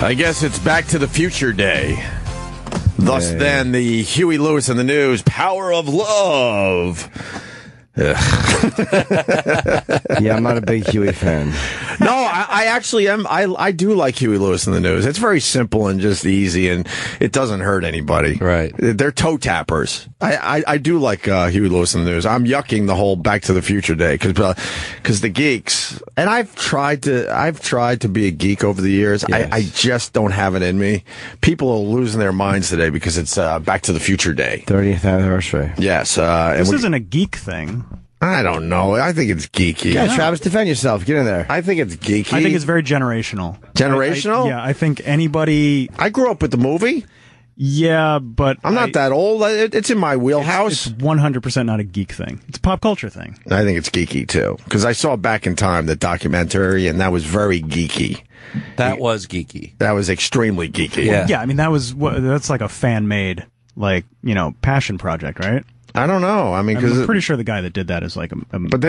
I guess it's Back to the Future Day. Thus, then, the Huey Lewis in the News, Power of Love. Yeah, I'm not a big Huey fan. No, I actually am. I do like Huey Lewis in the News. It's very simple and just easy, and it doesn't hurt anybody. Right. They're toe tappers. I do like Huey Lewis in the News. I'm yucking the whole Back to the Future Day because the geeks, and I've tried to be a geek over the years. Yes. I just don't have it in me. People are losing their minds today because it's Back to the Future Day. 30th anniversary. Yes. This isn't a geek thing. I don't know. I think it's geeky. Yeah, Travis, defend yourself. Get in there. I think it's geeky. I think it's very generational. Generational? Yeah, I think anybody... I grew up with the movie. Yeah, but... I'm not that old. It's in my wheelhouse. It's 100% not a geek thing. It's a pop culture thing. I think it's geeky, too. Because I saw Back in Time, the documentary, and that was very geeky. That was geeky. That was extremely geeky. Yeah, I mean, that's like a fan-made, passion project, right? I don't know. I mean, because I'm pretty sure the guy that did that is like a but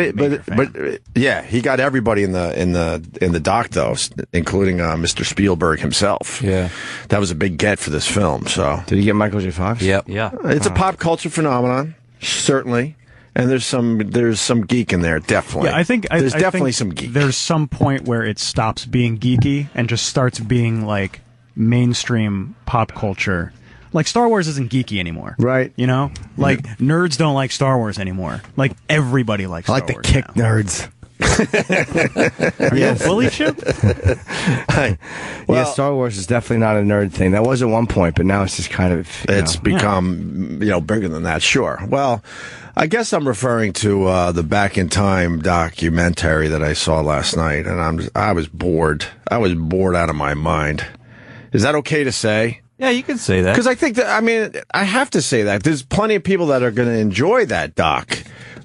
yeah, he got everybody in the doc though, including Mr. Spielberg himself. Yeah, that was a big get for this film. So did he get Michael J. Fox? Yep. Yeah, it's a pop culture phenomenon, certainly, and there's some geek in there, definitely. Yeah, I think there's definitely some geek. There's some point where it stops being geeky and just starts being like mainstream pop culture. Like, Star Wars isn't geeky anymore. Right. You know? Like, nerds don't like Star Wars anymore. Like, everybody likes Star Wars. I like the kick now. nerds. Are you a bully chip? Yeah, Star Wars is definitely not a nerd thing. That was at one point, but now it's just kind of... It's become, bigger than that, sure. Well, I guess I'm referring to the Back in Time documentary that I saw last night, and I was bored. I was bored out of my mind. Is that okay to say? Yeah, you can say that. Because I think I have to say that. There's plenty of people that are going to enjoy that doc.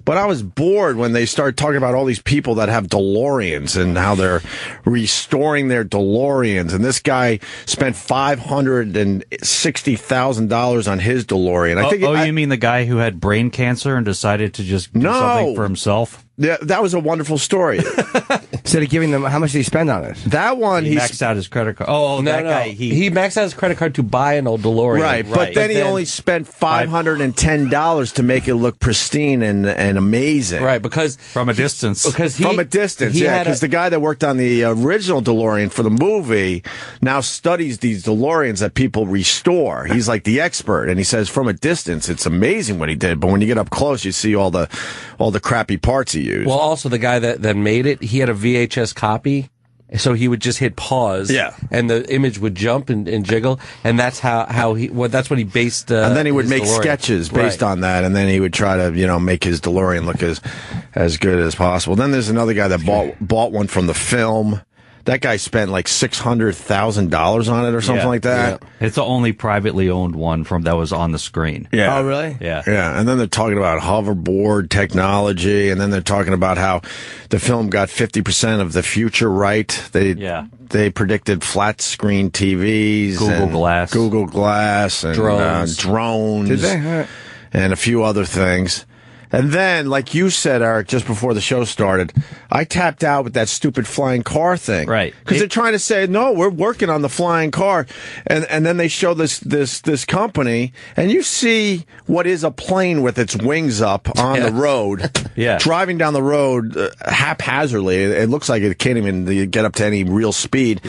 But I was bored when they started talking about all these people that have DeLoreans and how they're restoring their DeLoreans. And this guy spent $560,000 on his DeLorean. I think. You mean the guy who had brain cancer and decided to just do something for himself? Yeah, that was a wonderful story. Instead of giving them, how much did he spend on it? That one, he maxed out his credit card. Oh, that guy. He maxed out his credit card to buy an old DeLorean. Right, but then he only spent $510 to make it look pristine and amazing. Right, because from a distance. Because the guy that worked on the original DeLorean for the movie now studies these DeLoreans that people restore. He's like the expert, and he says from a distance, it's amazing what he did, but when you get up close, you see all the crappy parts he used. Well, also the guy that made it, he had a VHS copy, so he would just hit pause, and the image would jump and jiggle, and that's that's what he based. And then he would make DeLorean. Sketches based on that, and then he would try to make his DeLorean look as good as possible. Then there's another guy that bought one from the film. That guy spent like $600,000 on it or something like that. Yeah. It's the only privately owned one that was on the screen. Yeah. Oh, really? Yeah. Yeah. And then they're talking about hoverboard technology, and then they're talking about how the film got 50% of the future right. They predicted flat screen TVs, Google Glass, and drones. Did they? And a few other things. And then, like you said, Eric, just before the show started, I tapped out with that stupid flying car thing. Right. Because they're trying to say, no, we're working on the flying car. And then they show this company, and you see what is a plane with its wings up on the road. Driving down the road haphazardly. It looks like it can't even get up to any real speed.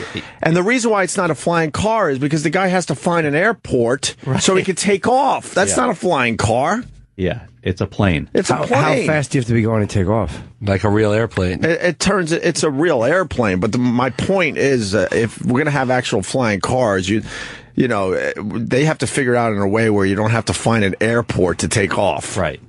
And the reason why it's not a flying car is because the guy has to find an airport so he can take off. That's not a flying car. Yeah, it's a plane. It's a plane. How fast do you have to be going to take off? Like a real airplane. It's a real airplane. But my point is, if we're going to have actual flying cars, they have to figure it out in a way where you don't have to find an airport to take off. Right.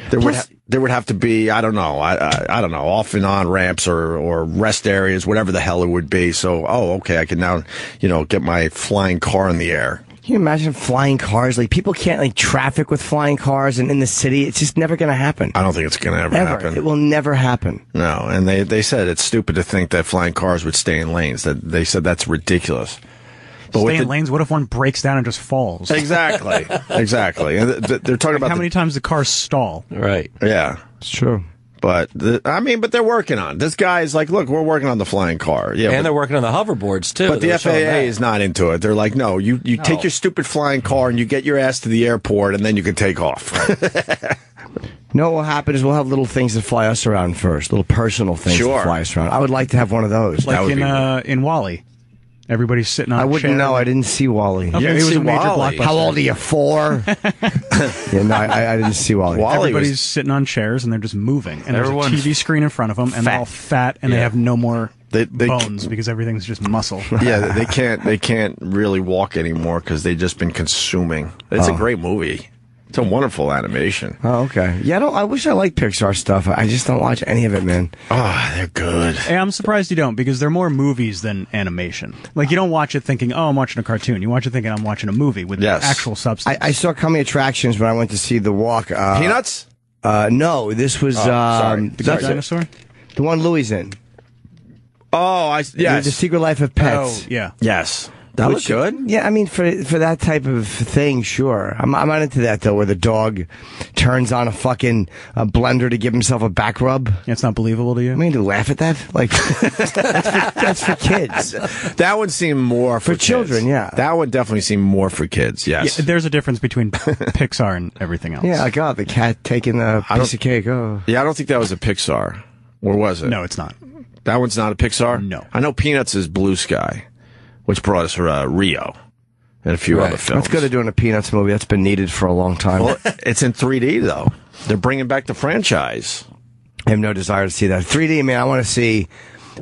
There would have to be, I don't know, off and on ramps or rest areas, whatever the hell it would be. So, okay, I can now, get my flying car in the air. Can you imagine flying cars? Like, people can't traffic with flying cars, and in the city, it's just never going to happen. I don't think it's going to ever happen. It will never happen. No, and they said it's stupid to think that flying cars would stay in lanes. That they said that's ridiculous. But stay in lanes? What if one breaks down and just falls? Exactly. Exactly. And they're talking about how many times the cars stall. Right. Yeah. It's true. But but they're working on it. This guy is like, look, we're working on the flying car. Yeah, and they're working on the hoverboards too. But the FAA is not into it. They're like, no, you take your stupid flying car and you get your ass to the airport and then you can take off. No, what will happen is we'll have little things that fly us around first, little personal things that fly us around. I would like to have one of those. Like in WALL-E. Everybody's sitting on I wouldn't know. I didn't see WALL-E. Okay, it was a major blockbuster. How old are you, 4? I didn't see WALL-E. Everybody's sitting on chairs and they're just moving. And there's a TV screen in front of them and they're all fat and they have no more bones because everything's just muscle. Yeah, they can't really walk anymore because they've just been consuming. It's a great movie. It's a wonderful animation. Oh, okay. Yeah, I wish I liked Pixar stuff. I just don't watch any of it, man. Oh, they're good. Hey, I'm surprised you don't, because they're more movies than animation. Like, you don't watch it thinking, oh, I'm watching a cartoon. You watch it thinking, I'm watching a movie with actual substance. I saw Coming Attractions when I went to see The Walk. Peanuts? No, this was... sorry. The dinosaur? The one Louie's in. Oh, yes. The Secret Life of Pets. Oh, yeah. Yes. That was good. Yeah, I mean, for that type of thing, sure. I'm not into that, though, where the dog turns on a fucking blender to give himself a back rub. Yeah, it's not believable to you? I mean, to laugh at that? Like, that's for kids. That one seemed more for kids. Children, yeah. That one definitely seemed more for kids, yes. Yeah, there's a difference between Pixar and everything else. Yeah, God, the cat taking a piece of cake. Oh. Yeah, I don't think that was a Pixar. Or was it? No, it's not. That one's not a Pixar? No. I know Peanuts is Blue Sky, which brought us Rio and a few other films. That's good at doing a Peanuts movie. That's been needed for a long time. Well, it's in 3D, though. They're bringing back the franchise. I have no desire to see that. 3D, man, I want to see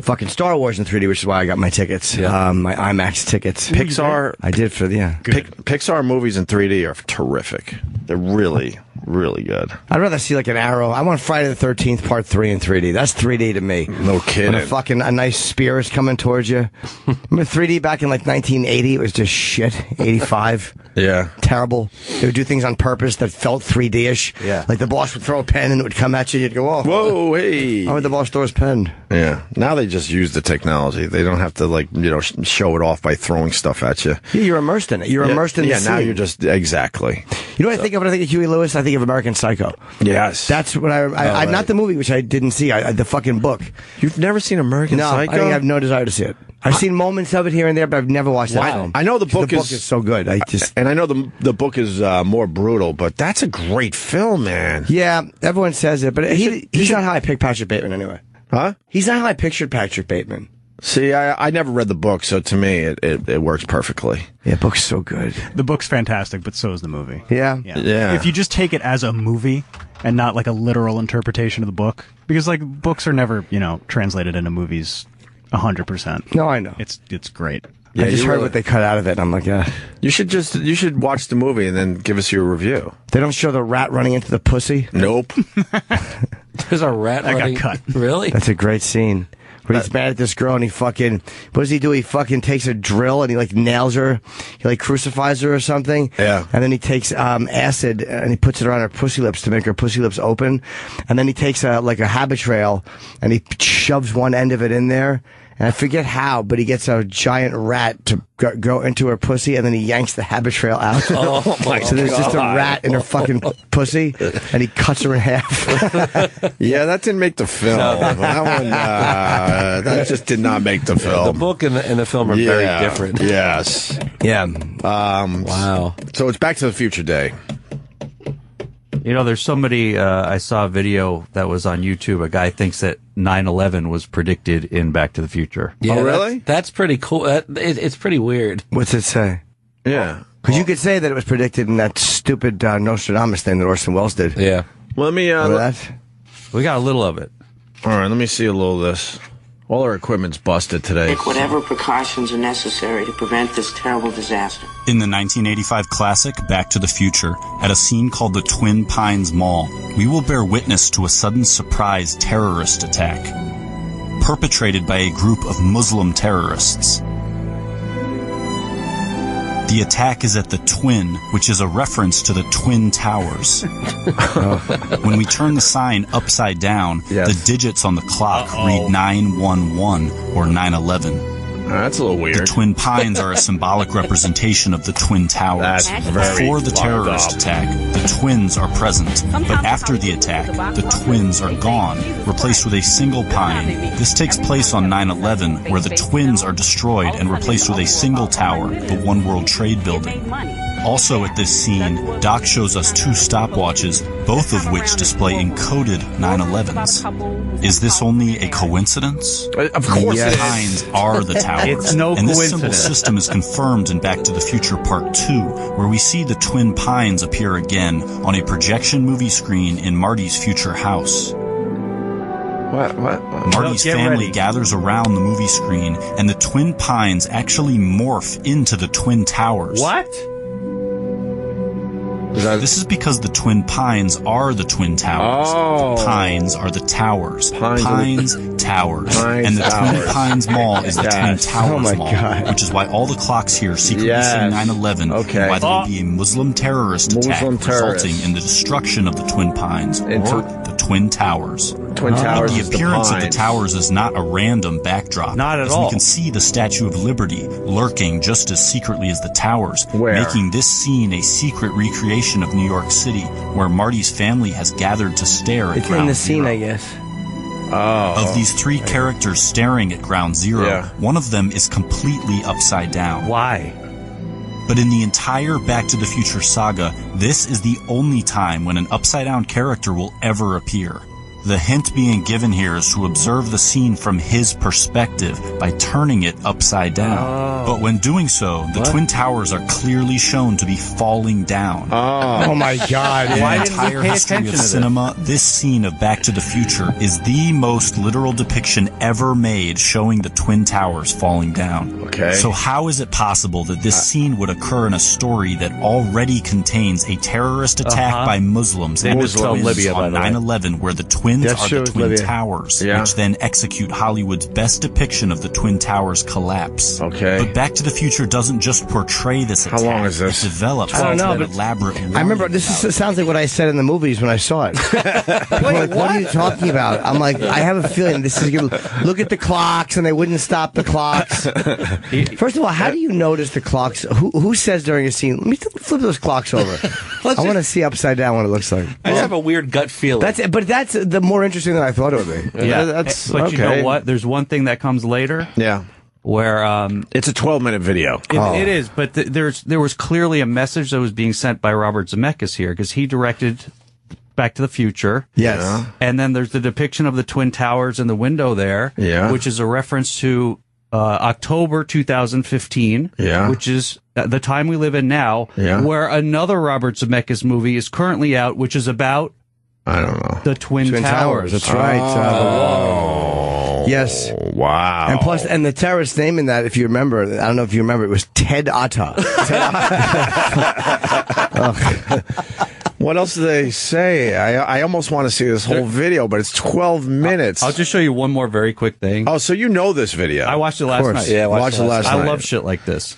fucking Star Wars in 3D, which is why I got my tickets, my IMAX tickets. Pixar. I did for, Pixar movies in 3D are terrific. They're really, really good. I'd rather see like an Arrow. I want Friday the 13th Part 3 in 3D. That's 3D to me. No kidding. When a nice spear is coming towards you. Remember 3D back in like 1980? It was just shit. 85. Yeah. Terrible. They would do things on purpose that felt 3D-ish. Yeah. Like the boss would throw a pen and it would come at you. You'd go, oh. Whoa, hey. How would the boss throw his pen? Yeah. Now they just use the technology. They don't have to, show it off by throwing stuff at you. Yeah, you're immersed in it. You're immersed in the scene. Yeah, now you're just, exactly. You know what I think of when I think of Huey Lewis? I think of American Psycho. Yes. That's what I not the movie, which I didn't see. The fucking book. You've never seen American Psycho? I have no desire to see it. I've seen moments of it here and there, but I've never watched that film. I know the book is so good. And I know the book is more brutal, but that's a great film, man. Yeah, everyone says it, but he's not how I picked Patrick Bateman anyway. Huh? He's not how I pictured Patrick Bateman. See, I never read the book, so to me, it works perfectly. Yeah, book's so good. The book's fantastic, but so is the movie. Yeah. If you just take it as a movie and not like a literal interpretation of the book, because like books are never, translated into movies 100%. No, I know. It's great. Yeah, I just heard what they cut out of it, and I'm like, You should watch the movie and then give us your review. They don't show the rat running into the pussy? Nope. There's a rat running. Got cut. Really? That's a great scene. Where he's mad at this girl and what does he do? He fucking takes a drill and he like nails her. He like crucifies her or something. Yeah. And then he takes acid and he puts it around her pussy lips to make her pussy lips open. And then he takes a habit trail and he shoves one end of it in there. And I forget how, but he gets a giant rat to go into her pussy, and then he yanks the habit trail out. Oh my God. So there's just a rat in her fucking pussy, and he cuts her in half. Yeah, that didn't make the film. That one, that just did not make the film. The book and the film are very different. Yes. Yeah. Wow. So it's Back to the Future Day. There's somebody, I saw a video that was on YouTube. A guy thinks that 9/11 was predicted in Back to the Future. Yeah, oh, really? That's pretty cool. It's pretty weird. What's it say? Yeah. Because you could say that it was predicted in that stupid Nostradamus thing that Orson Welles did. Yeah. Well, let me... that? We got a little of it. All right, let me see a little of this. All our equipment's busted today. Take whatever precautions are necessary to prevent this terrible disaster. In the 1985 classic Back to the Future, at a scene called the Twin Pines Mall, we will bear witness to a sudden surprise terrorist attack, perpetrated by a group of Muslim terrorists. The attack is at the Twin, which is a reference to the Twin Towers. When we turn the sign upside down, the digits on the clock read 911 or 9/11. That's a little weird. The Twin Pines are a symbolic representation of the Twin Towers. Before the terrorist attack, the twins are present. But after the attack, the twins are gone, replaced with a single pine. This takes place on 9/11, where the twins are destroyed and replaced with a single tower, the One World Trade Building. Also at this scene, Doc shows us 2 stopwatches, both of which display encoded 9/11s. Is this only a coincidence? Of course The it is. Pines are the towers. It's no and this coincidence. symbol system is confirmed in Back to the Future Part 2, where we see the Twin Pines appear again on a projection movie screen in Marty's future house. What? Marty's family gathers around the movie screen, and the Twin Pines actually morph into the Twin Towers. What? This is because the Twin Pines are the Twin Towers. Oh. The Pines are the towers. Towers. And the Twin Pines Mall is the Twin Towers Mall. God. Which is why all the clocks here secretly say 9/11. Okay. And why there will be a Muslim terrorist attack resulting in the destruction of the Twin Pines or the Twin Towers. Twin Towers The is appearance of the Pines. towers is not a random backdrop. Not at as all. We can see the Statue of Liberty lurking just as secretly as the towers, Where? making this scene a secret recreation of New York City, where Marty's family has gathered to stare at It's Ground in the scene, Zero. I guess. Of these 3 characters staring at Ground Zero, one of them is completely upside down. Why? But in the entire Back to the Future saga, this is the only time when an upside-down character will ever appear. The hint being given here is to observe the scene from his perspective by turning it upside down. But when doing so, the Twin Towers are clearly shown to be falling down. Oh my God. In Why the didn't we entire pay history attention of to this? cinema, this scene of Back to the Future is the most literal depiction ever made showing the Twin Towers falling down. Okay. So how is it possible that this scene would occur in a story that already contains a terrorist attack by Muslims They misspelled Libya, by on the way. 9/11, where the twins That's are true, the it's Twin Libya. Towers, Yeah. which then execute Hollywood's best depiction of the Twin Towers collapse. Okay. But Back to the Future doesn't just portray this attack. How long is this? It develops I don't know, into an but elaborate I remember warning this about sounds like what I said in the movies when I saw it. I'm like, what are you talking about? I'm like, I have a feeling this is going to look at the clocks, and they wouldn't stop the clocks. First of all, how do you notice the clocks? Who says during a scene, let me flip those clocks over. I want to see upside down what it looks like. I just have a weird gut feeling. But that's the more interesting than I thought it would be. Yeah. That's But okay. you know what? There's one thing that comes later Yeah. where It's a 12-minute video. it is, but there was clearly a message that was being sent by Robert Zemeckis here because he directed Back to the Future. Yes. And then there's the depiction of the Twin Towers in the window there, which is a reference to October 2015, which is the time we live in now, where another Robert Zemeckis movie is currently out, which is about I don't know. the Twin Towers. That's right. The wall. Yes. Wow. And plus, and the terrorist name in that, if you remember, I don't know if you remember, it was Ted Atta. What else do they say? I almost want to see this whole video, but it's 12 minutes. I'll just show you one more very quick thing. Oh, so you know this video? I watched it last night. Yeah, watched it last night. I love shit like this.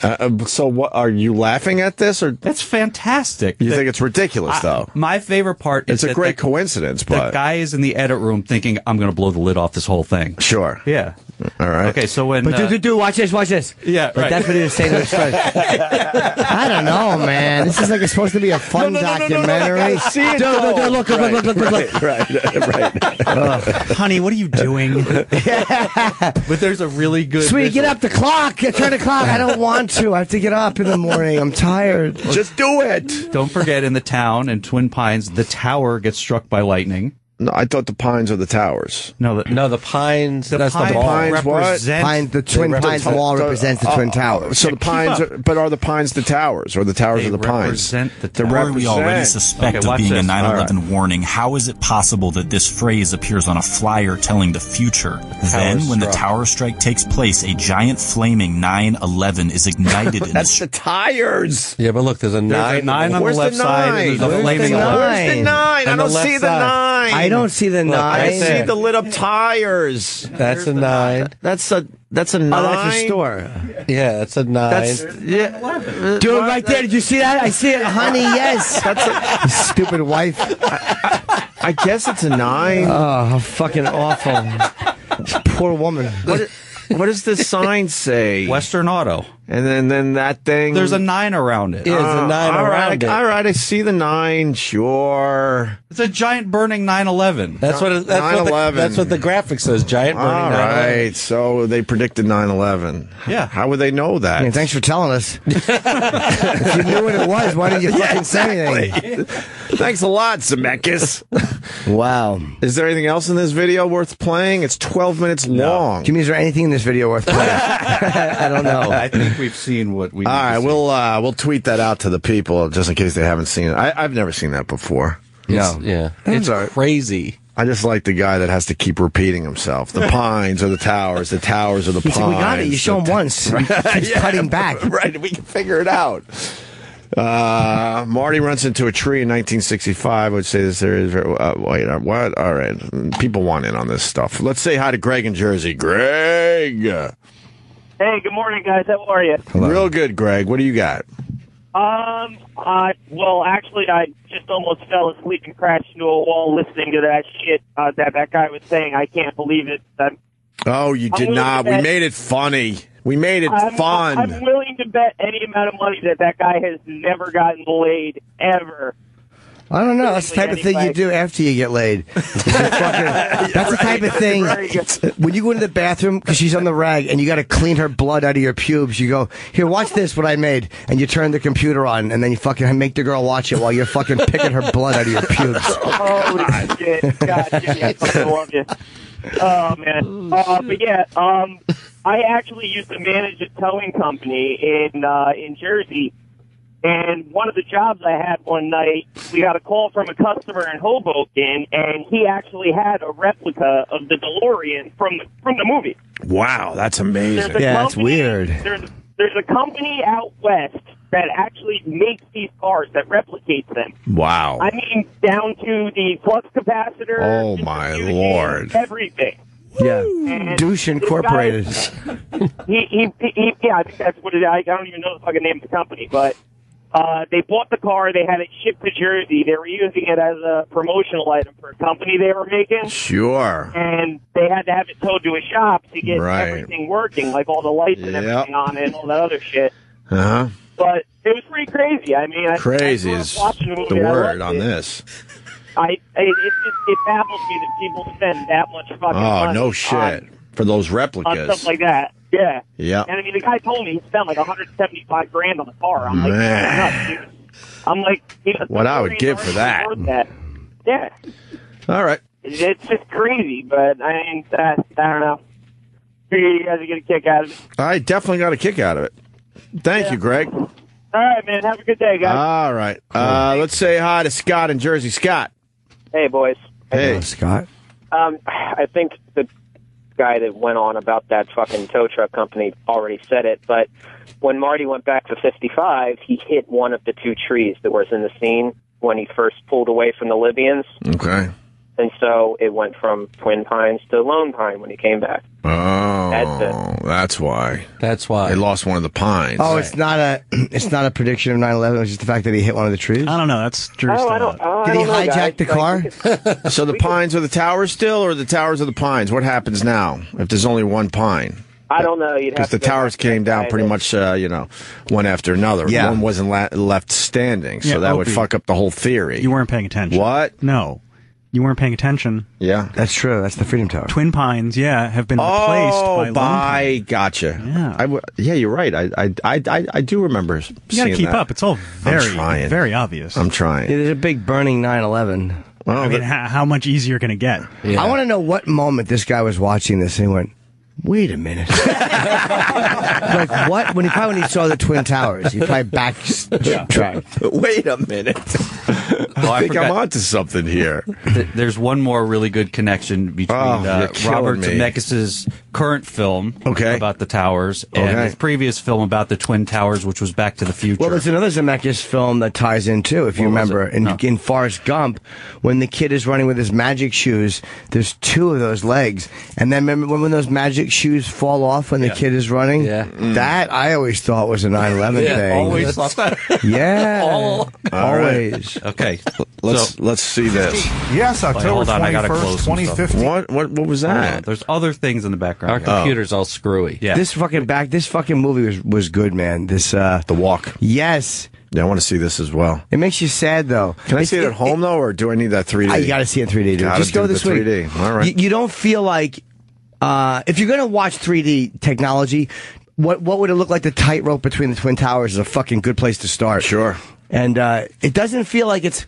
So, what are you laughing at this, or That's fantastic. you think it's ridiculous? Though My favorite part is it's a that great the, coincidence, the but guy is in the edit room thinking, I'm going to blow the lid off this whole thing. sure. Yeah. All right. Okay, so when... But dude, watch this. Yeah, Like, right. that's what he was saying to his friend. I don't know, man. This is like it's supposed to be a fun documentary. See it, Dude, look. Right. Honey, what are you doing? But there's a really good... Sweetie, visual. get up the clock. Turn the clock. I don't want to. I have to get up in the morning. I'm tired. Just do it. Don't forget, in the town, in Twin Pines, the tower gets struck by lightning. No, I thought the Pines are the towers. No, No, the Pines. That's the ball. Pines what? represent... The Twin Pines Wall represents the Twin Towers. So the Pines, but are the Pines the towers, or the towers They are the Pines? represent the They tower. Or we already suspect Okay, of watch being this. a 9/11 warning. How is it possible that this phrase appears on a flyer telling the future? Then, when the tower strike takes place, a giant flaming 9/11 is ignited in That's the the tires. Yeah, but look, there's a There's a 9. 9 on Where's the left the side, nine? and there's a Where's flaming the on nine? Where's the 9? I On the don't left see the side. 9. I don't see the 9. I see there. the lit up tires. That's a 9. That's a 9. Oh, that's a store. Yeah, that's a 9. That's yeah. Dude, right there. Did you see that? I see it, honey. Yes. That's a stupid wife. I guess it's a 9. Oh, how fucking awful. Poor woman. What does the sign say? Western Auto. And then that thing. There's a 9 around it. Yeah, there's a 9 around it. All right, I see the 9. Sure. It's a giant burning 911. That's what the graphic says. Giant burning 911. All right, so they predicted 9/11. Yeah. How would they know that? I mean, thanks for telling us. If you knew what it was, why didn't you fucking say anything? Thanks a lot, Zemeckis. Wow. Is there anything else in this video worth playing? It's 12 minutes long. Jimmy, is there anything in this video worth playing? I don't know. I think we've seen what we need. All right, to see. we'll tweet that out to the people just in case they haven't seen it. I've never seen that before. It's crazy. I just like the guy that has to keep repeating himself. The pines or the towers. The towers or the pines. We got it. You show him once. He's cutting back. Right. We can figure it out. Marty runs into a tree in 1965. I would say this there is. Wait, what? All right. People want in on this stuff. Let's say hi to Greg in Jersey. Greg. Hey, good morning, guys. How are you? Hello. Real good, Greg. What do you got? Well, actually, I just almost fell asleep and crashed into a wall listening to that shit that guy was saying. I can't believe it. Oh, you did not. We made it funny. We made it fun. I'm willing to bet any amount of money that guy has never gotten laid, ever. I don't know. That's the type of thing you do after you get laid. That's the type of thing. When you go into the bathroom because she's on the rag and you got to clean her blood out of your pubes, you go, here, watch this, what I made. And you turn the computer on and then you fucking make the girl watch it while you're fucking picking her blood out of your pubes. Holy shit. God, Jimmy, I fucking love you. Oh, man. But yeah, I actually used to manage a towing company in Jersey. And one of the jobs I had one night, we got a call from a customer in Hoboken, and he actually had a replica of the DeLorean from the movie. Wow, that's amazing. That's weird. There's a company out west that actually makes these cars that replicates them. Wow. I mean, down to the flux capacitor. Oh, my Lord. Everything. Yeah. Douche Incorporated. Yeah, I think that's what it is. I don't even know the fucking name of the company, but they bought the car. They had it shipped to Jersey. They were using it as a promotional item for a company they were making. Sure. And they had to have it towed to a shop to get everything working, like all the lights and everything on it and all that other shit. Uh-huh. But it was pretty crazy. I mean, crazy is the word on this. It baffles me that people spend that much fucking money. Oh, no shit. For those replicas. On stuff like that. Yeah. Yeah. And I mean, the guy told me he spent like $175,000 on the car. I'm like, nuts, dude. I'm like, what I would give for that. Yeah. All right. It's just crazy, but I mean, I don't know. You guys are get a kick out of it. I definitely got a kick out of it. Thank you, Greg. All right, man. Have a good day, guys. All right. Let's say hi to Scott in Jersey. Scott. Hey, boys. Hey, Scott. I think the guy that went on about that fucking tow truck company already said it, but when Marty went back to 55, he hit one of the two trees that was in the scene when he first pulled away from the Libyans. Okay. And so it went from Twin Pines to Lone Pine when he came back. Oh, that's why. That's why. They lost one of the pines. Oh, it's not a prediction of 9/11. It's just the fact that he hit one of the trees. I don't know. That's Drew's Did he hijack the car? So the pines are the towers still, or the towers are the pines? What happens now if there's only one pine? I don't know. Because the towers came down pretty much, one after another. Yeah. One wasn't left standing, so that would fuck up the whole theory. You weren't paying attention. What? No. You weren't paying attention. Yeah. That's true. That's the Freedom Tower. Twin Pines, have been replaced by Lone Pine. Gotcha. Yeah. You're right. I do remember seeing that. You gotta keep up. It's all very obvious. I'm trying. Yeah, there's a big burning 9/11. Well, I mean, how much easier can it get? Yeah. I want to know what moment this guy was watching this and he went, wait a minute. Like, what? When he saw the Twin Towers, he probably backtracked. Wait a minute. I think I'm onto something here. There's one more really good connection between Robert Zemeckis' current film about the towers and his previous film about the Twin Towers, which was Back to the Future. Well, there's another Zemeckis film that ties in, too, if you remember. In Forrest Gump, when the kid is running with his magic shoes, there's two of those legs. And then remember when those magic shoes fall off when the kid is running? Yeah. That, I always thought was a 9/11 thing. Always thought that. Yeah. Always. Okay. Let's see this. Yes, October 21st, 2015. What was that? There's other things in the background. background. Our computer's all screwy. Yeah. This fucking movie was good, man. The Walk. Yes. Yeah, I want to see this as well. It makes you sad, though. Can I see it at home, though, or do I need that 3D? You got to see it in 3D, dude. Just go this way. 3D. All right. You don't feel like if you're gonna watch 3D technology, what would it look like? The tightrope between the Twin Towers is a fucking good place to start. Sure. And it doesn't feel like it's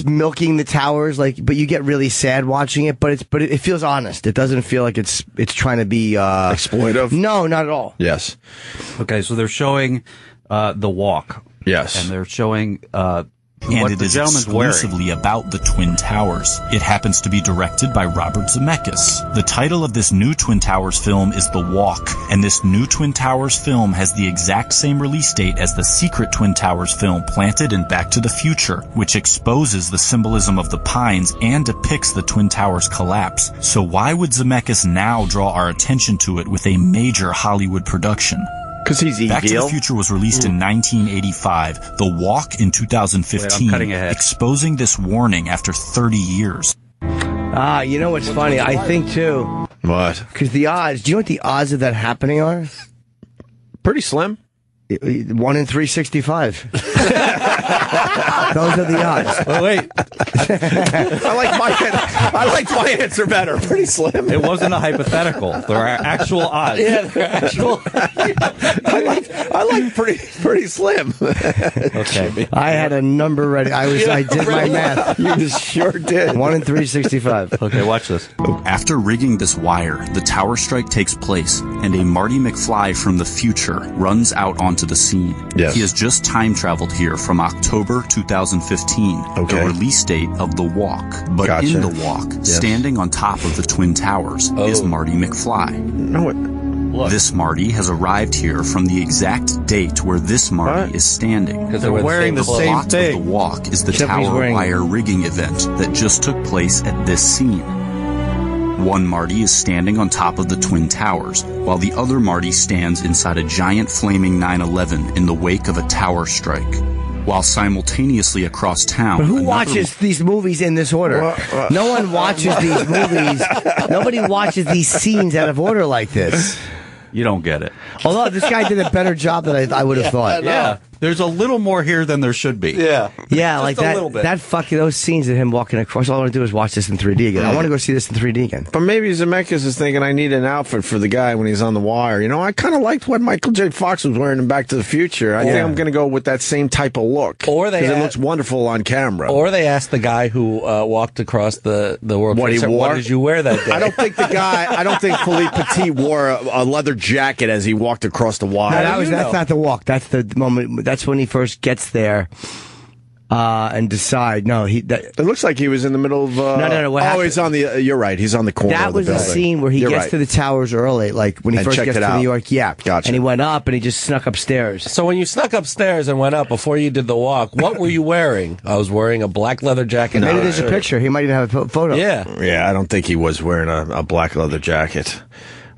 milking the towers, but you get really sad watching it. But it feels honest. It doesn't feel like it's trying to be exploitive. No, not at all. Yes. Okay, so they're showing The Walk. Yes. And they're showing and what it the is gentleman's wearing. exclusively about the Twin Towers. It happens to be directed by Robert Zemeckis. The title of this new Twin Towers film is The Walk, and this new Twin Towers film has the exact same release date as the secret Twin Towers film Planted in Back to the Future, which exposes the symbolism of the Pines and depicts the Twin Towers collapse. So why would Zemeckis now draw our attention to it with a major Hollywood production? Because he's evil. Back to the Future was released in 1985. The Walk in 2015, exposing this warning after 30 years. You know what's funny? I think, too. What? Because the odds, do you know what the odds of that happening are? Pretty slim. 1 in 365. Those are the odds. Well, wait. I like my answer better. Pretty slim. It wasn't a hypothetical. There are actual odds. Yeah, they're actual. I like pretty slim. Okay. I had a number ready. I did my math. You just sure did. 1 in 365. Okay, watch this. After rigging this wire, the tower strike takes place, and a Marty McFly from the future runs out onto the scene. Yes. He has just time traveled here from October 2015, the release date of The Walk. But in The Walk, standing on top of the Twin Towers, is Marty McFly. No, Look. This Marty has arrived here from the exact date where this Marty is standing. Because they're wearing the same plot thing. Of The Walk is the tower wire rigging event that just took place at this scene. One Marty is standing on top of the Twin Towers, while the other Marty stands inside a giant flaming 9/11 in the wake of a tower strike. While simultaneously across town... But who watches these movies in this order? No one watches these movies. Nobody watches these scenes out of order like this. You don't get it. Although this guy did a better job than I would have thought. Yeah. There's a little more here than there should be. Yeah, just like a that. little bit. That fucking those scenes of him walking across. All I want to do is watch this in 3D again. I want to go see this in 3D again. But maybe Zemeckis is thinking I need an outfit for the guy when he's on the wire. You know, I kind of liked what Michael J. Fox was wearing in Back to the Future. I think I'm going to go with that same type of look. Or because it looks wonderful on camera. Or they asked the guy who walked across the world. What he wore? What did you wear that day? I don't think Philippe Petit wore a leather jacket as he walked across the wire. No, that's not the walk. That's the moment. That's when he first gets there and decide. No, it looks like he was in the middle of. No. What happened? He's on the. You're right. He's on the corner. That of the was building. the scene where he gets to the towers early, like when he first gets to New York. Yeah, gotcha. And he went up and he just snuck upstairs. So when you snuck upstairs and went up before you did the walk, what were you wearing? I was wearing a black leather jacket. Maybe there's a picture. He might even have a photo. Yeah. I don't think he was wearing a black leather jacket.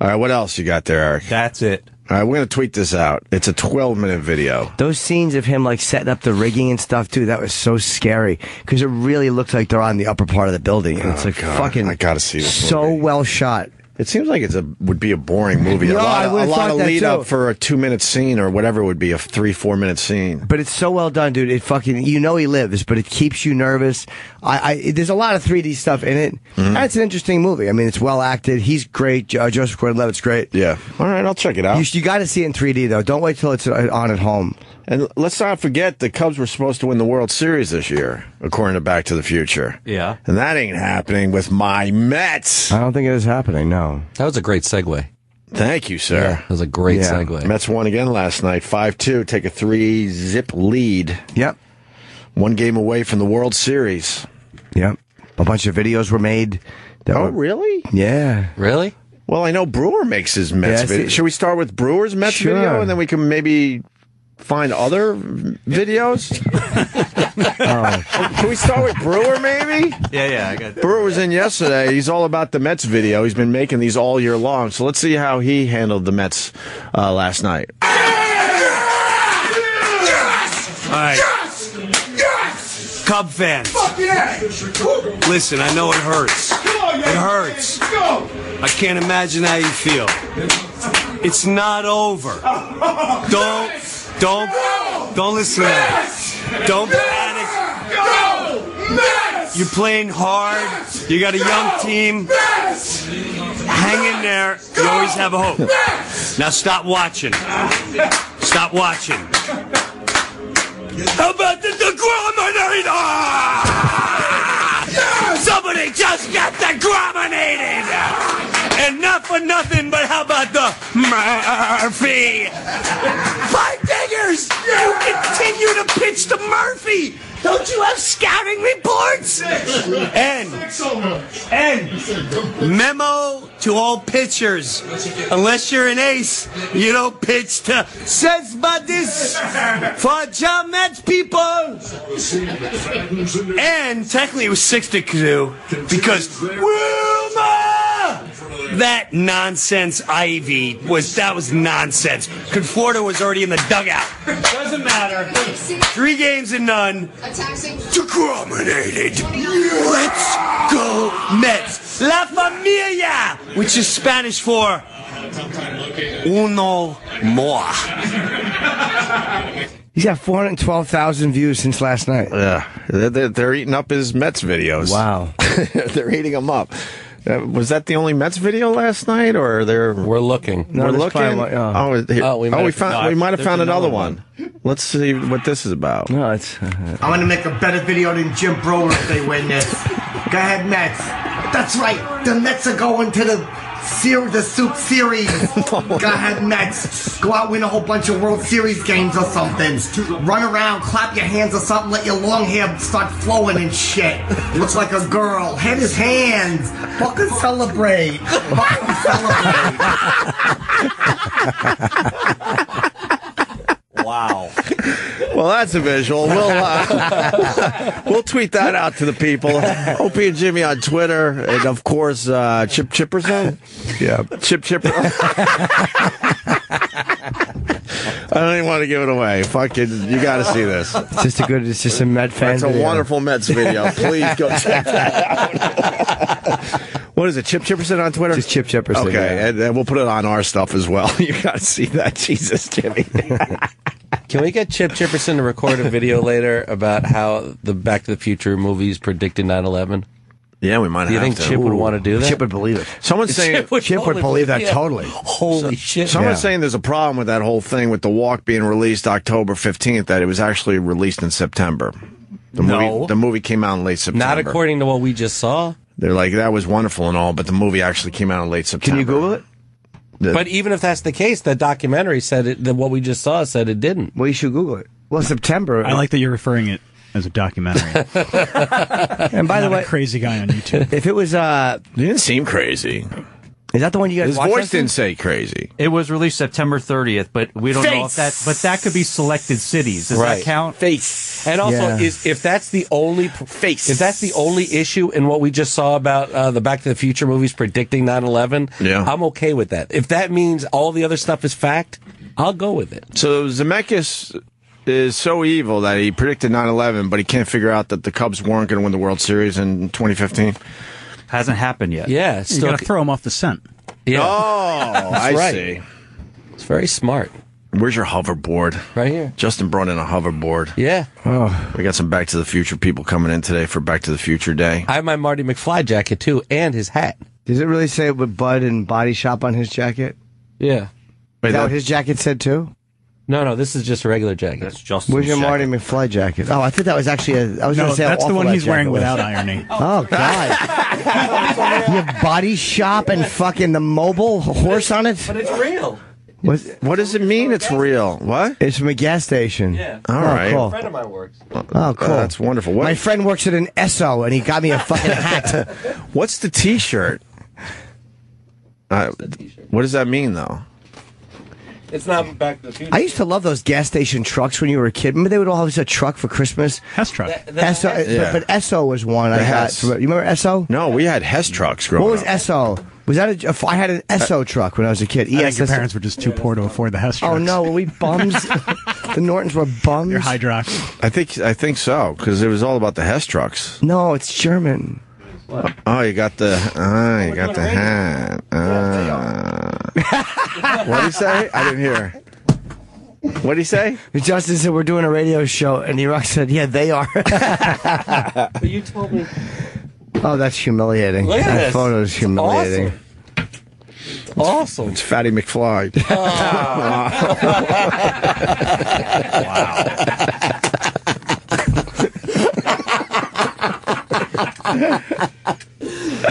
All right, what else you got there, Eric? That's it. All right, we're going to tweet this out. It's a 12-minute video. Those scenes of him like setting up the rigging and stuff, too, that was so scary because it really looked like they're on the upper part of the building. And it's like fucking I gotta see this so movie. well shot. It seems like would be a boring movie. No, a lot of lead up too. for a 2-minute scene or whatever it would be, a 3-4 minute scene. But it's so well done, dude. It fucking, he lives, but it keeps you nervous. There's a lot of 3D stuff in it. And it's an interesting movie. I mean, it's well acted. He's great. Joseph Gordon-Levitt's great. Yeah. All right, I'll check it out. You got to see it in 3D, though. Don't wait till it's on at home. And let's not forget the Cubs were supposed to win the World Series this year, according to Back to the Future. Yeah. And that ain't happening with my Mets. I don't think it is happening, no. That was a great segue. Thank you, sir. Yeah, that was a great segue. Mets won again last night, 5-2, take a 3-zip lead. Yep. 1 game away from the World Series. Yep. A bunch of videos were made. Really? Yeah. Really? Well, I know Brewer makes his Mets video. Should we start with Brewer's Mets video, and then we can maybe find other videos? Can we start with Brewer, maybe? Yeah, I got that. Brewer was in yesterday. He's all about the Mets video. He's been making these all year long. So let's see how he handled the Mets last night. All right. Cub fans. Fuck yeah. Listen, I know it hurts. It hurts. I can't imagine how you feel. It's not over. Don't listen to that. Don't panic. You're playing hard. You got a young team. Hang in there. You always have a hope. Now stop watching. Stop watching. How about the Degrominator? Somebody just got degrominated! And not for nothing, but how about the Murphy? Five figures! You continue to pitch to Murphy! Don't you have scouting reports? And memo to all pitchers. Unless you're an ace, you don't pitch to Says Badis for John Mets people. And technically it was 6-2 because Wilma! That nonsense Ivy was nonsense. Conforto was already in the dugout. Doesn't matter. 3 games and none. Degrominated. Let's go Mets. La Familia, which is Spanish for uno more. He's got 412,000 views since last night. Yeah, they're eating up his Mets videos. Wow. They're eating them up. Was that the only Mets video last night, or We're looking. No, we're looking. We might have found another one. Let's see what this is about. No, it's. I'm gonna make a better video than Jim Brewer if they win this. Go ahead, Mets. That's right. The Mets are going to the Soup Series. Go ahead, Mets. Go out, win a whole bunch of World Series games or something. Run around, clap your hands or something, let your long hair start flowing and shit. Looks like a girl. Head his hands. Fucking celebrate. Fucking celebrate. Wow. Well, that's a visual. We'll tweet that out to the people. Opie and Jimmy on Twitter, and of course, Chip Chipperson. Yeah, Chip Chipper. I don't even want to give it away. Fucking, you got to see this. It's just a Met fan. It's a wonderful Mets video. Please go check that out. What is it, Chip Chipperson on Twitter? Just Chip Chipperson. Okay, yeah. and we'll put it on our stuff as well. You got to see that. Jesus, Jimmy. Can we get Chip Chipperson to record a video later about how the Back to the Future movies predicted 9/11? Yeah, we might have to. Do you think Chip would want to do that? Chip would believe it. Someone's saying Chip would believe that totally. Holy shit. Someone's saying there's a problem with that whole thing with The Walk being released October 15th, that it was actually released in September. The movie came out in late September. Not according to what we just saw. They're like, that was wonderful and all, but the movie actually came out in late September. Can you Google it? But even if that's the case, the documentary said it. That what we just saw said it didn't. Well, you should Google it. Well, September. I like that you're referring it as a documentary. And by the way, a crazy guy on YouTube. If it was, he didn't seem crazy. Is that the one you guys His watched? voice didn't say crazy. It was released September 30th, but we don't know if that. But that could be selected cities. Does that count? Face. And also, if that's the only if that's the only issue in what we just saw about the Back to the Future movies predicting 9/11, I'm okay with that. If that means all the other stuff is fact, I'll go with it. So Zemeckis is so evil that he predicted 9/11, but he can't figure out that the Cubs weren't going to win the World Series in 2015. Hasn't happened yet. Yeah, You got to throw him off the scent. Yeah. Oh, I see. It's very smart. Where's your hoverboard? Right here. Justin brought in a hoverboard. Yeah. Oh, we got some Back to the Future people coming in today for Back to the Future Day. I have my Marty McFly jacket too, and his hat. Does it really say with Bud and Body Shop on his jacket? Yeah. Is that what his jacket said too? No, this is just a regular jacket. That's just. Where's your Marty McFly jacket? Oh, I thought that was actually I was going to say that's the one he's wearing was. without irony. Oh God! You have Body Shop and fucking the mobile horse on it. But it's real. What does it mean? It's real. What? It's from a gas station. Yeah. All right. Cool. A friend of mine works. Oh, cool. That's wonderful. What? My friend works at an Esso, and he got me a fucking hat. What's the T-shirt? What does that mean, though? It's not Back to the Future. I used to love those gas station trucks when you were a kid. Remember they would always have a truck for Christmas? Hess truck. Esso, but Esso was one I got. You remember Esso? No, we had Hess trucks growing What was up. Esso? Was that I had an Esso truck when I was a kid. I think your parents were just too poor to afford the Hess trucks. Oh no, were we bums? The Nortons were bums. They're Hydrox. I think so, because it was all about the Hess trucks. No, it's German. Oh, you got the hat. What did he say? I didn't hear. What did he say? Justin said we're doing a radio show, and E-Rock said, yeah, they are. But you told me. Oh, that's humiliating. Look at That this. photo is humiliating. Awesome. It's Fatty McFly.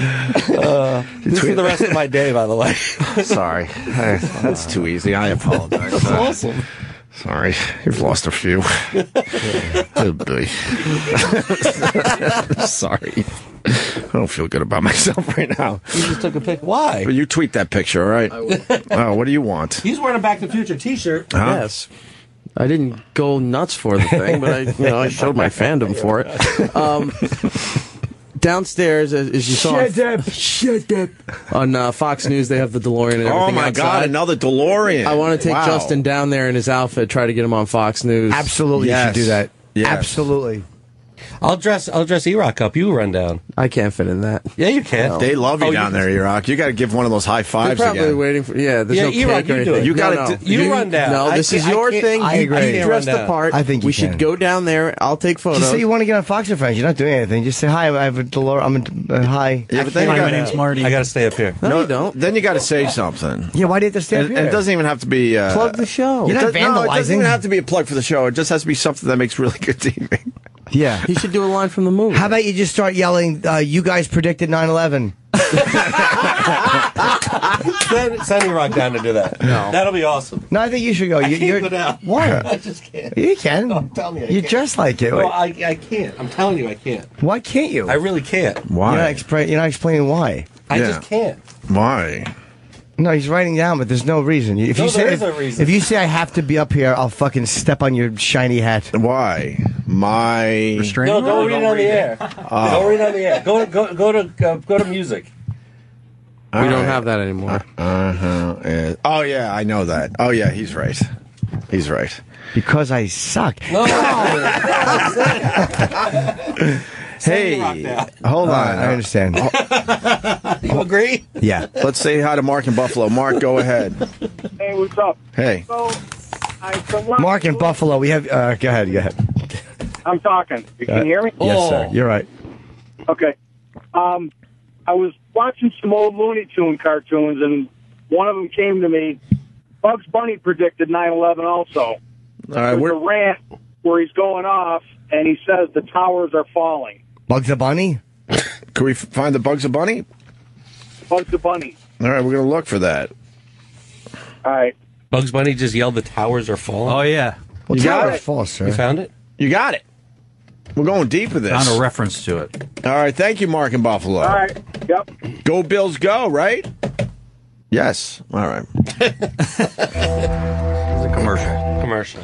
This is the rest of my day, by the way. Sorry. That's too easy. I apologize. That's awesome. Sorry. You've lost a few. Oh, boy. Sorry. I don't feel good about myself right now. You just took a pic. Why? But you tweet that picture, all right? Oh, what do you want? He's wearing a Back to the Future t-shirt. Huh? Yes. I didn't go nuts for the thing, but I showed my fandom for it. Downstairs, as you saw Shut up. on Fox News, they have the DeLorean and everything. Oh my God, another DeLorean! I want to take Wow. Justin down there in his outfit, try to get him on Fox News. Absolutely, Yes. you should do that. Yes. Absolutely. I'll dress E-Rock up. You run down. I can't fit in that. Yeah, you can. They love you down there, E-Rock. You got to give one of those high They're fives probably again. waiting for. Yeah, there's no E-Rock, cake or you do anything. it. You No, gotta no. You run down. No, this is your thing. I You agree. dress Run the down. part. I think you we can. should go down there. I'll take photos. Just say you want to get on Fox and Friends. You're not doing anything. Just say, hi, I have a DeLorean. hi. Yeah, but then you Hi, my gotta- name's Marty. I got to stay up here. No, you don't. Then you got to say something. Yeah, why do you have to stand And here? it doesn't even have to be Plug the show. You're not No, it doesn't vandalizing. even have to be a plug for the show. It just has to be something that makes really good TV. Yeah. He should do a line from the movie. How about you just start yelling, you guys predicted 9/11? Send E-Rock down to do that. No. That'll be awesome. No, I think you should go. I You, can't you're, go down. Why? I just can't. You can. No, tell me I You can't. dress like it. No, I can't. I'm telling you, I can't. Why can't you? I really can't. Why? You're not explaining why. I Yeah. just can't. Why? No, he's writing down, but there's no reason. If No, you say there is a reason. if you say I have to be up here, I'll fucking step on your shiny hat. Why? My Restraining No, order? don't read it on the air. Don't read it on the air. Go to music. We don't have that anymore. Oh yeah, I know that. Oh yeah, he's right. He's right. Because I suck. No. Hey, hold on. I understand. You agree? Yeah. Let's say hi to Mark in Buffalo. Mark, go ahead. Hey, what's up? Hey. So, Mark in Buffalo, we have. Go ahead. I'm talking. You can hear me? Yes, sir. You're right. Okay. I was watching some old Looney Tune cartoons, and one of them came to me. Bugs Bunny predicted 9/11 also. All right, There's a rant where he's going off, and he says the towers are falling. Bugs a Bunny? Can we find the Bugs a Bunny? Bugs a Bunny. All right, we're going to look for that. All right. Bugs Bunny just yelled the towers are falling. Oh, yeah. Well, You got towers it. fall, sir. You found it? You got it. We're going deep with this. Found a reference to it. All right, thank you, Mark in Buffalo. All right. Yep. Go Bills, go! Right? Yes. All right. It's a commercial.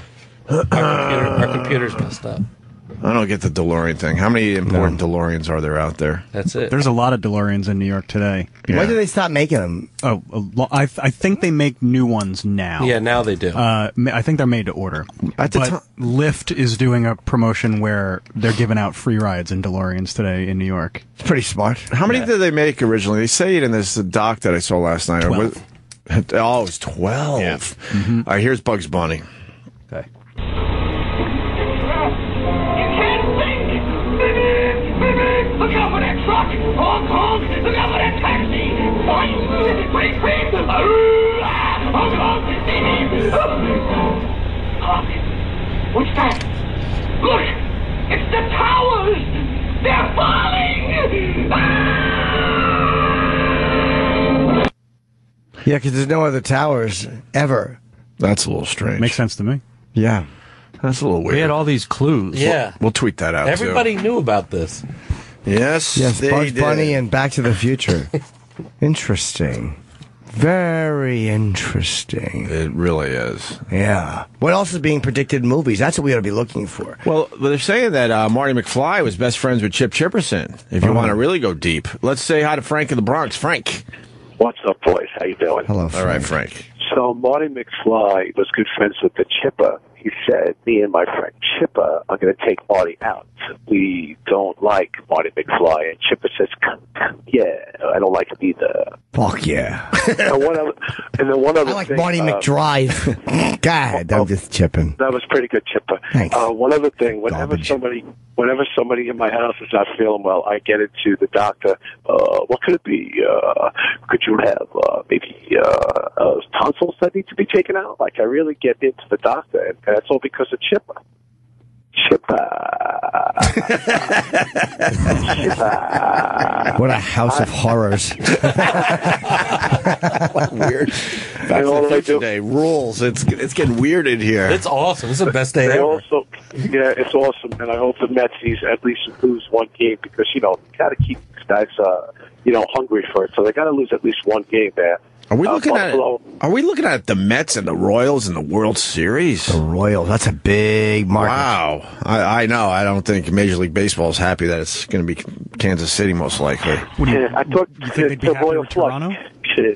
Our computer's messed up. I don't get the DeLorean thing. How many important DeLoreans are there out there? That's it. There's a lot of DeLoreans in New York today. Why did they stop making them? I think they make new ones now. Yeah, now they do. I think they're made to order. At the But time- Lyft is doing a promotion where they're giving out free rides in DeLoreans today in New York. It's pretty smart. How many did they make originally? They say it in this doc that I saw last night. 12. Oh, it was 12. Yeah. All right, here's Bugs Bunny. Okay. Look out for that truck! Honk, honk! Look out for that taxi! Boing! Creep, creep! Honk, honk! Beep, beep! Honk! What's that? Look! It's the towers! They're falling! Yeah, because there's no other towers ever. That's a little strange. Makes sense to me. Yeah. That's a little weird. We had all these clues. Yeah. We'll tweet that out, Everybody knew about this. too. Yes, Yes, they Bugs did. Bunny and Back to the Future. Interesting. Very interesting. It really is. Yeah. What else is being predicted in movies? That's what we ought to be looking for. Well, they're saying that Marty McFly was best friends with Chip Chipperson. If you want to really go deep, let's say hi to Frank in the Bronx. Frank. What's up, boys? How you doing? Hello, All right, Frank. So Marty McFly was good friends with the Chipper. he said, me and my friend Chipper are going to take Marty out. We don't like Marty McFly. And Chipper says, yeah, I don't like him either. Fuck yeah. And then one other I like thing, Marty McDrive. God, I'm just chipping. That was pretty good, Chipper. Thanks. One other thing, whenever somebody in my house is not feeling well, I get into the doctor. What could it be? Could you have maybe tonsils that need to be taken out? Like, I really get into the doctor, and that's all because of Chipper. What a house of horrors. What weird. Back to the Future Day rules. It's getting weird in here. It's awesome. It's the best day ever. Also, yeah, it's awesome, and I hope the Metsies at least lose one game because, you got to keep these guys, hungry for it. So they got to lose at least one game there. Are we looking at the Mets and the Royals in the World Series? The Royals, that's a big market. Wow. I know. I don't think Major League Baseball is happy that it's going to be Kansas City most likely. I thought you think they'd be happy with Toronto?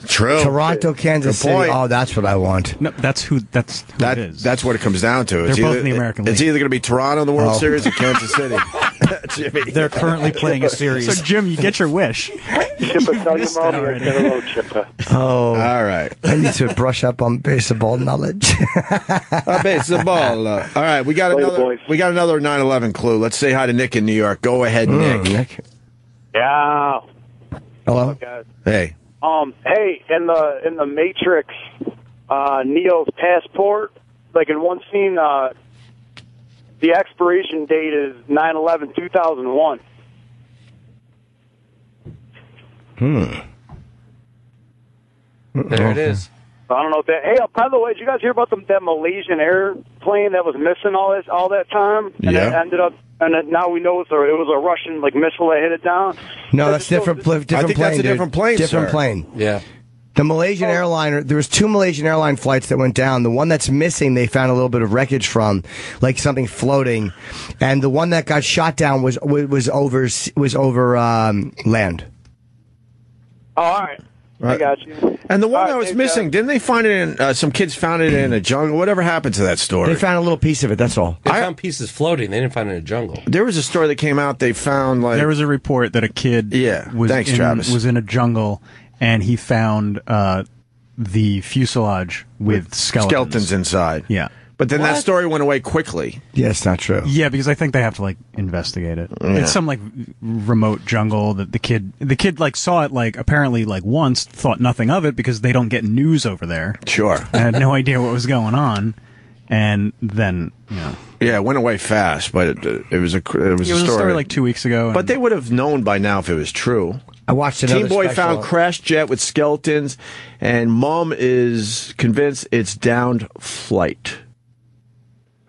True. Toronto, Kansas City. Oh, that's what I want. No, that's who it is. That's what it comes down to. They're both in the American League. It's either going to be Toronto in the World Series or Kansas City. Jimmy. They're currently playing a series. So, Jim, you get your wish. Chipper, tell your mom I said hello, Chipper. Oh. All right. I need to brush up on baseball knowledge. Baseball. All right, we got another 9/11 clue. Let's say hi to Nick in New York. Go ahead, Nick. Yeah. Hello. Guys. Hey. Hey, in the Matrix, Neo's passport, like in one scene, the expiration date is 9/11/2001. There it is. I don't know if that. Hey, by the way, did you guys hear about that Malaysian airplane that was missing all that time? And it ended up, and now we know it was a Russian missile that hit it down. No, that's different. Different I think plane, that's a different plane. Different sir. plane. Yeah. The Malaysian airliner, there was 2 Malaysian airline flights that went down. The one that's missing, they found a little bit of wreckage from, like something floating, and the one that got shot down was over land. Oh, all right. I got you. And the one that was missing, didn't they find it in, some kids found it in a jungle? Whatever happened to that story? They found a little piece of it, that's all. They found pieces floating. They didn't find it in a jungle. There was a story that came out, they found There was a report that a kid was in a jungle, and he found the fuselage with skeletons inside. Yeah. But then that story went away quickly. Yeah, it's not true. Yeah, because I think they have to investigate it. Yeah. It's some remote jungle that the kid saw it apparently once, thought nothing of it because they don't get news over there. Sure. I had no idea what was going on, and then Yeah, it went away fast, but it was a story like 2 weeks ago. But they would have known by now if it was true. I watched another Teen Boy special. found crashed jet with skeletons, and Mom is convinced it's downed flight.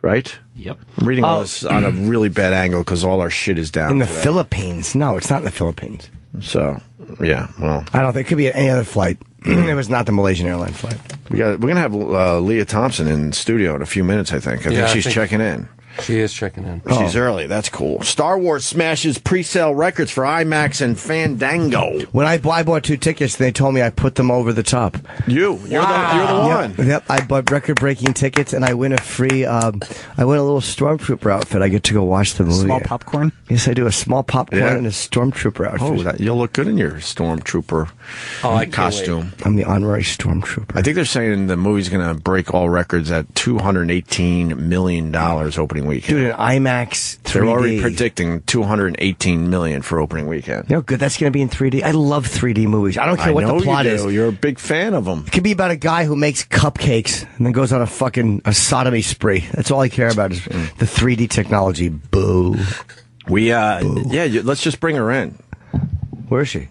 Right? Yep. I'm reading all this on a really bad angle because all our shit is down. In the Philippines. No, it's not in the Philippines. So, yeah, well. I don't think it could be any other flight. It was not the Malaysian airline flight. We're going to have Lea Thompson in studio in a few minutes, I think. I think she's checking in. She is checking in. She's early. That's cool. Star Wars smashes pre-sale records for IMAX and Fandango. When I bought 2 tickets, they told me I put them over the top. You're the one. Yep. I bought record-breaking tickets, and I win a free. I win a little stormtrooper outfit. I get to go watch the movie. Small popcorn. Yes, I do. A small popcorn and a stormtrooper outfit. Oh, you'll look good in your stormtrooper costume. I'm the honorary stormtrooper. I think they're saying the movie's going to break all records at $218 million opening weekend. Dude, an IMAX 3D. They're already predicting $218 million for opening weekend. You know, good. That's going to be in 3D. I love 3D movies. I don't care what the plot is. You're a big fan of them. It could be about a guy who makes cupcakes and then goes on a sodomy spree. That's all I care about is the 3D technology. Boo. Let's just bring her in. Where is she?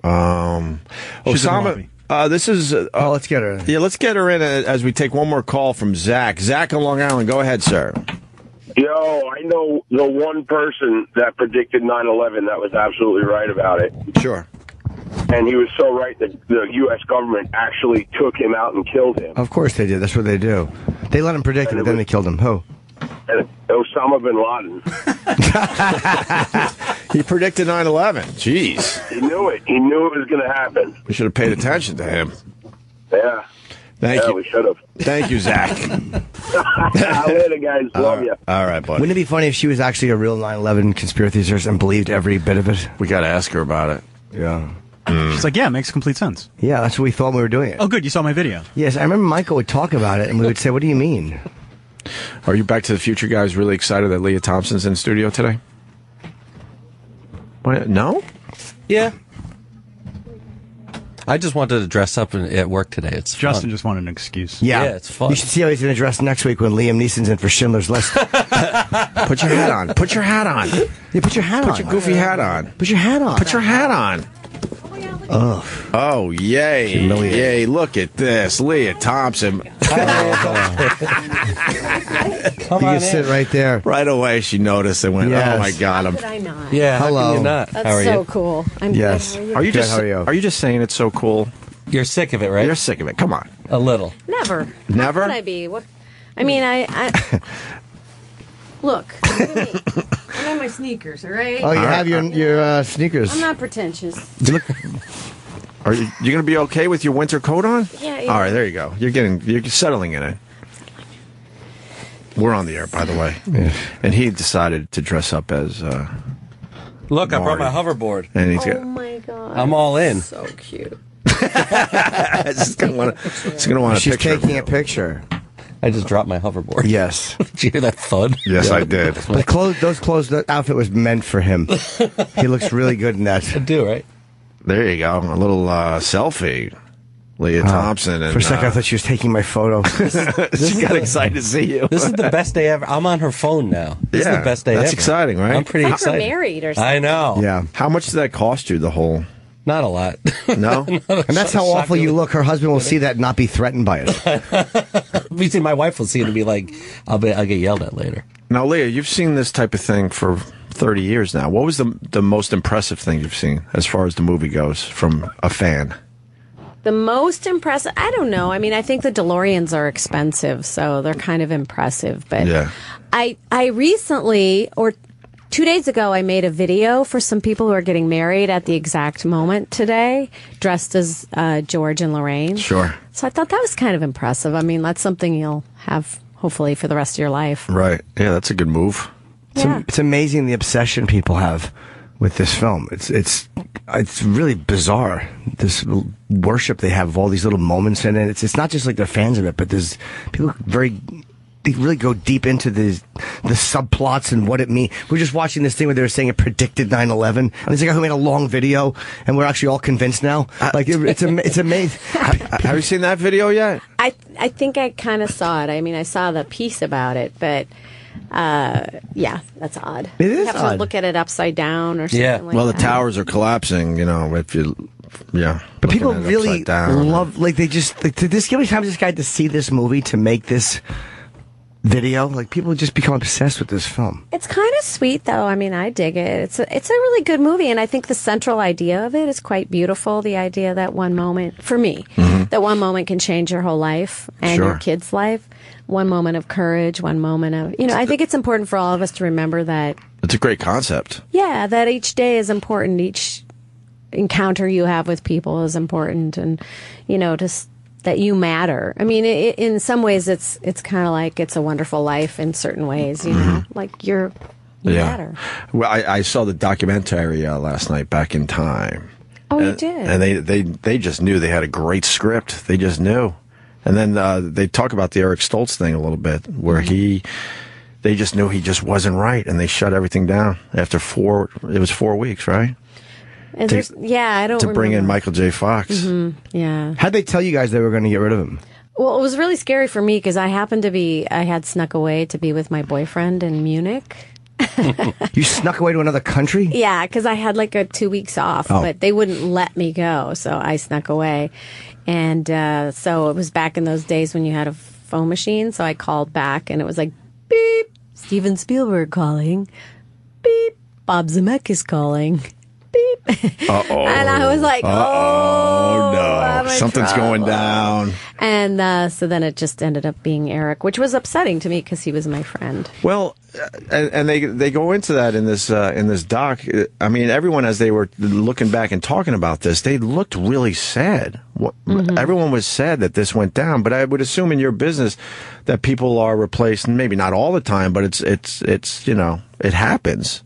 Osama. This is. Let's get her in. Yeah, let's get her in as we take one more call from Zach. Zach on Long Island. Go ahead, sir. Yo, I know the one person that predicted 9/11 that was absolutely right about it. Sure. And he was so right that the U.S. government actually took him out and killed him. Of course they did. That's what they do. They let him predict it, but then they killed him. Who? Osama bin Laden. He predicted 9/11. Jeez. He knew it. He knew it was going to happen. We should have paid attention to him. Yeah. Thank you. We should have. Thank you, Zach. Later, guys. Love you. All right, buddy. Wouldn't it be funny if she was actually a real 9/11 conspiracy theorist and believed every bit of it? We got to ask her about it. Yeah. She's like, yeah, it makes complete sense. Yeah, that's what we thought when we were doing it. Oh, good. You saw my video. Yes, I remember Michael would talk about it, and we would say, what do you mean? Are you Back to the Future guys really excited that Lea Thompson's in studio today? What? No? Yeah. I just wanted to dress up at work today. It's Justin fun. just wanted an excuse. Yeah, it's fun. You should see how he's going to dress next week when Liam Neeson's in for Schindler's List. Put your hat on. Put your hat on. Yeah, put your hat on. Put your goofy hat on. Put your hat on. Put your hat on. Oh, yay. Yay, look at this. Lea Thompson. You can sit right there. Right away, she noticed and went, Yes. Oh, my God. How could I not? Yeah, Hello. how can you not? That's How are so you? cool. I'm Yes. good. How Are you Good, just how are you? Are you just saying it's so cool? You're sick of it, right? You're sick of it. Come on. A little. Never. Never? How could I be? What? I mean, I look. Look at me. I have my sneakers. All right. Oh, you have your sneakers. I'm not pretentious. You look, are you going to be okay with your winter coat on? Yeah. All right, there you go. You're settling in it. We're on the air, by the way. Yeah. And he decided to dress up as Look, I brought my Marty. hoverboard. And he's Oh my god. I'm all in. So cute. She's going to want a She's picture. taking a picture. I just dropped my hoverboard. Yes. Did you hear that thud? Yes, I did. The that outfit was meant for him. He looks really good in that. I do, right? There you go. A little selfie. Lea Thompson. And, For a second, I thought she was taking my photo. She got excited to see you. This is the best day ever. I'm on her phone now. This is the best day ever. That's exciting, right? I'm pretty It's like excited. we're married or something. I know. Yeah. How much did that cost you, the whole... Not a lot. No? And that's how awful you look. Her husband will see that and not be threatened by it. You see, my wife will see it and be like, I'll get yelled at later. Now, Lea, you've seen this type of thing for 30 years now. What was the most impressive thing you've seen as far as the movie goes from a fan? The most impressive, I don't know. I mean, I think the DeLoreans are expensive, so they're kind of impressive. But Yeah. I recently, or 2 days ago, I made a video for some people who are getting married at the exact moment today, dressed as George and Lorraine. Sure. So I thought that was kind of impressive. I mean, that's something you'll have, hopefully, for the rest of your life. Right. Yeah, that's a good move. Yeah. It's amazing the obsession people have with this film. It's really bizarre. This worship they have of all these little moments in it. It's not just like they're fans of it, but there's people they really go deep into the subplots and what it means. We're just watching this thing where they were saying it predicted 9/11. And there's a guy who made a long video, and we're actually all convinced now. It's amazing. Have you seen that video yet? I think I kind of saw it. I mean, I saw the piece about it, but yeah, that's odd. It is you have to odd. look at it upside down or something like Well, the that. towers are collapsing, if you... Yeah. But people looking at it really upside down. love, like, they just, like, to this, how many times this guy had to see this movie to make this video? Like, people just become obsessed with this film. It's kind of sweet, though. I mean, I dig it. It's a really good movie, and I think the central idea of it is quite beautiful. The idea that one moment, for me, that one moment can change your whole life and your kid's life. One moment of courage, one moment of, I think it's important for all of us to remember that. It's a great concept. Yeah, that each day is important. Each encounter you have with people is important, and just that you matter. I mean, in some ways, it's kind of like It's a Wonderful Life. In certain ways, like you matter. Well, I saw the documentary last night, Back in Time. Oh, you did? And they just knew they had a great script. They just knew. And then they talk about the Eric Stoltz thing a little bit, where they just knew he just wasn't right, and they shut everything down after 4 weeks, right? And I don't to bring in remember. Michael J. Fox. Yeah. How'd they tell you guys they were going to get rid of him? Well, it was really scary for me because I had snuck away to be with my boyfriend in Munich. You snuck away to another country? Yeah, because I had like 2 weeks off, but they wouldn't let me go, so I snuck away. And so it was back in those days when you had a phone machine, so I called back, and it was like, beep, Steven Spielberg calling, beep, Bob Zemeckis calling, beep. Uh-oh. And I was like, oh no, I'm in something's trouble. going down. And so then it just ended up being Eric, which was upsetting to me because he was my friend. Well, and they go into that in this doc. I mean, everyone, as they were looking back and talking about this, they looked really sad. Everyone was sad that this went down. But I would assume in your business that people are replaced, maybe not all the time, but it's it happens.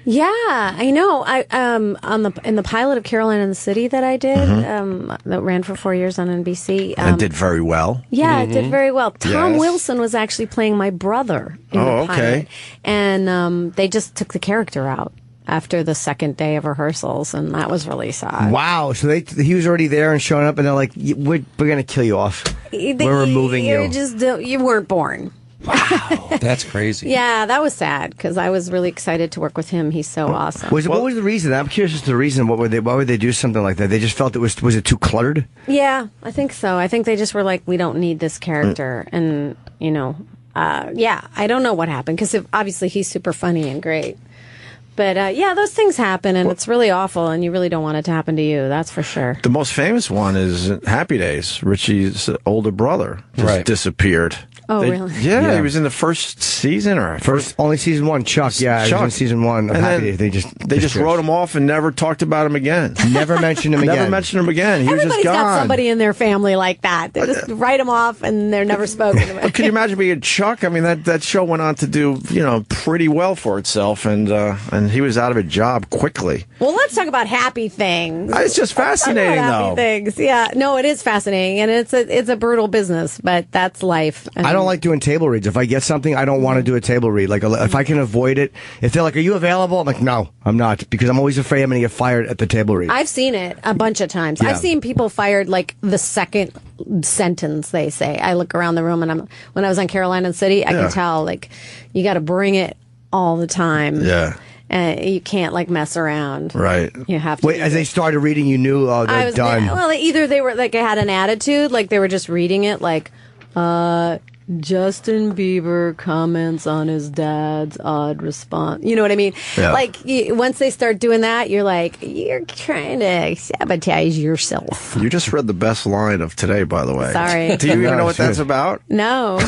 Yeah, I know. In the pilot of Caroline in the City that I did, that ran for 4 years on NBC, and did very well. Yeah, it did very well. Tom Wilson was actually playing my brother in the pilot, and they just took the character out after the second day of rehearsals, and that was really sad. Wow! So he was already there and showing up, and they're like, "We're going to kill you off. We're removing you. You weren't born." Wow, that's crazy. Yeah, that was sad because I was really excited to work with him. He's so awesome. What was the reason? I'm curious as to the reason. Why would they do something like that? They just felt was it too cluttered? Yeah, I think so. I think they just were like, we don't need this character, and I don't know what happened because obviously he's super funny and great. But those things happen, and it's really awful, and you really don't want it to happen to you. That's for sure. The most famous one is Happy Days. Richie's older brother just disappeared. Oh, really? Yeah, he was in the first season or only season 1. Chuck, he was in season 1 of Happy Days. They just wrote him off and never talked about him again. Never mentioned him again. Never mentioned him again. He was just gone. Got somebody in their family like that. They just write him off and they're never spoken to. But can you imagine being Chuck? I mean, that show went on to do pretty well for itself, and he was out of a job quickly. Well, let's talk about happy things. It's just fascinating, happy things. Yeah, no, it is fascinating, and it's a brutal business, but that's life. I don't like doing table reads. If I get something, I don't want to do a table read. Like, if I can avoid it, if they're like, "Are you available?" I'm like, "No, I'm not," because I'm always afraid I'm going to get fired at the table read. I've seen it a bunch of times. Yeah. I've seen people fired like the second sentence they say. I look around the room, and when I was on Carolina City, I can tell like you got to bring it all the time. Yeah. And you can't like mess around. Right. You have to. Wait, as they started reading, you knew, they're done. Well, either they were like had an attitude, like they were just reading it, like, Justin Bieber comments on his dad's odd response. You know what I mean? Yeah. Like, once they start doing that, you're like, you're trying to sabotage yourself. You just read the best line of today, by the way. Sorry. Do you even know what that's about? No.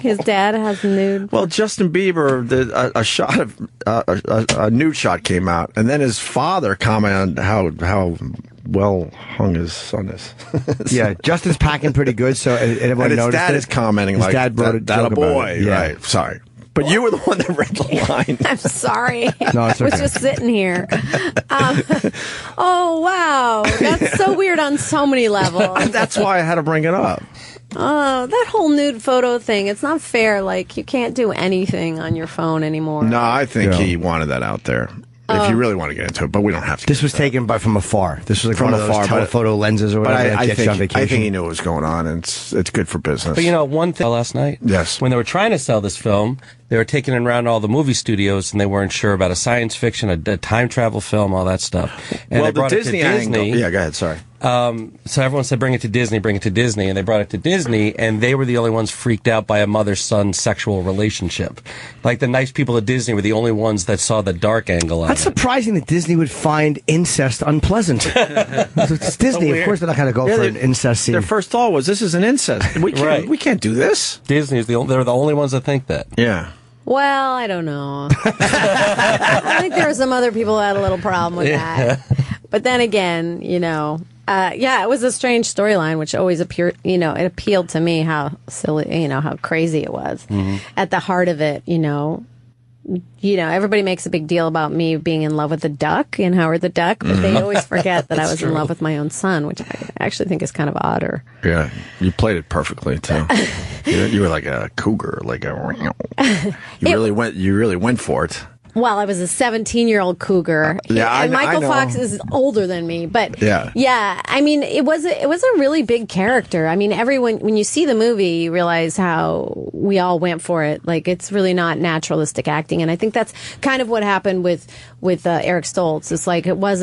His dad has nude. Well, Justin Bieber did a shot of a nude shot came out, and then his father commented on how well hung his son is. Yeah, Justin's packing pretty good, so everyone and his noticed dad it. is commenting his like, dad brought that a joke boy. about it. Yeah. Right, sorry. But you were the one that read the line. I'm sorry. No, it's I was okay. just sitting here. Oh, wow. That's so weird on so many levels. That's why I had to bring it up. Oh, that whole nude photo thing. It's not fair. Like, you can't do anything on your phone anymore. No, I think he wanted that out there. If you really want to get into it, but we don't have to. This was taken from afar. This was like From one of those afar, telephoto lenses or But whatever. I that gets you on think vacation. he knew what was going on, and it's good for business. But one thing last night, yes, when they were trying to sell this film, they were taking it around all the movie studios, and they weren't sure about a science fiction, a time travel film, all that stuff. And well, they brought the Disney it to Disney. angle. Yeah, go ahead. Sorry. So everyone said, bring it to Disney, and they brought it to Disney, and they were the only ones freaked out by a mother-son sexual relationship. Like, the nice people at Disney were the only ones that saw the dark angle of That's it. surprising that Disney would find incest unpleasant. It's Disney. Of course they're not going to go for an incest scene. Their first thought was, this is an incest. We can't do this. Disney's they're the only ones that think that. Yeah. Well, I don't know. I think there were some other people who had a little problem with that. But then again, it was a strange storyline, which always appeared, it appealed to me how silly, how crazy it was. Mm-hmm. At the heart of it, everybody makes a big deal about me being in love with the duck in Howard the Duck, but they always forget that I was in love with my own son, which I actually think is kind of odder. Yeah, you played it perfectly too. You were like a cougar, you really went for it. Well, I was a 17-year-old cougar. And Michael I know. Fox is older than me, but yeah. I mean, it was a really big character. I mean, everyone, when you see the movie, you realize how we all went for it. Like, it's really not naturalistic acting, and I think that's kind of what happened with Eric Stoltz. It's like it was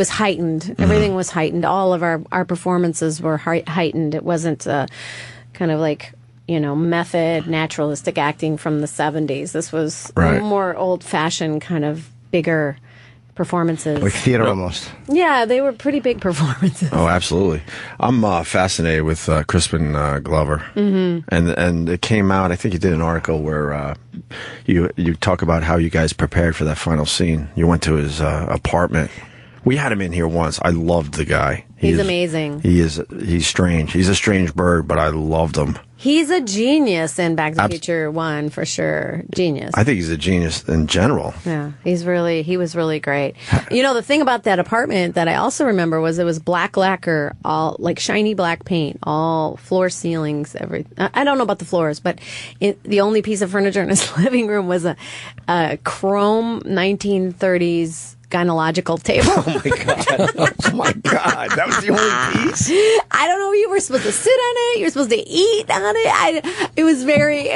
heightened. Mm-hmm. Everything was heightened. All of our performances were heightened. It wasn't kind of like, method, naturalistic acting from the 70s. This was more old-fashioned, kind of bigger performances. Like theater almost. Yeah, they were pretty big performances. Oh, absolutely. I'm fascinated with Crispin Glover. Mm-hmm. And it came out, I think you did an article where you talk about how you guys prepared for that final scene. You went to his apartment. We had him in here once. I loved the guy. He's amazing. He's strange. He's a strange bird, but I loved him. He's a genius in Back to the Future 1, for sure. Genius. I think he's a genius in general. Yeah, he was really great. You know, the thing about that apartment that I also remember was it was black lacquer, all like shiny black paint, all floor ceilings, everything. I don't know about the floors, but the only piece of furniture in his living room was a chrome 1930s gynecological table. Oh my god! Oh my god! That was the only piece. I don't know. You were supposed to sit on it. You were supposed to eat on it. It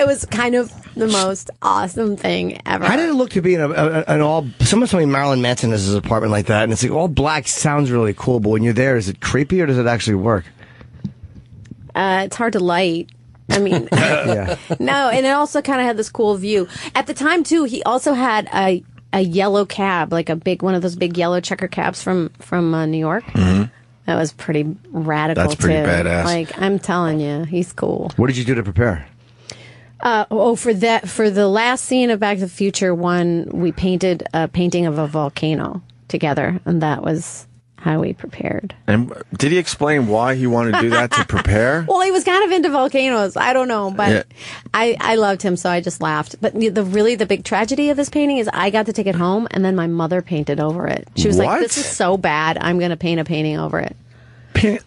was kind of the most awesome thing ever. How did it look to be in an all? Someone told me Marilyn Manson has his apartment like that, and it's like all black sounds really cool, but when you're there, is it creepy or does it actually work? It's hard to light. I mean, Yeah. No, and it also kind of had this cool view. At the time, too, he also had a yellow cab, like one of those big yellow checker cabs from New York. Mm-hmm. That was pretty radical. That's pretty too. badass. Like, I'm telling you, he's cool. What did you do to prepare? For the last scene of Back to the Future 1, we painted a painting of a volcano together, and that was how we prepared. And did he explain why he wanted to do that to prepare? Well, he was kind of into volcanoes. I don't know, but yeah. I loved him, so I just laughed. But the big tragedy of this painting is I got to take it home, and then my mother painted over it. She was like, "This is so bad. I'm going to paint a painting over it."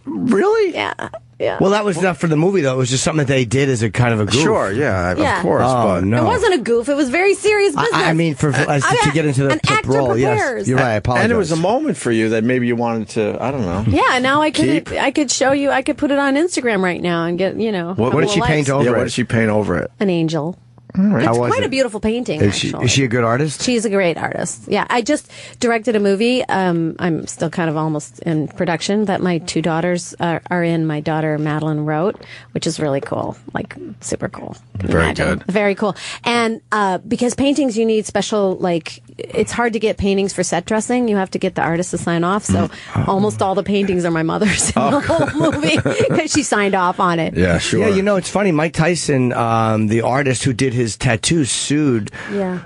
Really? Yeah. Yeah. Well, that was not for the movie, though. It was just something that they did as a kind of a goof. Sure, yeah, Yeah. of course. Oh, but no. It wasn't a goof. It was very serious business. I mean, to get into the an actor role, prepares. yes. You're right, I apologize. And it was a moment for you that maybe you wanted to, I don't know. Yeah, now I could show you. I could put it on Instagram right now and get, What did she paint over it? What did she paint over it? An angel. Right. It's quite a beautiful painting, Is she a good artist? She's a great artist. Yeah, I just directed a movie. I'm still kind of almost in production that my two daughters are in. My daughter Madeline wrote, which is really cool, like super cool. Very good. Very cool. And because paintings, you need special, like, it's hard to get paintings for set dressing. You have to get the artist to sign off. So almost all the paintings are my mother's in the whole movie because she signed off on it. Yeah, sure. Yeah, it's funny. Mike Tyson, the artist who did his tattoos, sued. Yeah.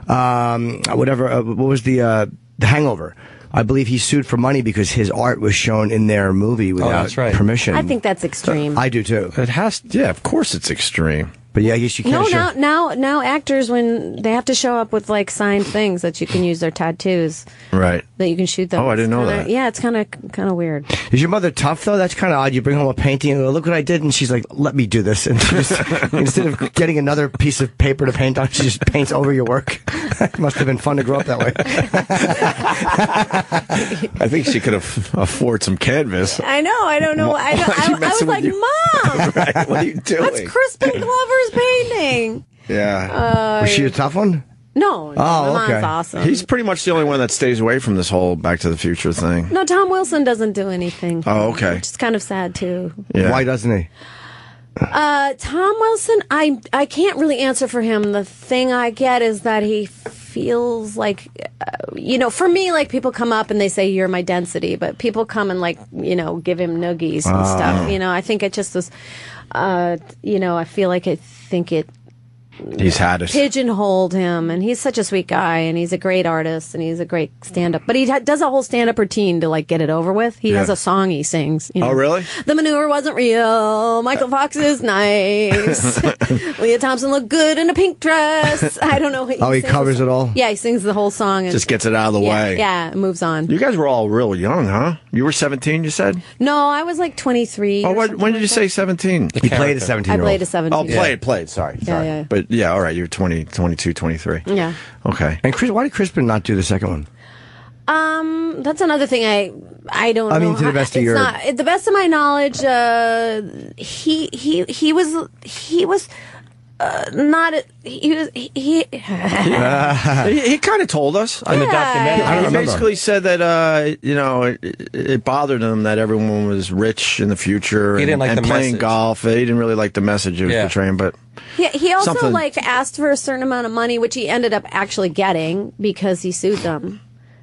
What was the Hangover? I believe he sued for money because his art was shown in their movie without permission. I think that's extreme. I do too. It has. Yeah, of course it's extreme. But yeah, I guess you can't. Now actors, when they have to show up with like signed things that you can use their tattoos, right? That you can shoot them. Oh, I didn't know that. Yeah, it's kind of weird. Is your mother tough though? That's kind of odd. You bring home a painting and go, look what I did, and she's like, "Let me do this." And she just, instead of getting another piece of paper to paint on, she just paints over your work. It must have been fun to grow up that way. I think she could afford some canvas. I know. I don't know. I was like, Mom, right, what are you doing? That's Crispin Glover's painting. Yeah. Was she a tough one? No. My mom's awesome. He's pretty much the only one that stays away from this whole Back to the Future thing. No, Tom Wilson doesn't do anything. Oh, okay. Which is kind of sad too. Yeah. Why doesn't he? Tom Wilson, I can't really answer for him. The thing I get is that he feels like, for me, like people come up and they say, "You're my density," but people come and give him noogies and stuff. I think it just was, I think it He's had it. Pigeonholed him, and he's such a sweet guy, and he's a great artist, and he's a great stand-up. But he does a whole stand-up routine to like get it over with. He has a song he sings. Oh, really? The manure wasn't real. Michael Fox is nice. Lea Thompson looked good in a pink dress. I don't know. He covers it all? Yeah, he sings the whole song. And just gets it out of the way. Yeah, and moves on. You guys were all real young, huh? You were 17, you said? No, I was like 23. Oh, when did you say 17? He played a 17-year-old. I played a 17-year-old. Oh, played. Sorry. Yeah. But yeah, all right. You're 20, 22, 23. Yeah. Okay. And why did Crispin not do the second one? That's another thing I don't know. I mean, to the best of your... the best of my knowledge, he was not... He kind of told us in the documentary. I don't remember. He basically said that it bothered him that everyone was rich in the future. He didn't like the playing message. golf. He didn't really like the message he was portraying, but he also something... asked for a certain amount of money, which he ended up actually getting because he sued them.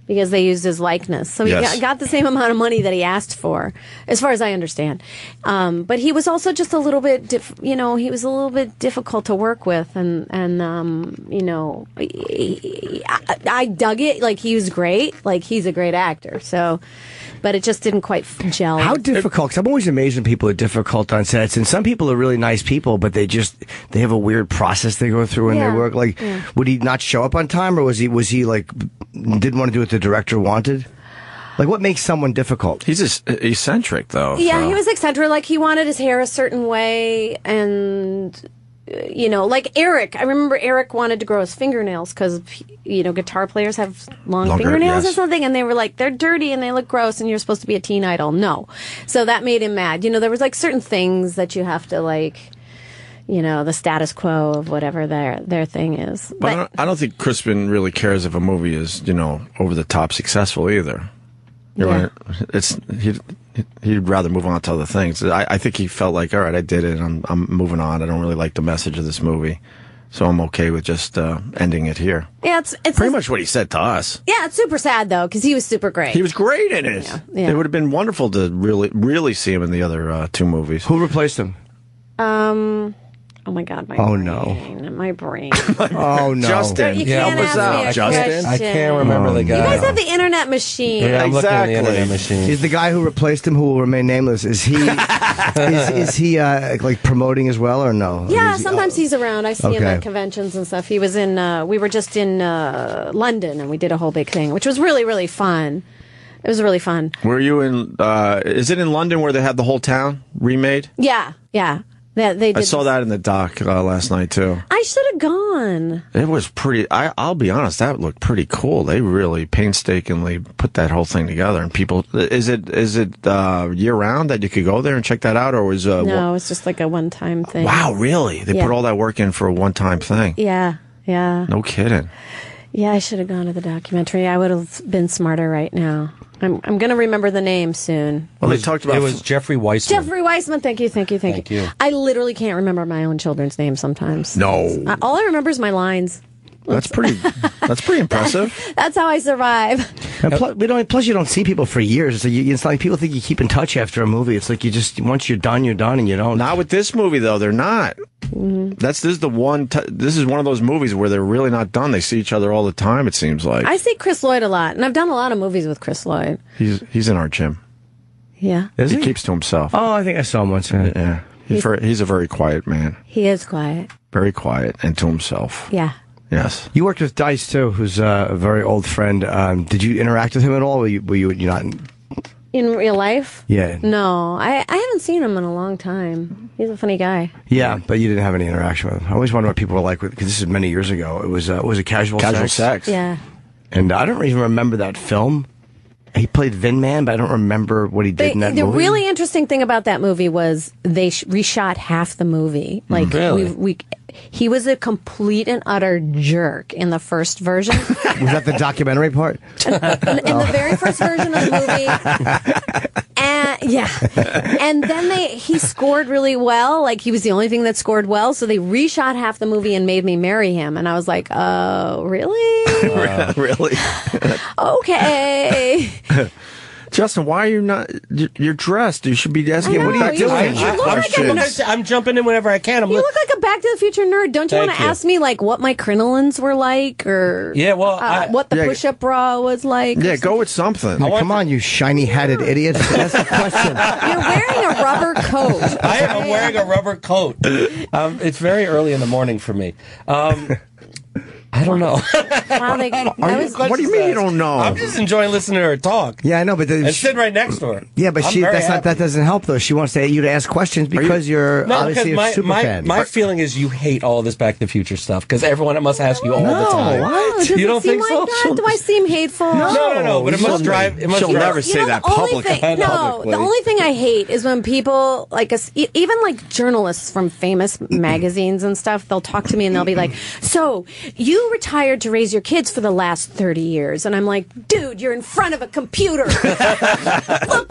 because they used his likeness. So he got the same amount of money that he asked for, as far as I understand. But he was also just a little bit, he was a little bit difficult to work with. And I dug it. Like, he was great. Like, he's a great actor. So, but it just didn't quite gel. How difficult? Because I'm always amazed when people are difficult on sets. And some people are really nice people, but they have a weird process they go through when they work. Like, would he not show up on time, or was he like, didn't want to do what the director wanted? Like, what makes someone difficult? He's eccentric, though. Yeah, he was eccentric. Like, he wanted his hair a certain way, and like Eric. I remember Eric wanted to grow his fingernails because, guitar players have long fingernails or something, and they were like, they're dirty and they look gross, and you're supposed to be a teen idol. No. So that made him mad. There was like certain things that you have to like, the status quo of whatever their thing is. But I don't think Crispin really cares if a movie is, over the top successful either. Right? He'd rather move on to other things. I think he felt like, all right, I did it. I'm moving on. I don't really like the message of this movie, so I'm okay with just ending it here. Yeah, it's pretty much what he said to us. Yeah, it's super sad though, because he was super great. He was great in it. Yeah. It would have been wonderful to really see him in the other two movies. Who replaced him? Oh my God! My brain. Oh no! Justin. You can't ask me a question. I can't remember the guy. You guys have the internet machine. Yeah, I'm looking at the internet machine. Is the guy who replaced him, who will remain nameless, is he is he like promoting as well, or no? Yeah, sometimes he's around. I see him at conventions and stuff. He was in. We were just in London, and we did a whole big thing, which was really, really fun. It was really fun. Were you in? Is it in London where they had the whole town remade? Yeah. They did. I saw that in the doc last night too. I should have gone. It was pretty. I'll be honest, that looked pretty cool. They really painstakingly put that whole thing together. And people, is it year round that you could go there and check that out, or was no? It's just like a one-time thing. Wow, really? They put all that work in for a one-time thing. Yeah. No kidding. Yeah, I should have gone to the documentary. I would have been smarter right now. I'm going to remember the name soon. Well, they talked about it was Jeffrey Weissman. Jeffrey Weissman. Thank you. I literally can't remember my own children's names sometimes. No. All I remember is my lines. That's pretty impressive. That's how I survive. And plus, you don't see people for years. So it's like people think you keep in touch after a movie. It's like you just once you're done, and you don't. Not with this movie though. They're not. Mm-hmm. This is one of those movies where they're really not done. They see each other all the time. It seems like. I see Chris Lloyd a lot, and I've done a lot of movies with Chris Lloyd. He's in our gym. Yeah. Is he? He keeps to himself. Oh, I think I saw him once. Yeah. He's a very quiet man. He is quiet. Very quiet and to himself. Yeah. Yes. You worked with Dice too, who's a very old friend. Did you interact with him at all? Were you not in real life? Yeah. No, I haven't seen him in a long time. He's a funny guy. Yeah, but you didn't have any interaction with him. I always wonder what people were like because this is many years ago. It was a casual sex. Yeah. And I don't even remember that film. He played Vin Man, but I don't remember what he did in that movie. The really interesting thing about that movie was they reshot half the movie. Like really? He was a complete and utter jerk in the first version. Was that the documentary part? In the very first version of the movie. And then he scored really well. Like, he was the only thing that scored well. So they reshot half the movie and made me marry him. And I was like, oh, really? Really? Okay. Justin, why are you not? You're dressed. You should be asking. What are you doing? I'm jumping in whenever I can. You look like a Back to the Future nerd. Don't you want to ask me like what my crinolines were like, or what the push-up bra was like? Yeah, go with something. Come on, you shiny-hatted idiot. That's the question. You're wearing a rubber coat. I am wearing a rubber coat. It's very early in the morning for me. I don't know. What do you mean you don't know? I'm just enjoying listening to her talk. Yeah, I know, but and sitting right next to her. Yeah, but that doesn't help though. She wants you to ask questions because you're obviously a super fan. My feeling is you hate all this Back to the Future stuff because everyone must ask you all the time. What? You don't think so? Do I seem hateful? No. But it must drive. She'll never say that publicly. No, the only thing I hate is when people even like journalists from famous magazines and stuff. They'll talk to me and they'll be like, "So you you retired to raise your kids for the last 30 years. And I'm like, dude, you're in front of a computer. Look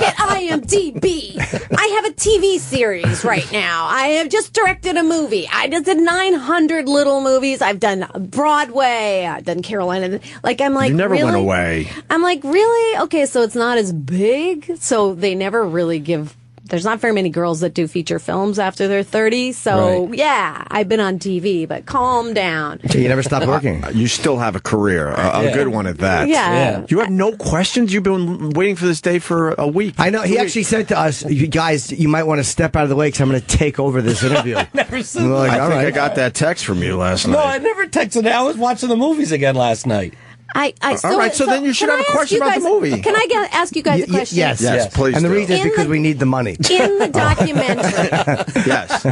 at IMDb. I have a TV series right now. I have just directed a movie. I just did 900 little movies. I've done Broadway. I've done Carolina. Like, I'm like, you never really? went away. I'm like, really? Okay, so it's not as big. So they never really give. There's not very many girls that do feature films after they're 30. So, yeah, I've been on TV, but calm down. So you never stopped working? You still have a career, a good one at that. Yeah. You have no questions? You've been waiting for this day for a week. I know. He actually said to us, you guys, you might want to step out of the way because I'm going to take over this interview. Never said that. Like, I think I got that text from you last night. No, I never texted. I was watching the movies again last night. All right, so then you should have a question about the movie. Can I ask you guys a question? Yes, please. And the reason is because we need the money. In the documentary. Yes.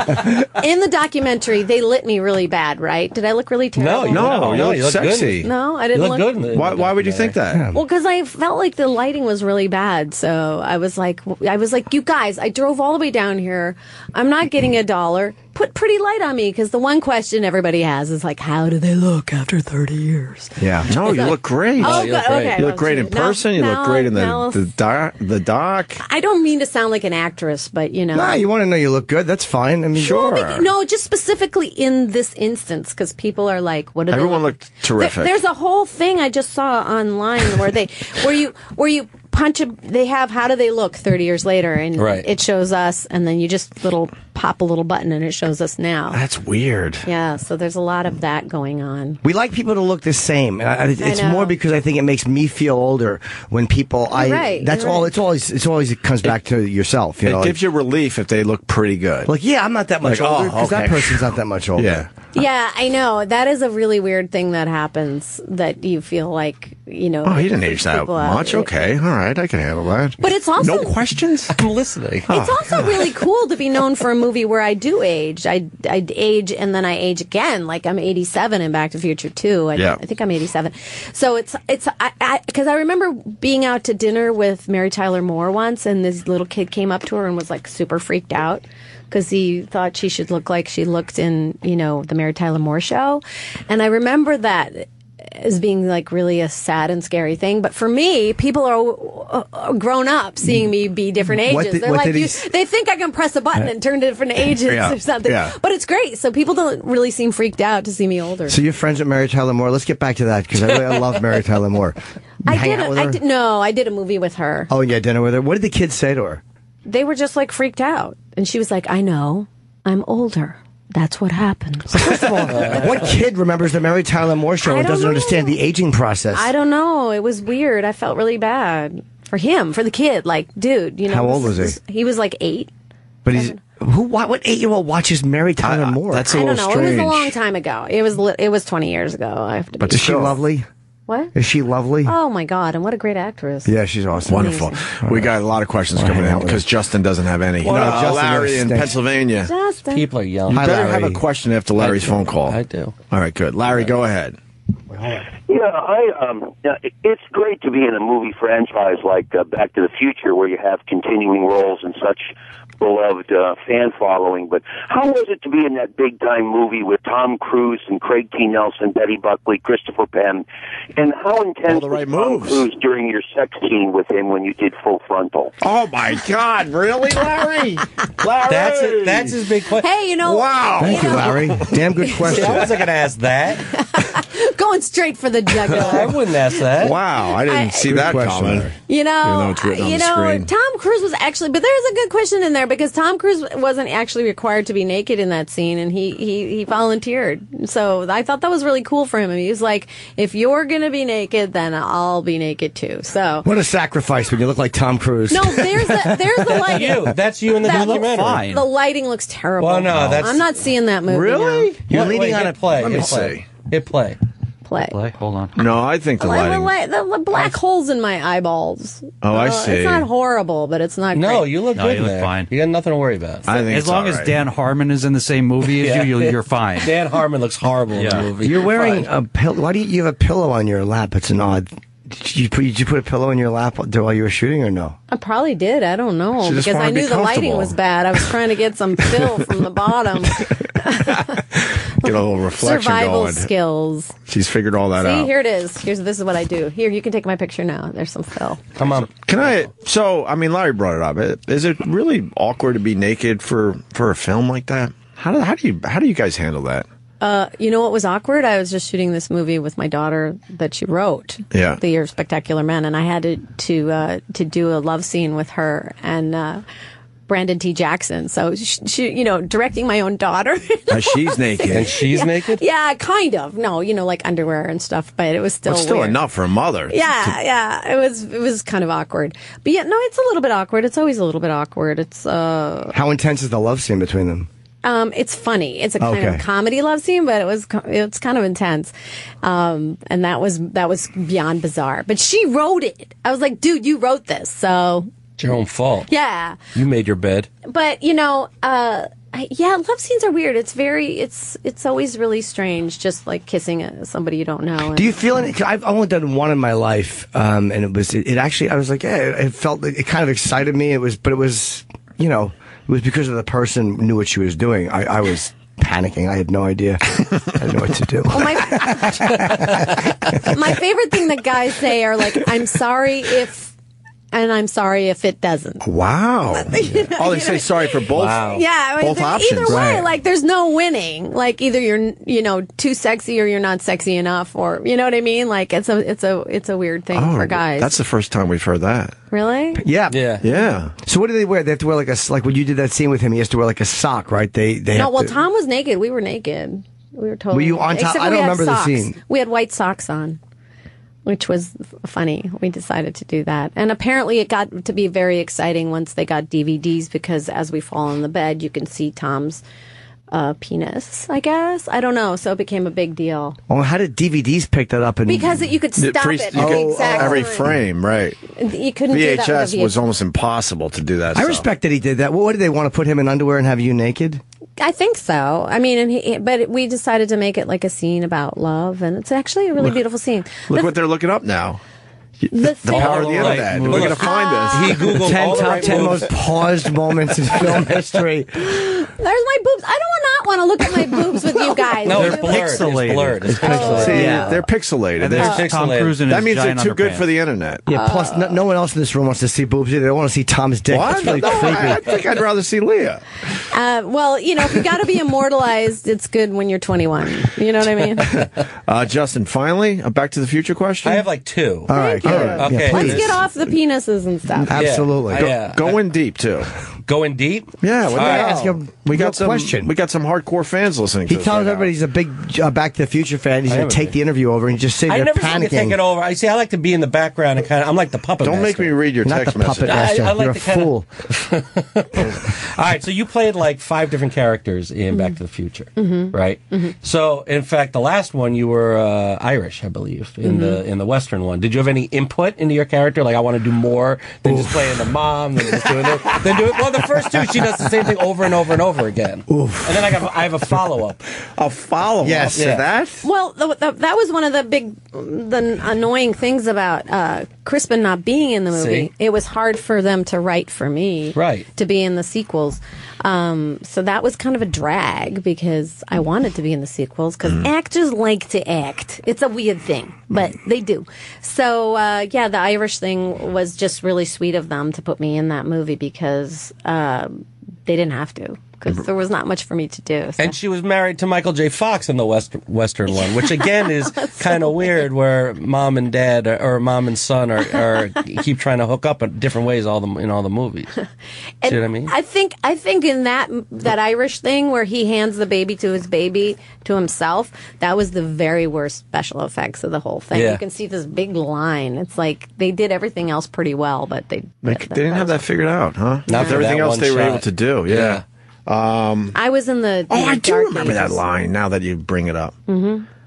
In the documentary, they lit me really bad, right? Did I look really terrible? No, you look sexy. Good. No, I didn't look good. Why would you think that? Well, because I felt like the lighting was really bad. So I was like, you guys, I drove all the way down here. I'm not getting $1. Put pretty light on me, because the one question everybody has is like, how do they look after 30 years? Yeah. No, you look great. Oh, you look great. Okay, you look great in person. You look great in the doc. I don't mean to sound like an actress, but you know. Nah, you want to know you look good. That's fine. I mean, sure. No, just specifically in this instance, because people are like, what do Everyone they looked terrific. There's a whole thing I just saw online where you punch they have how do they look 30 years later, and it shows us, and then you just pop a little button and it shows us now. That's weird. Yeah, so there's a lot of that going on. We like people to look the same. It's more because I think it makes me feel older when people. That's all. It's always it comes back to yourself. You know, gives you relief if they look pretty good. Like, yeah, I'm not that much older because that person's not that much older. Yeah. Yeah, I know. That is a really weird thing that happens, that you feel like, you know. Oh, he didn't age that much. Okay, all right, I can handle that. But it's also... No questions? I'm listening. It's also really cool to be known for a movie where I do age. I age and then I age again. Like, I'm 87 in Back to the Future 2. I think I'm 87. So it's because I remember being out to dinner with Mary Tyler Moore once, and this little kid came up to her and was like super freaked out, because he thought she should look like she looked in, you know, the Mary Tyler Moore show. And I remember that as being like really a sad and scary thing. But for me, people are grown up seeing me be different ages. They're like, they think I can press a button and turn to different ages or something. Yeah. But it's great. So people don't really seem freaked out to see me older. So you're friends with Mary Tyler Moore. Let's get back to that, because I love Mary Tyler Moore. I did a movie with her. Oh, yeah, dinner with her. What did the kids say to her? They were just like freaked out. And she was like, I know, I'm older. That's what happens. First of all, what kid remembers the Mary Tyler Moore show and doesn't understand the aging process? I don't know. It was weird. I felt really bad for him, for the kid. Like, dude, you know. How old was he? He was like 8. But what 8-year-old watches Mary Tyler Moore? That's a little strange. I don't know. It was a long time ago. It was 20 years ago. I have to. But is she lovely? What? Is she lovely? Oh, my God. And what a great actress. Yeah, she's awesome. Wonderful. We got a lot of questions coming in because Justin doesn't have any. Justin Larry in Pennsylvania. Justin. People are yelling. You better have a question after Larry's phone call. I do. All right, good. Larry, go ahead. It's great to be in a movie franchise like Back to the Future, where you have continuing roles and such beloved fan following. But how was it to be in that big time movie with Tom Cruise and Craig T. Nelson, Betty Buckley, Christopher Penn? And how intense was Tom Cruise during your sex scene with him when you did Full Frontal? Oh my God, really, Larry? Larry, that's his big question. Hey, you know, wow. Thank you, Larry. Damn good question. I wasn't going to ask that. Going straight for the jugular. I wouldn't ask that. Wow, I didn't see that coming. You know, even though it's written on the screen. Tom Cruise was actually, but there's a good question in there, because Tom Cruise wasn't actually required to be naked in that scene, and he volunteered. So I thought that was really cool for him. And he was like, if you're going to be naked, then I'll be naked too. So what a sacrifice when you look like Tom Cruise. No, there's the lighting. That's you in the documentary. The lighting looks terrible. Well, no, I'm not seeing that movie. Really? Now. You're leaning on it. Play. Let me see. Hit play. Play. Hold on. No, I think the lighting. The black holes in my eyeballs. Oh, I see. It's not horrible, but it's not. No, great. you look good. You look fine. You got nothing to worry about. I think as long as Dan Harmon is in the same movie as you're fine. Dan Harmon looks horrible in the movie. You're wearing a pillow. Why do you have a pillow on your lap? It's an odd. Did you put a pillow in your lap while you were shooting, or no? I probably did. I don't know, because I knew the lighting was bad. I was trying to get some fill from the bottom. Get a little reflection Survival going. skills. She's figured all that See, out. here it is. This is what I do. Here, you can take my picture now. There's some fill. Come on. Can I? So, I mean, Larry brought it up. Is it really awkward to be naked for a film like that? How do you guys handle that? You know what was awkward? I was just shooting this movie with my daughter that she wrote. Yeah. The Year of Spectacular Men, and I had to do a love scene with her and Brandon T. Jackson. So she directing my own daughter. She's naked. And she's naked? Yeah, kind of. No, like underwear and stuff, but it was still But still weird. enough for a mother. Yeah. It was kind of awkward. But yeah, no, it's a little bit awkward. It's always a little bit awkward. It's How intense is the love scene between them? it's funny. It's a kind of comedy love scene, but it's kind of intense. And that was beyond bizarre. But she wrote it. I was like, dude, you wrote this, so It's your own fault. yeah. You made your bed. But love scenes are weird. It's always really strange, just like kissing somebody you don't know. Do you feel it? I've only done one in my life, and it actually. I was like, yeah, it kind of excited me. It was because of the person knew what she was doing. I was panicking. I had no idea. I didn't know what to do. Well, my favorite thing that guys say are like, "I'm sorry if." And I'm sorry if it doesn't. Wow. They say sorry for both. Wow. Yeah, both options. Either way, like there's no winning. Like either you're too sexy or you're not sexy enough, or you know what I mean. Like it's a weird thing for guys. That's the first time we've heard that. Really? Yeah. So what do they wear? They have to wear like when you did that scene with him, he has to wear like a sock, right? Tom was naked. We were naked. We were totally. Were you on top? I don't remember the scene. We had white socks on, which was funny. We decided to do that. And apparently it got to be very exciting once they got DVDs, because as we fall in the bed, you can see Tom's penis, I guess. I don't know. So it became a big deal. Well, how did DVDs pick that up? Because you could stop it. Every frame, right. You couldn't do that with VHS was almost impossible to do that. I respect that he did that. What did they want to put him in underwear and have you naked? I think so. I mean, but we decided to make it like a scene about love, and it's actually a really beautiful scene. Look what they're looking up now. The power of the internet. We're going to find this. He Googled 10 most paused moments in film history. There's my boobs. I not want to look at my boobs with you guys. No, they're blurred. It's pixelated. See, they're pixelated. And there's Tom Cruise in that his means they're giant too good underpants. for the internet. Yeah, plus no one else in this room wants to see boobs either. They want to see Tom's dick. What? That's really No, creepy. I think I'd rather see Leah. Well, if you got to be immortalized, it's good when you're 21. You know what I mean? Justin, finally, a Back to the Future question? I have like two. All right. Okay. Let's get off the penises and stuff. Absolutely. Go in deep, too. Going deep? Yeah. What ask him? We got some question. We got some hardcore fans listening to He this tells right everybody he's a big Back to the Future fan. He's going to take the interview over and just sit I there never seem to panicking. take it over. I like to be in the background and I'm like the puppet Don't master. make me read your Not text the puppet message. master. I like You're a to fool. All right, so you played like 5 different characters in Back to the Future, right? So, in fact, the last one you were Irish, I believe, in the Western one. Did you have any input into your character? Like, I want to do more than just playing the mom, than just doing this. Well, the first two, she does the same thing over and over and over again. Oof. And then I have a follow-up. A follow-up Yes. to that? Well, that was one of the annoying things about Crispin not being in the movie. See? It was hard for them to write for me to be in the sequels. So that was kind of a drag because I wanted to be in the sequels because actors like to act. It's a weird thing, but they do. So, the Irish thing was just really sweet of them to put me in that movie because they didn't have to. Because there was not much for me to do. So. And she was married to Michael J. Fox in the Western one, which again is kind of weird, where mom and dad or mom and son are keep trying to hook up in different ways in all the movies. See what I mean? I think in that Irish thing where he hands the baby to himself, that was the very worst special effects of the whole thing. Yeah. You can see this big line. It's like they did everything else pretty well, but they didn't have that figured out, huh? Not for everything that else one they were shot. able to do. Yeah. I was in the I do dark remember that ages. line now that you bring it up.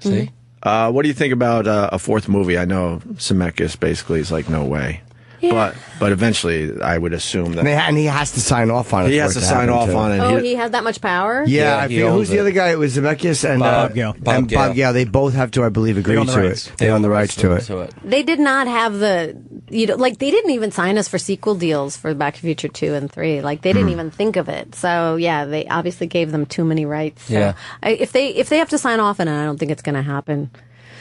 See? What do you think about a fourth movie? I know Zemeckis basically is like, no way. But eventually, I would assume that. And he has to sign off on it. He has to sign off on it. Oh, he has that much power? Yeah, I forget who's the other guy. It was Zemeckis and Bob Gale. Bob Gale. They both have to, I believe, agree to it. They own the rights to it. They did not have they didn't even sign us for sequel deals for Back to the Future 2 and 3. Like, they didn't even think of it. So, yeah, they obviously gave them too many rights. So Yeah. if they have to sign off on it, I don't think it's going to happen.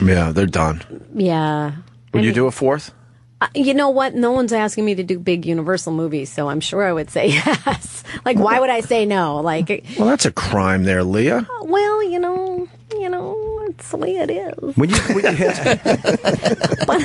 Yeah, they're done. Yeah. Would you do a fourth? You know what? No one's asking me to do big Universal movies, so I'm sure I would say yes. Like, why would I say no? Like, well, that's a crime there, Leah. well, you know, it's the way it is. But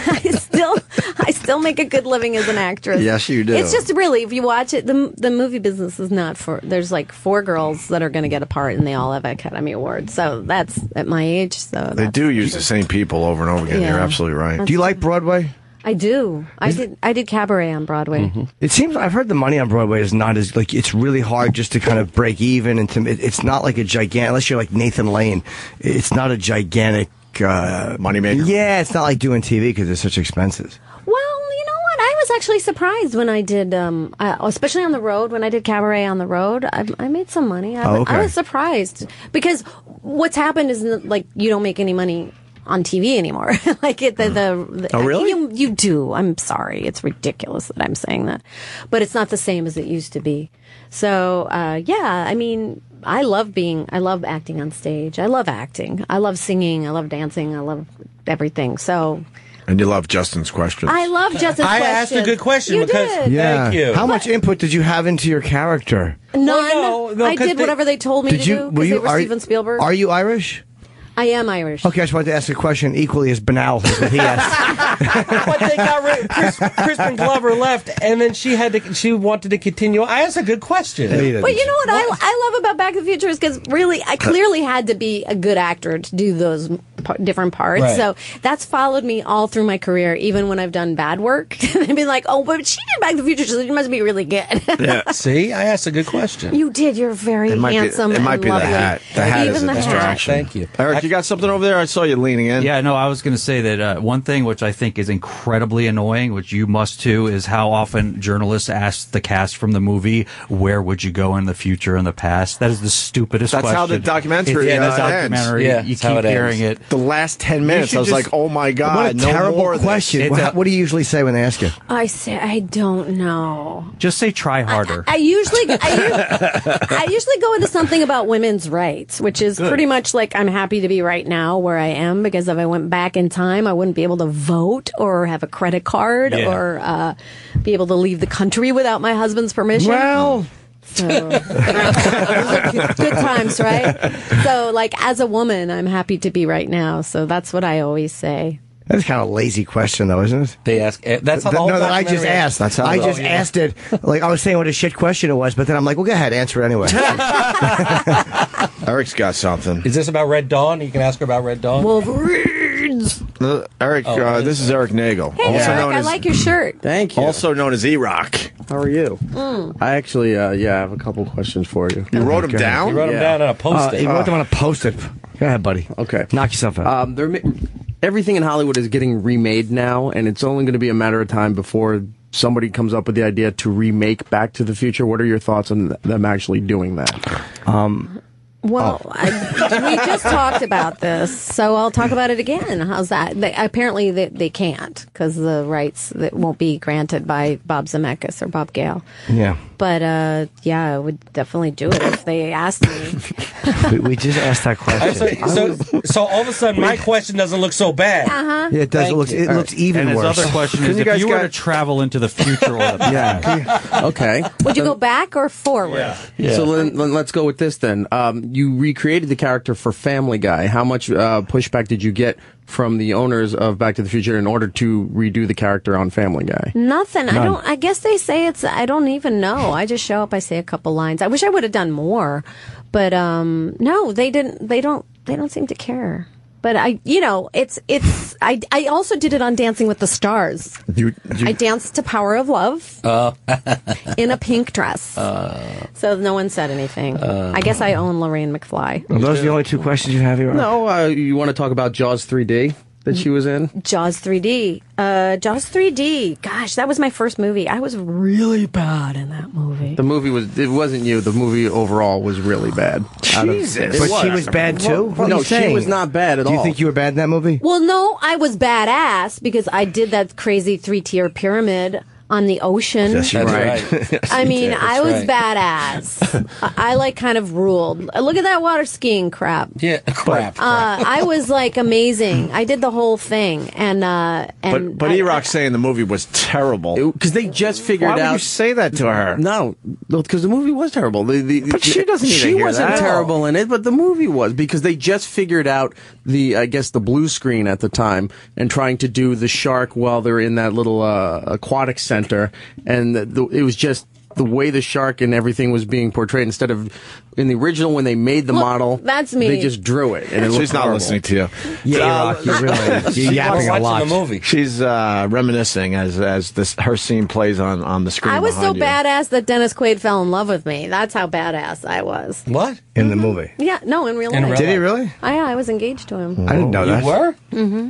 I still make a good living as an actress. Yes, you do. It's just really, if you watch it, the movie business is not for. There's like 4 girls that are going to get a part, and they all have Academy Awards. So that's at my age. So They do use the same people over and over again. Yeah. You're absolutely right. Do you like Broadway? I do. I did cabaret on Broadway. It seems I've heard the money on Broadway is not as like it's really hard just to kind of break even, and it's not like a gigantic unless you're like Nathan Lane. It's not a gigantic moneymaker. Yeah, it's not like doing TV because it's such expenses. Well, you know what? I was actually surprised when I did, especially on the road, when I did cabaret on the road. I made some money. I was surprised because what's happened is like you don't make any money on TV anymore. Like Oh, really? You do. I'm sorry. It's ridiculous that I'm saying that, but it's not the same as it used to be. So, yeah, I mean, I love acting on stage. I love acting. I love singing. I love dancing. I love everything. So. And you love Justin's questions. I love Justin's questions. I asked a good question You because did. thank you. How much input did you have into your character? None. no, I did whatever they told me to do because they were Steven Spielberg. Are you Irish? I am Irish. Okay, I just wanted to ask a question equally as banal as what he asked. But they got rid. Crispin Glover left, and then she wanted to continue. I asked a good question. But you know what I love about Back to the Future is because really I clearly had to be a good actor to do those different parts. Right. So that's followed me all through my career, even when I've done bad work. They'd be like, "Oh, but she did Back to the Future, so she must be really good." Yeah. See, I asked a good question. You did. You're very handsome. It might and be the lovely. hat. The hat Even is a the hat. distraction. Thank you, Eric. You got something over there? I saw you leaning in. Yeah, no, I was going to say that one thing which I think is incredibly annoying, which you must too, is how often journalists ask the cast from the movie, where would you go in the future and the past? That is the stupidest question. That's how the documentary ends. Yeah, you keep hearing it. The last 10 minutes, I was like, oh my God. What a no terrible more question. What do you usually say when they ask you? I say I don't know. Just say try harder. I usually go into something about women's rights, which is pretty much like I'm happy to be right now where I am, because if I went back in time, I wouldn't be able to vote or have a credit card or be able to leave the country without my husband's permission. Well. So, those are good times, right? So, like, as a woman, I'm happy to be right now. So that's what I always say. That's kind of a lazy question, though, isn't it? They ask. That's how the whole no, I just asked. That's how I just asked it. Like I was saying, what a shit question it was, but then I'm like, well, go ahead, answer it anyway. Eric's got something. Is this about Red Dawn? You can ask her about Red Dawn. Wolverines. Eric, this is Eric Nagel. Hey, Eric, I like your shirt. Thank you. Also known as E-Rock. How are you? I actually, I have a couple questions for you. You wrote them down? You wrote them down on a post-it. He wrote them on a post-it. Go ahead, buddy. Okay. Knock yourself out. Everything in Hollywood is getting remade now, and it's only going to be a matter of time before somebody comes up with the idea to remake Back to the Future. What are your thoughts on them actually doing that? Well, we just talked about this, so I'll talk about it again. How's that? Apparently, they can't because the rights that won't be granted by Bob Zemeckis or Bob Gale. Yeah. But, I would definitely do it if they asked me. we just asked that question. So all of a sudden, my question doesn't look so bad. Uh-huh. Yeah, it does. It looks even and worse. his other question is, if you were to travel into the future or the past. Okay. Would you go back or forward? Yeah. So then let's go with this then. You recreated the character for Family Guy. How much pushback did you get from the owners of Back to the Future in order to redo the character on Family Guy? Nothing. I guess they say I don't even know. I just show up, I say a couple lines. I wish I would have done more. But no, they didn't. They don't seem to care. But I also did it on Dancing with the Stars. I danced to Power of Love in a pink dress. So no one said anything. I guess I own Lorraine McFly. Are those the only two questions you have here? No, you want to talk about Jaws 3D? that she was in? Jaws 3D. Jaws 3D. Gosh, that was my first movie. I was really bad in that movie. The movie it wasn't you. The movie overall was really bad. Jesus. But she was bad too? What are No, you she saying? was not bad at all. Do you think you were bad in that movie? Well, no, I was badass because I did that crazy 3-tier pyramid on the ocean. Yes, you're right. I mean, I was badass. I like kind of ruled. Look at that water skiing crap. Yeah, crap. I was like amazing. I did the whole thing, and But E-Rock's saying the movie was terrible because they just figured Why out. would you say that to her? No, because the movie was terrible. But she doesn't need to She hear wasn't that. terrible in it, but the movie was because they just figured out I guess the blue screen at the time and trying to do the shark while they're in that little aquatic center, and it was just the way the shark and everything was being portrayed instead of in the original when they made the model. That's me. They just drew it, and it She's looked not horrible. listening to you. Yeah, you're yapping a lot. The movie. She's reminiscing as her scene plays on the screen. I was so behind you. badass that Dennis Quaid fell in love with me. That's how badass I was. What? In the movie? Yeah, no, in real life. Did he really? I was engaged to him. I didn't know that. You were? Mm-hmm.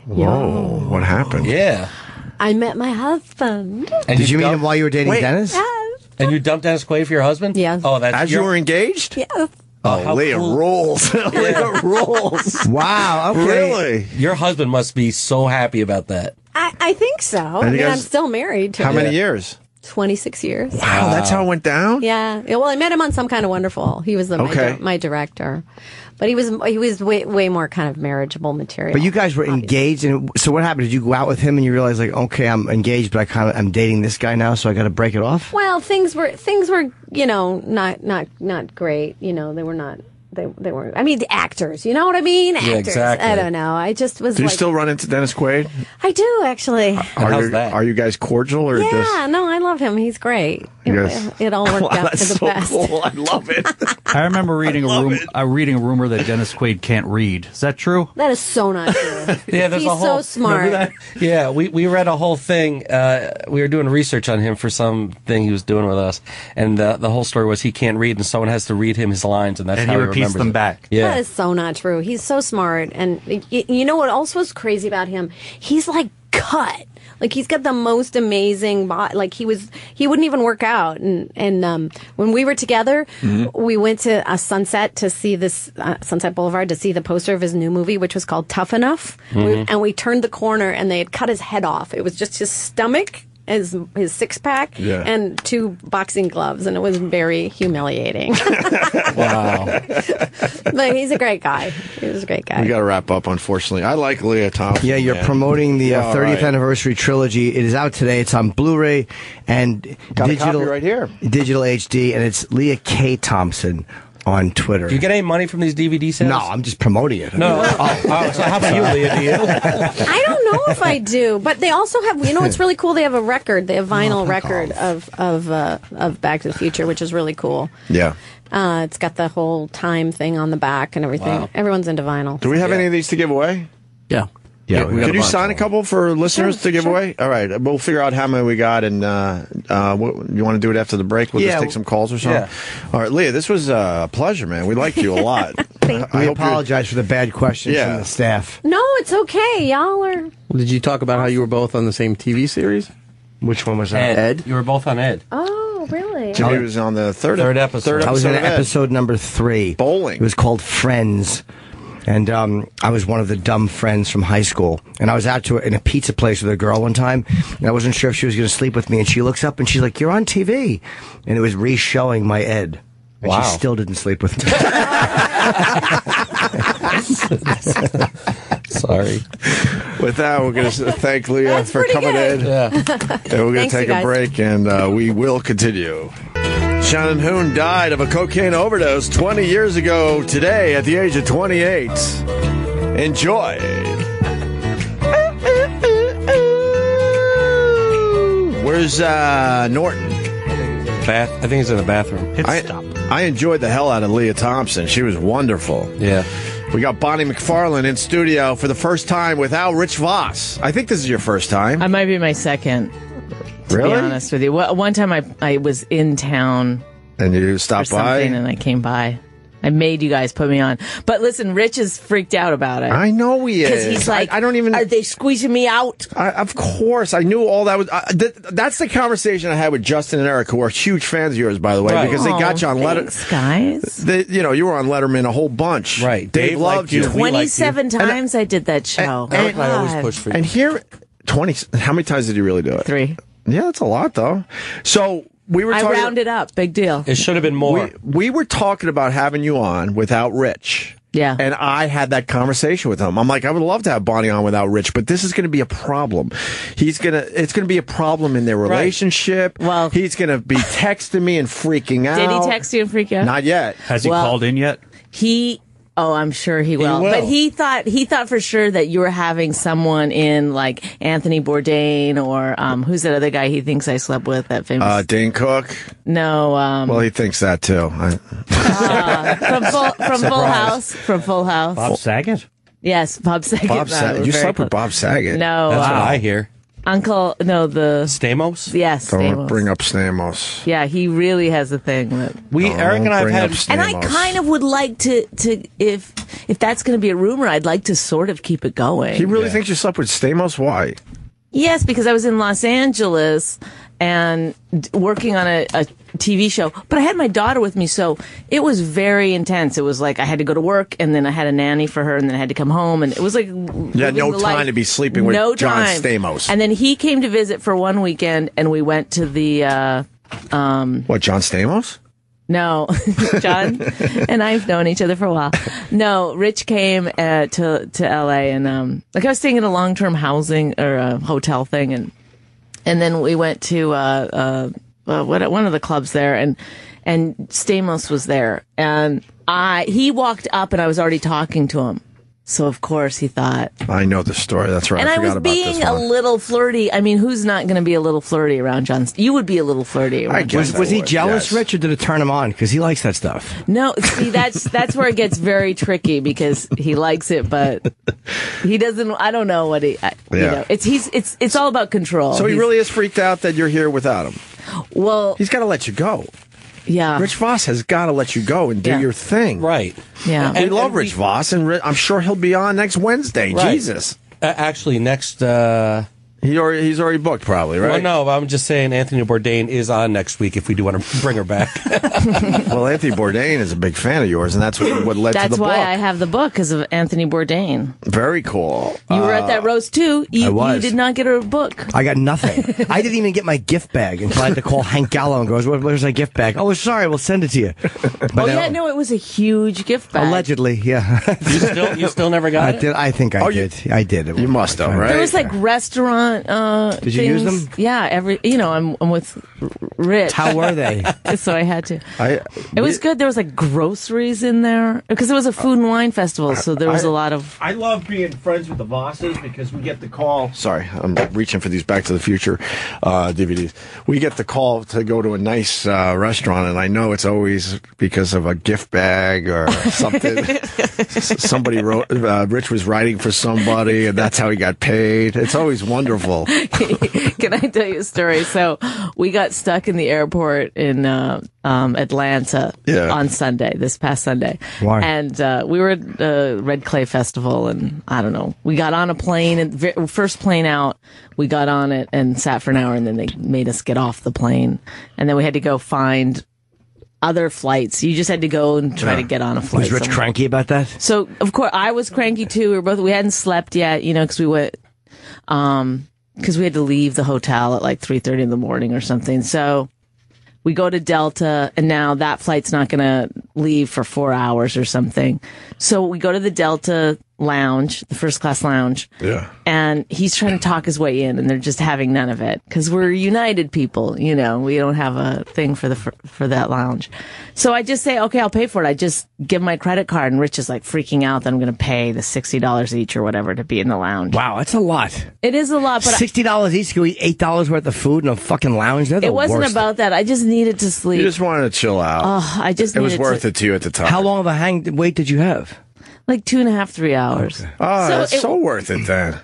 Whoa, what happened? Yeah. I met my husband. And Did you meet him while you were dating Wait. Dennis? Yes. And you dumped Dennis Quaid for your husband? Yeah. Oh, that's As you were engaged? Yes. Oh, how Leah cool. rules. Leah rules. Wow. Okay. Really? Your husband must be so happy about that. I think so. I you mean, I'm guys- still married to How him. many years? 26 years. Wow, that's how it went down? Yeah. Well, I met him on Some Kind of Wonderful. He was my director. But he was way more kind of marriageable material. But you guys were engaged, and so what happened? Did you go out with him and you realize, like, okay, I'm engaged, but I'm dating this guy now, so I got to break it off? Well, things were not great. They were not. They were. I mean, the actors. You know what I mean? Actors. Yeah, exactly. I don't know. I just was. Do you like, still run into Dennis Quaid? I do actually. Are you guys cordial or just? Yeah, no, I love him. He's great. Yes. It all worked out for That's the so best. cool. I love it. I remember reading a rumor that Dennis Quaid can't read. Is that true? That is so not true. Yeah, there's He's a whole, so smart. remember that? Yeah, we read a whole thing. We were doing research on him for something he was doing with us, and the whole story was he can't read, and someone has to read him his lines, and that's And how he he repeats remembers them it. back. Yeah. That is so not true. He's so smart. And you know what also was crazy about him? He's like cut. Like he's got the most amazing body. Like he wouldn't even work out. And when we were together, we went to a Sunset to see this Sunset Boulevard to see the poster of his new movie, which was called Tough Enough. And we turned the corner and they had cut his head off. It was just his stomach, his six pack, and 2 boxing gloves, and it was very humiliating. Wow. But he's a great guy. He was a great guy. We got to wrap up, unfortunately. I like Lea Thompson. Yeah, you're man. promoting the Yeah, all 30th right. anniversary trilogy. It is out today. It's on Blu-ray and Got a digital copy right here. digital HD, and it's Lea K. Thompson on Twitter. Do you get any money from these DVD sales? No, I'm just promoting it. No. So how about you, Leah? Do you? I don't know if I do, but they also have. You know, it's really cool. They have a record. They have vinyl record of Back to the Future, which is really cool. Yeah. It's got the whole time thing on the back and everything. Wow. Everyone's into vinyl. Do we have any of these to give away? Yeah. Yeah, Could you sign a couple for listeners to give away? All right, we'll figure out how many we got, and you want to do it after the break? We'll just take some calls or something. Yeah. All right, Leah, this was a pleasure, man. We liked you a lot. We apologize for the bad questions Yeah. from the staff. No, it's okay. Y'all are. Did you talk about how you were both on the same TV series? Which one was that? Ed? You were both on Ed. Oh, really? Jimmy was on the third episode. I was in of Ed. episode number 3. Bowling. It was called Friends. And I was one of the dumb friends from high school. And I was out in a pizza place with a girl one time. And I wasn't sure if she was going to sleep with me. And she looks up and she's like, "You're on TV." And it was re-showing my Ed. And Wow. she still didn't sleep with me. Sorry. With that, we're going to thank Leah for pretty coming good. in. Yeah. And we're going Thanks, to take you a guys. break, and we will continue. Shannon Hoon died of a cocaine overdose 20 years ago today at the age of 28. Enjoy. Where's Norton? I think he's in the bathroom. I enjoyed the hell out of Lea Thompson. She was wonderful. Yeah. We got Bonnie McFarlane in studio for the first time without Rich Vos. I think this is your first time. I might be my second. To Really? be honest with you, one time I was in town And you for stopped by? something, and I came by. I made you guys put me on. But listen, Rich is freaked out about it. I know he is. Because he's like, I don't even. Are they squeezing me out? Of course. I knew all that was. That's the conversation I had with Justin and Eric, who are huge fans of yours, by the way, because they got you on Letterman. Guys. You were on Letterman a whole bunch. Right. Dave loved you. 27 times I did that show. Eric and I always push for you. And here, 20. How many times did you really do it? 3. Yeah, that's a lot, though. So. I rounded up. Big deal. It should have been more. We were talking about having you on without Rich. Yeah. And I had that conversation with him. I'm like, I would love to have Bonnie on without Rich, but this is going to be a problem. It's going to be a problem in their relationship. Right. Well, he's going to be texting me and freaking out. Did he text you and freak out? Not yet. Has he called in yet? Oh, I'm sure he will. But he thought for sure that you were having someone in like Anthony Bourdain or who's that other guy he thinks I slept with, that famous Dane Cook. No. Well, he thinks that too. From Full House. Bob Saget? Yes, Bob Saget. Bob Saget. You slept with Bob Saget. No. That's what I hear. The Stamos? Yes, Don't Stamos. bring up Stamos. Yeah, he really has a thing that Eric and I have had, and I kind of would like to if that's going to be a rumor, I'd like to sort of keep it going. He really thinks you slept with Stamos? Why? Yes, because I was in Los Angeles and working on a TV show, but I had my daughter with me, so it was very intense. It was like I had to go to work, and then I had a nanny for her, and then I had to come home, and it was like no time to be sleeping with John Stamos. And then he came to visit for one weekend, and we went to the what, John Stamos? No, John and I've known each other for a while. No, Rich came to LA, and like I was staying in a long-term housing or a hotel thing, and then we went to one of the clubs there, and Stamos was there, and he walked up, and I was already talking to him. So, of course, he thought... I know the story. That's right. And I was being a little flirty. I mean, who's not going to be a little flirty around John? You would be a little flirty around John. Was he jealous, Rich, or did it turn him on? Because he likes that stuff. No, see, that's where it gets very tricky, because he likes it, but he doesn't... I don't know what he... You know, it's all about control. So he really is freaked out that you're here without him. Well... He's got to let you go. Yeah. Rich Vos has got to let you go and do your thing. Right. Yeah. We love Rich Vos, and I'm sure he'll be on next Wednesday. Right. Jesus. Actually, next... He's already booked, probably, right? Well, no, I'm just saying Anthony Bourdain is on next week if we do want to bring her back. Well, Anthony Bourdain is a big fan of yours, and that's what led to the book. That's why I have the book, because of Anthony Bourdain. Very cool. You were at that roast, too. I was. You did not get a book. I got nothing. I didn't even get my gift bag until I had to call Hank Gallo and go, where's my gift bag? Oh, sorry, we'll send it to you. But it was a huge gift bag. Allegedly, yeah. You still never got it? I think I did. I did. You must have, right? There was like restaurant Did you use them? Yeah, I'm with Rich. How were they? So I had to. It was good. There was like groceries in there because it was a food and wine festival, so there was a lot of. I love being friends with the Vosses because we get the call. Sorry, I'm reaching for these Back to the Future DVDs. We get the call to go to a nice restaurant, and I know it's always because of a gift bag or something. Somebody wrote. Rich was writing for somebody, and that's how he got paid. It's always wonderful. Can I tell you a story? So we got stuck in the airport in Atlanta on Sunday, this past Sunday. Why? And we were at the Red Clay Festival, and I don't know. We got on a plane, and first plane out, we got on it and sat for an hour, and then they made us get off the plane. And then we had to go find other flights. You just had to go and try to get on a flight. Was Rich cranky about that? So, of course, I was cranky too. We hadn't slept yet, because we went... because we had to leave the hotel at like 3:30 in the morning or something. So we go to Delta, and now that flight's not going to leave for 4 hours or something. So we go to the Delta lounge, the first class lounge. Yeah. And he's trying to talk his way in, and they're just having none of it because we're United people, we don't have a thing for that lounge. So I just say, okay, I'll pay for it. I just give my credit card, and Rich is like freaking out that I'm going to pay the $60 each or whatever to be in the lounge. Wow, that's a lot. It is a lot, but $60 each to eat $8 worth of food in a fucking lounge. It wasn't about that. I just needed to sleep. You just wanted to chill out. Oh, it was worth it to you at the time. How long of a wait did you have? Like 2.5, 3 hours. Okay. Oh, that's so worth it then.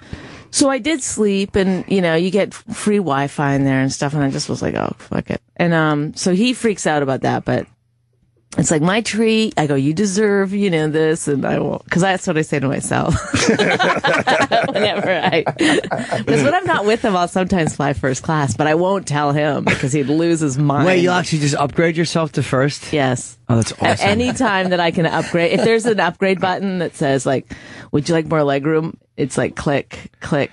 So I did sleep, and you get free Wi-Fi in there and stuff, and I just was like, oh, fuck it. And so he freaks out about that, but It's like my treat. I go, you deserve, this, and I won't, because that's what I say to myself. Because when I'm not with him, I'll sometimes fly first class, but I won't tell him because he'd lose his mind. Wait, you'll actually just upgrade yourself to first? Yes. Oh, that's awesome. At any time that I can upgrade, if there's an upgrade button that says like, would you like more legroom? It's like click,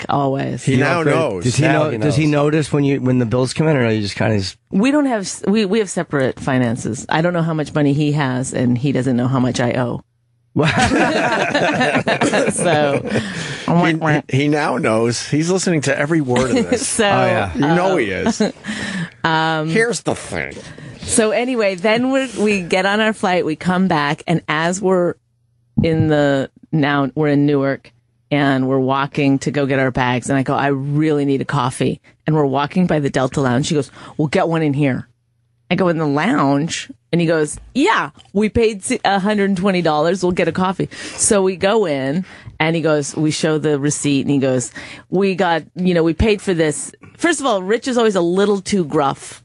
always. He now knows. Does he notice when the bills come in, or you just kind of? We don't have we have separate finances. I don't know how much money he has, and he doesn't know how much I owe. So he now knows. He's listening to every word of this. So he is. Here's the thing. So anyway, then we get on our flight. We come back, and as we're in Newark. And we're walking to go get our bags. And I go, I really need a coffee. And we're walking by the Delta Lounge. She goes, we'll get one in here. I go, in the lounge? And he goes, yeah, we paid $120. We'll get a coffee. So we go in, and he goes, we show the receipt, and he goes, we paid for this. First of all, Rich is always a little too gruff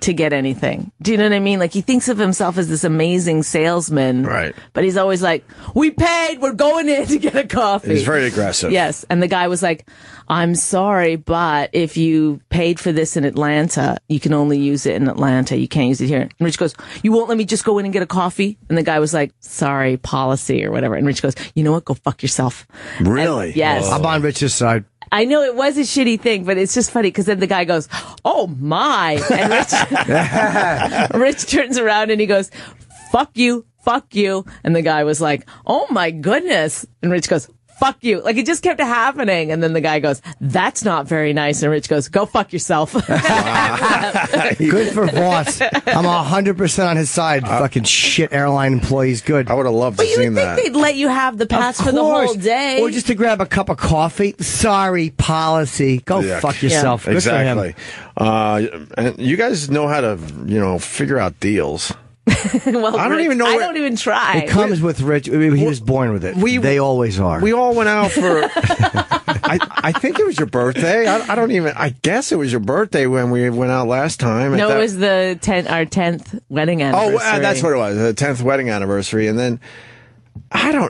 to get anything. Do you know what I mean? Like, he thinks of himself as this amazing salesman. Right. But he's always like, we paid, we're going in to get a coffee. He's very aggressive. Yes. And the guy was like, I'm sorry, but if you paid for this in Atlanta, you can only use it in Atlanta. You can't use it here. And Rich goes, you won't let me just go in and get a coffee? And the guy was like, sorry, policy or whatever. And Rich goes, you know what? Go fuck yourself. Really? And, yes. I'm on Rich's side. I know it was a shitty thing, but it's just funny because then the guy goes, oh my. And Rich turns around and he goes, fuck you. And the guy was like, oh my goodness. And Rich goes, fuck you. Like, it just kept happening. And then the guy goes, that's not very nice. And Rich goes, go fuck yourself. Good for Vos. I'm 100% on his side. Fucking shit airline employees. Good. I would have loved to see that. But you would think they'd let you have the pass for the whole day. Or just to grab a cup of coffee. Sorry, policy. Go fuck yourself. Yeah. Good Exactly. And you guys know how to, figure out deals. Well, I don't even know. I don't even try. It comes with Rich. He was born with it. They always are. We all went out for. I think it was your birthday. I don't even. I guess it was your birthday when we went out last time. No, it was our 10th wedding anniversary. Oh, that's what it was. The 10th wedding anniversary, and then.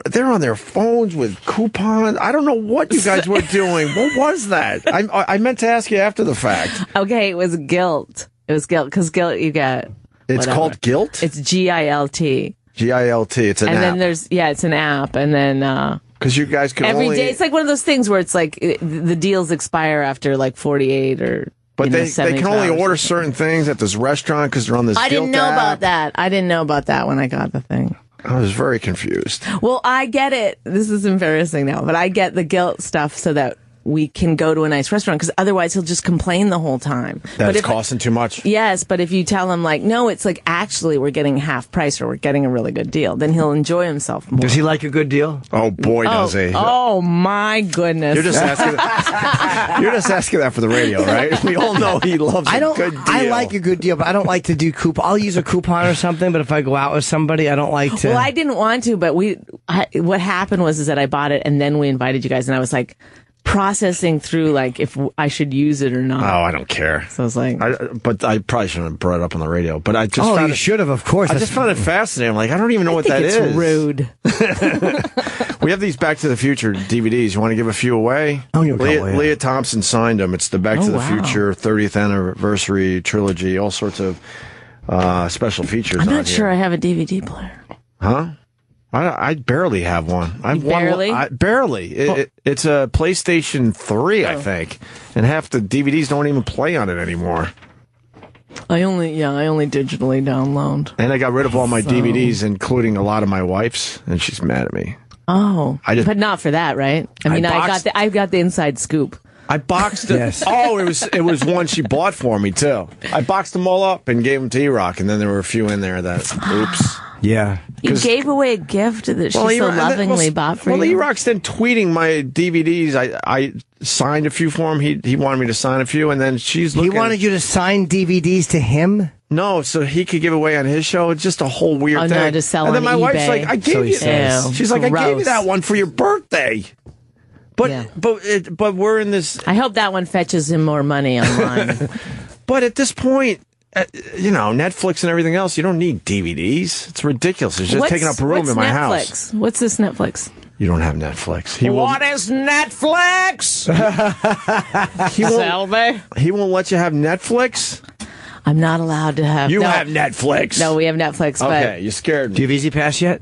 They're on their phones with coupons. I don't know what you guys were doing. What was that? I meant to ask you after the fact. Okay, it was guilt. Because guilt you get. It's called Guilt? It's GILT. GILT. It's an app. And then it's an app. And then, because you guys can every day, it's like one of those things where it's like the deals expire after like 48 or. But they can only order certain things at this restaurant because they're on this Guilt I didn't know app. about that. I didn't know about that when I got the thing. I was very confused. Well, I get it. This is embarrassing now, but I get the guilt stuff so that we can go to a nice restaurant because otherwise he'll just complain the whole time. That's costing too much. Yes, but if you tell him like, no, it's like actually we're getting half price or we're getting a really good deal, then he'll enjoy himself more. Does he like a good deal? Oh boy, does he! Oh my goodness! You're just asking. You're just asking that for the radio, right? We all know he loves a good deal. I like a good deal, but I don't like to do coupon. I'll use a coupon or something, but if I go out with somebody, I don't like to. Well, I didn't want to, but what happened was that I bought it and then we invited you guys, and I was like. Processing through like if I should use it or not. Oh, I don't care. So I was like, but I probably shouldn't have brought it up on the radio. But I just you should have, of course. I just found it fascinating. I'm like, I don't even know what that is. It's rude. We have these Back to the Future DVDs. You want to give a few away? Oh, Lea Thompson signed them. It's the Back to the Future 30th anniversary trilogy. All sorts of special features. I'm not sure I have a DVD player. Huh? I barely have one. Barely? Barely. It's a PlayStation 3, I think. And half the DVDs don't even play on it anymore. I only digitally download. And I got rid of all my DVDs, including a lot of my wife's, and she's mad at me. Oh. But not for that, right? I mean, I got the inside scoop. I boxed it. Yes. Oh, it was one she bought for me, too. I boxed them all up and gave them to E-Rock, and then there were a few in there that, oops. Yeah. You gave away a gift that she so lovingly bought for you. Well, E-Rock's then tweeting my DVDs. I signed a few for him. He wanted me to sign a few, and then she's looking. He wanted you to sign DVDs to him? No, so he could give away on his show. It's just a whole weird thing. No, to sell and then on my eBay. wife's like, I gave you this. She's like, I gave you that one for your birthday. But we're in this. I hope that one fetches him more money online. But at this point, Netflix and everything else, you don't need DVDs. It's ridiculous. It's just taking up room in my house. What's this Netflix? You don't have Netflix. What is Netflix? He won't let you have Netflix? I'm not allowed to have. You have Netflix. No, we have Netflix. Okay, you scared me. Do you have Easy Pass yet?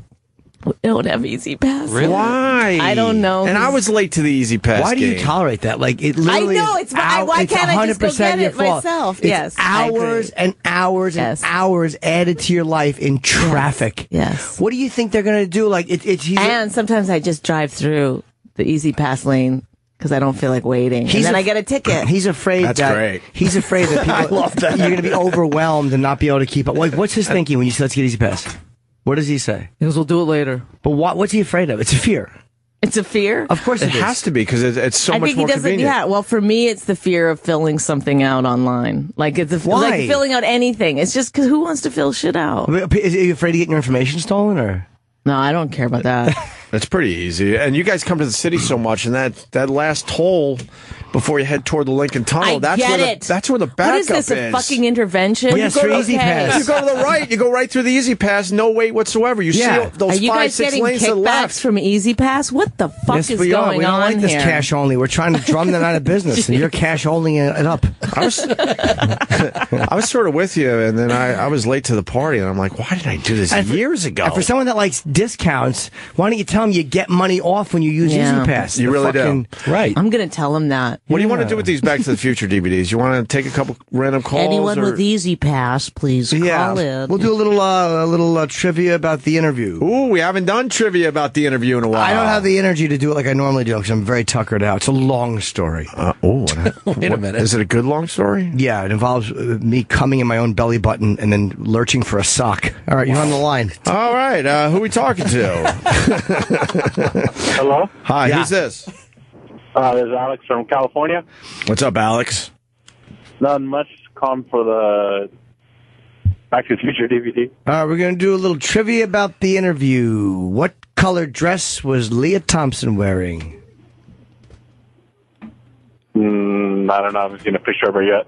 We don't have Easy Pass. Really? Why? I don't know. And I was late to the Easy Pass. Why do you tolerate that? Like it literally. I know it's why can't I just go get it myself? It's hours and hours and hours added to your life in traffic. Yes. What do you think they're going to do? Like and sometimes I just drive through the Easy Pass lane because I don't feel like waiting, and then I get a ticket. He's afraid That's great. He's afraid that people. I love that. You're going to be overwhelmed and not be able to keep up. What's his thinking when you say let's get Easy Pass? What does he say? He goes, we'll do it later. But what's he afraid of? It's a fear. It's a fear? Of course it has to be because it's so much more he doesn't. convenient. Yeah, well, for me, it's the fear of filling something out online. Like it's Why? like filling out anything. It's just because who wants to fill shit out? Are you afraid of getting your information stolen, or? No, I don't care about that. It's pretty easy. And you guys come to the city so much, and that last toll before you head toward the Lincoln Tunnel, that's where the backup is. What is this, a fucking intervention? Yes, for Easy Pass. You go to the right, you go right through the Easy Pass, no wait whatsoever. You see those Are you 5, guys 6 getting lanes to the left. kickbacks from Easy Pass? What the fuck Yes, is we are. going We don't on like this here? cash only. We're trying to drum them out of business, and you're cash only it up. I was sort of with you, and then I was late to the party, and I'm like, why did I do this years ago? And for someone that likes discounts, why don't you tell them you get money off when you use Easy Pass? You really do. Right. I'm going to tell him that. What do you want to do with these Back to the Future DVDs? You want to take a couple random calls? Anyone with Easy Pass, please call in. We'll do a little trivia about the interview. Ooh, we haven't done trivia about the interview in a while. I don't have the energy to do it like I normally do because I'm very tuckered out. It's a long story. Wait a minute. Is it a good long story? Yeah, it involves me coming in my own belly button and then lurching for a sock. All right, you're on the line. All right, who are we talking to? Hello? Hi, who's this? This is Alex from California. What's up, Alex? Not much. Calling for the Back to the Future DVD. We're going to do a little trivia about the interview. What color dress was Lea Thompson wearing? I don't know. I haven't seen a picture of her yet.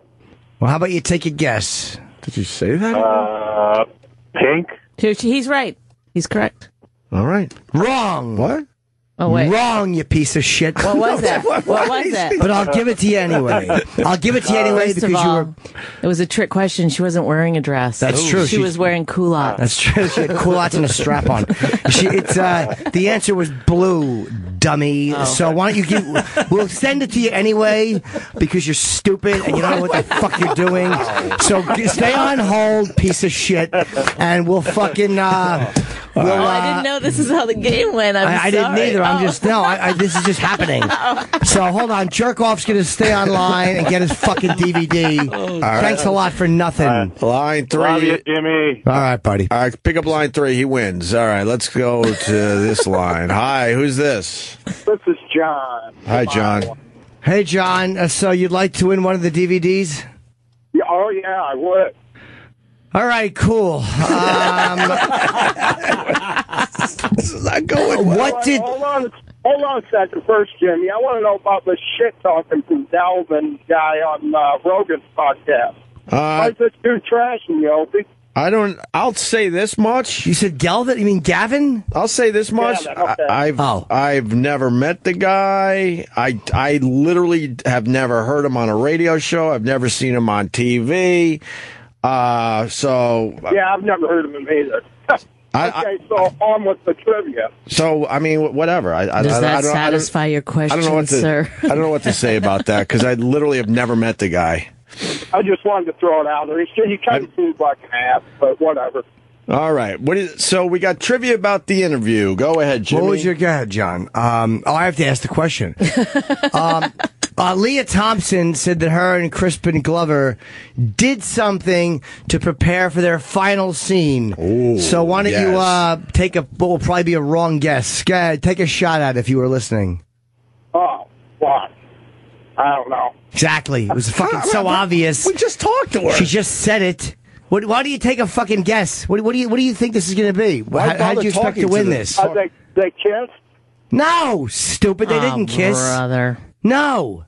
Well, how about you take a guess? Did you say that? Pink. He's right. He's correct. All right. Wrong. What? Oh, wait. Wrong, you piece of shit. What was that? What was that? But I'll give it to you anyway. First because of you all, were... It was a trick question. She wasn't wearing a dress. That's true. She was wearing culottes. That's true. She had culottes and a strap on. The answer was blue, dummy. Oh. So why don't you we'll send it to you anyway because you're stupid and you don't know what the fuck you're doing. So stay on hold, piece of shit, and we'll fucking... I didn't know this is how the game went. I didn't either. I'm just this is just happening. So hold on, Jerkoff's gonna stay online and get his fucking DVD. Thanks a lot for nothing. Line 3, Love you, Jimmy. All right, buddy. All right, pick up line 3. He wins. All right, let's go to this line. Hi, who's this? This is John. Hi, John. Hey, John. So you'd like to win one of the DVDs? Yeah, oh yeah, I would. All right, cool. This is not going well. Hold on a second first, Jimmy. I want to know about the shit talking from Dalvin guy on Rogan's podcast. Why is this dude trashing you, Opie? I'll say this much. You said Galvin? You mean Gavin? I'll say this much. Gavin, okay. I've never met the guy. I literally have never heard him on a radio show. I've never seen him on TV. Yeah, I've never heard of him either. Okay, so on with the trivia. So, I mean, whatever. Does that satisfy your question, sir? I don't know what to say about that because I literally have never met the guy. I just wanted to throw it out there. He kind of seems like an ass, but whatever. All right. So we got trivia about the interview. Go ahead, Jimmy. Go ahead, John. I have to ask the question. Lea Thompson said that her and Crispin Glover did something to prepare for their final scene. Ooh, so why don't you take what will probably be a wrong guess? Take a shot at it if you were listening. Oh, what? I don't know. Exactly. It was fucking so obvious. We just talked to her. She just said it. Why do you take a fucking guess? What do you think this is going to be? How do you expect to win this? They kissed? No, stupid. They didn't kiss. Brother. No.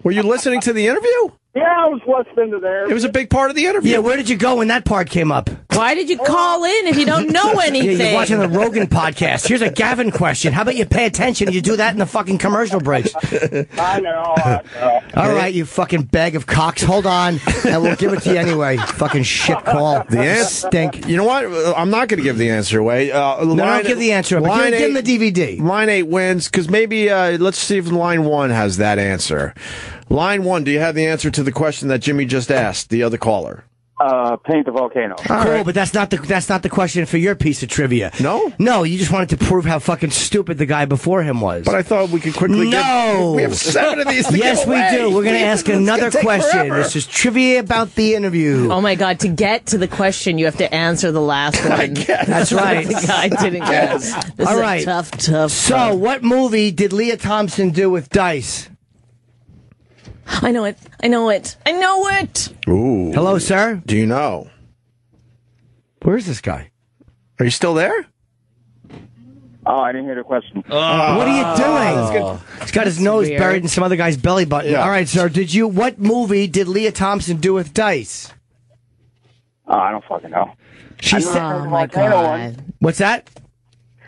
Were you listening to the interview? Yeah, I was less into there. It was a big part of the interview. Yeah, where did you go when that part came up? Why did you call in if you don't know anything? Yeah, you're watching the Rogan podcast. Here's a Gavin question. How about you pay attention and you do that in the fucking commercial breaks? I know. All right, you fucking bag of cocks. Hold on, and we'll give it to you anyway. Fucking shit call. The answer stink. You know what? I'm not going to give the answer away. No, don't give the answer. But give him the DVD. Line 8 wins, because maybe, let's see if line 1 has that answer. Line 1, do you have the answer to the question that Jimmy just asked, the other caller? Paint the volcano. Cool, but that's not the question for your piece of trivia. No? No, you just wanted to prove how fucking stupid the guy before him was. But I thought we could quickly we have 7 of these to Yes, give we away. do. We're going to ask another question. Forever. This is trivia about the interview. Oh my God! To get to the question, you have to answer the last one. That's right. The guy didn't get. This All is right. a tough. So, what movie did Lea Thompson do with dice? I know it. Ooh. Hello, sir. Do you know? Where's this guy? Are you still there? Oh, I didn't hear the question. What are you doing? He's got his nose weird. buried in some other guy's belly button. Yeah. All right, sir. What movie did Lea Thompson do with dice? Oh, I don't fucking know. She said, Oh my God! What's that?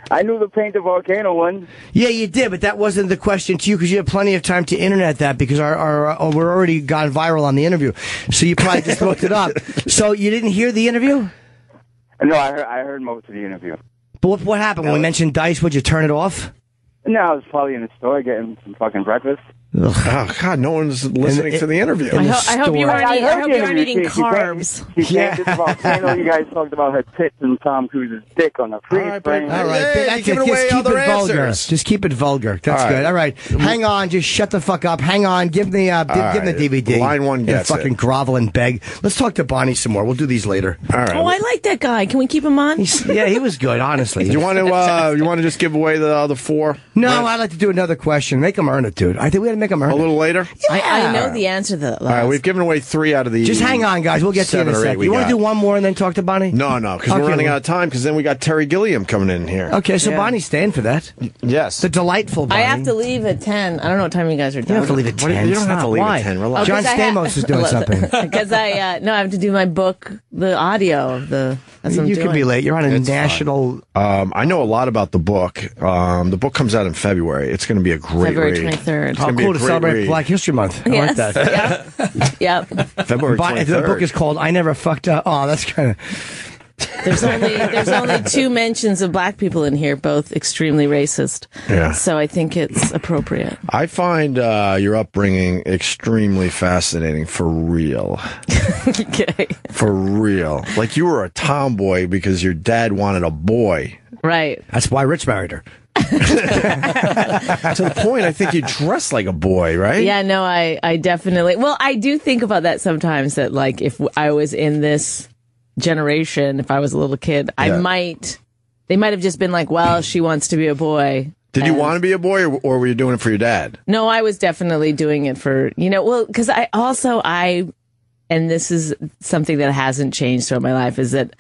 I knew the paint the volcano one. Yeah, you did, but that wasn't the question to you because you had plenty of time to internet that because we're already gone viral on the interview. So you probably just looked it up. So you didn't hear the interview? No, I heard most of the interview. But what happened when we mentioned dice? Would you turn it off? No, I was probably in the store getting some fucking breakfast. Oh, God, no one's listening to the interview. I hope you weren't eating carbs. She painted the volcano. You guys talked about her tits and Tom Cruise's dick on the freeze frame. All right, Hey, giving away just keep other it vulgar. answers. Just keep it vulgar. That's All right. good. All right, hang on. Just shut the fuck up. Hang on. Give me give him the DVD. Line 1 gets fucking it. grovel and beg. Let's talk to Bonnie some more. We'll do these later. All right. Oh, I like that guy. Can we keep him on? Yeah, he was good. Honestly. Do you want to just give away the other 4? No, I'd like to do another question. Make him earn it, dude. I think we got to make him earn it. A little later? I know the answer to that. All right, we've given away 3 out of the. Just hang on, guys. We'll get to you in a 7 or 8 second. we You want got. to do one more and then talk to Bonnie? No, because we're running out of time. Because then we got Terry Gilliam coming in here. Okay, so Bonnie's staying for that. Yes, the delightful Bonnie. I have to leave at 10. I don't know what time you guys are done. You have to leave at 10. You don't have to leave Why? at 10. Relax. John Stamos is doing something. Because I have to do my book, the audio of the. That's what I'm You doing. can be late. You're on a It's national. I know a lot about the book. The book comes out in February. It's going to be a great February read. 23rd. It's Oh, gonna be cool a to great celebrate read. Black History Month. I like that. Yep. February 23rd. The book is called "I Never Fucked Up." Oh, that's kind of. There's only 2 mentions of black people in here, both extremely racist. Yeah. So I think it's appropriate. I find your upbringing extremely fascinating, for real. Okay. For real. Like you were a tomboy because your dad wanted a boy. Right. That's why Rich married her. To the point, I think you dress like a boy, right? Yeah, no, I definitely. Well, I do think about that sometimes. That like if I was in this generation, if I was a little kid, they might have just been like, well, she wants to be a boy. Did you want to be a boy, or were you doing it for your dad? No, I was definitely doing it for, because and this is something that hasn't changed throughout my life, is that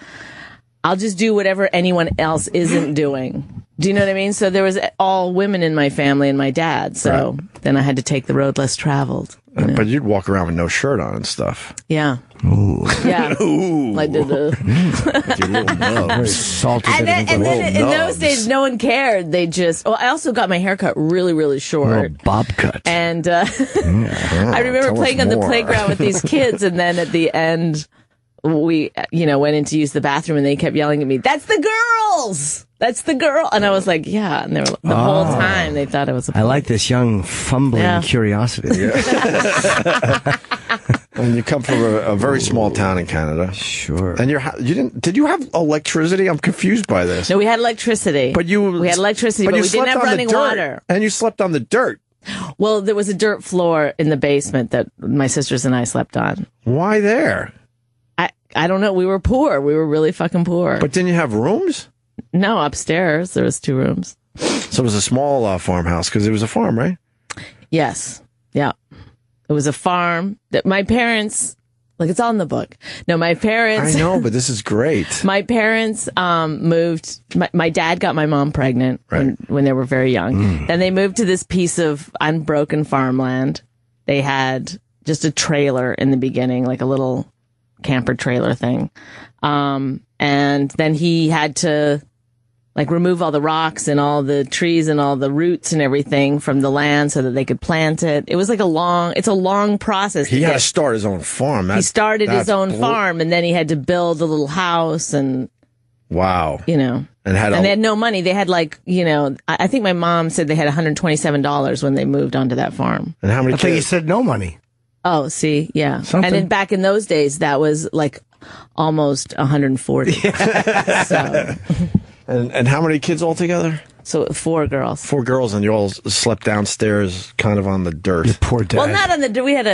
I'll just do whatever anyone else isn't doing. Do you know what I mean? So there was all women in my family and my dad. So then I had to take the road less traveled. But you'd walk around with no shirt on and stuff. Yeah. Ooh. Yeah. Ooh. Like the With your little nubs. Salted. And then in those days, no one cared. They just. Well, I also got my hair cut really, really short. Bob cut. And I remember playing on the playground with these kids, and then at the end, we went in to use the bathroom, and they kept yelling at me, "That's the girls! That's the girl!" And I was like, "Yeah." And they were the whole time they thought it was. I like this young fumbling curiosity. And you come from a very small town in Canada. Sure. And did you have electricity? I'm confused by this. No, we had electricity. We had electricity, but we didn't have running water. And you slept on the dirt. Well, there was a dirt floor in the basement that my sisters and I slept on. Why there? I don't know. We were poor. We were really fucking poor. But didn't you have rooms? No, upstairs there was 2 rooms. So it was a small farmhouse because it was a farm, right? Yes. Yeah. It was a farm that my parents, like it's all in the book. No, my parents. I know, but this is great. My parents moved. My dad got my mom pregnant when they were very young. Then they moved to this piece of unbroken farmland. They had just a trailer in the beginning, like a little camper trailer thing. And then he had to like remove all the rocks and all the trees and all the roots and everything from the land so that they could plant it. It was like it's a long process. He had to start his own farm. He started his own farm, and then he had to build a little house and, wow. And they had no money. They had like, I think my mom said they had $127 when they moved onto that farm. And how many I thought you said no money. Oh, see, yeah. Something. And then back in those days, that was like almost 140. So. And how many kids altogether? So 4 girls. 4 girls, and you all slept downstairs, kind of on the dirt. Your poor dad. Well, not on the. We had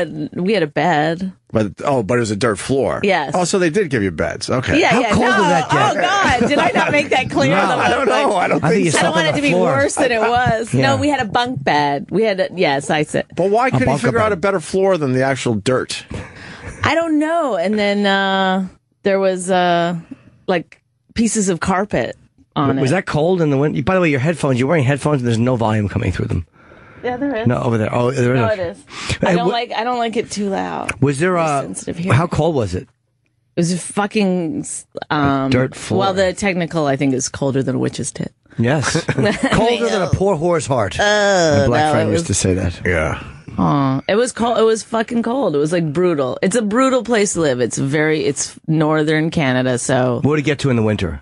a bed. But it was a dirt floor. Yes. Oh, so they did give you beds. Okay. Yeah, How cold did that get? Oh God, did I not make that clear? No, I don't know. I don't think I don't want it to be worse than it was. Yeah. No, we had a bunk bed. We had yes, I said. But why couldn't he figure out a better floor than the actual dirt? I don't know. And then there was like pieces of carpet on it. Was that cold in the winter? By the way, your headphones, you're wearing headphones and there's no volume coming through them. Yeah, there is. No, over there. Oh, there is. No, it is. I don't like it too loud. Was there sensitive hearing. how cold was it? It was a fucking dirt floor. Well, the technical I think is colder than a witch's tit. Yes. Colder than a poor whore's heart. My black friend used to say that. Yeah. It was cold. It was fucking cold. It was like brutal. It's a brutal place to live. It's northern Canada, so. What did it get to in the winter?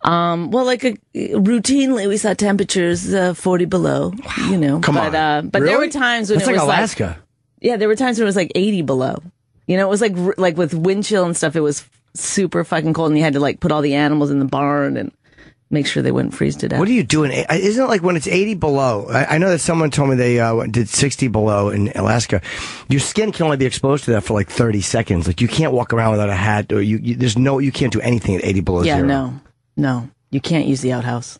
Well, like routinely we saw temperatures 40 below. Come on. But there were times when That's it was like Alaska. There were times when it was like 80 below. It was like with wind chill and stuff. It was super fucking cold, and you had to like put all the animals in the barn and make sure they wouldn't freeze to death. What are you doing? Isn't it like when it's 80 below? I know that someone told me they did 60 below in Alaska. Your skin can only be exposed to that for like 30 seconds. Like you can't walk around without a hat, or you can't do anything at 80 below zero. No, you can't use the outhouse.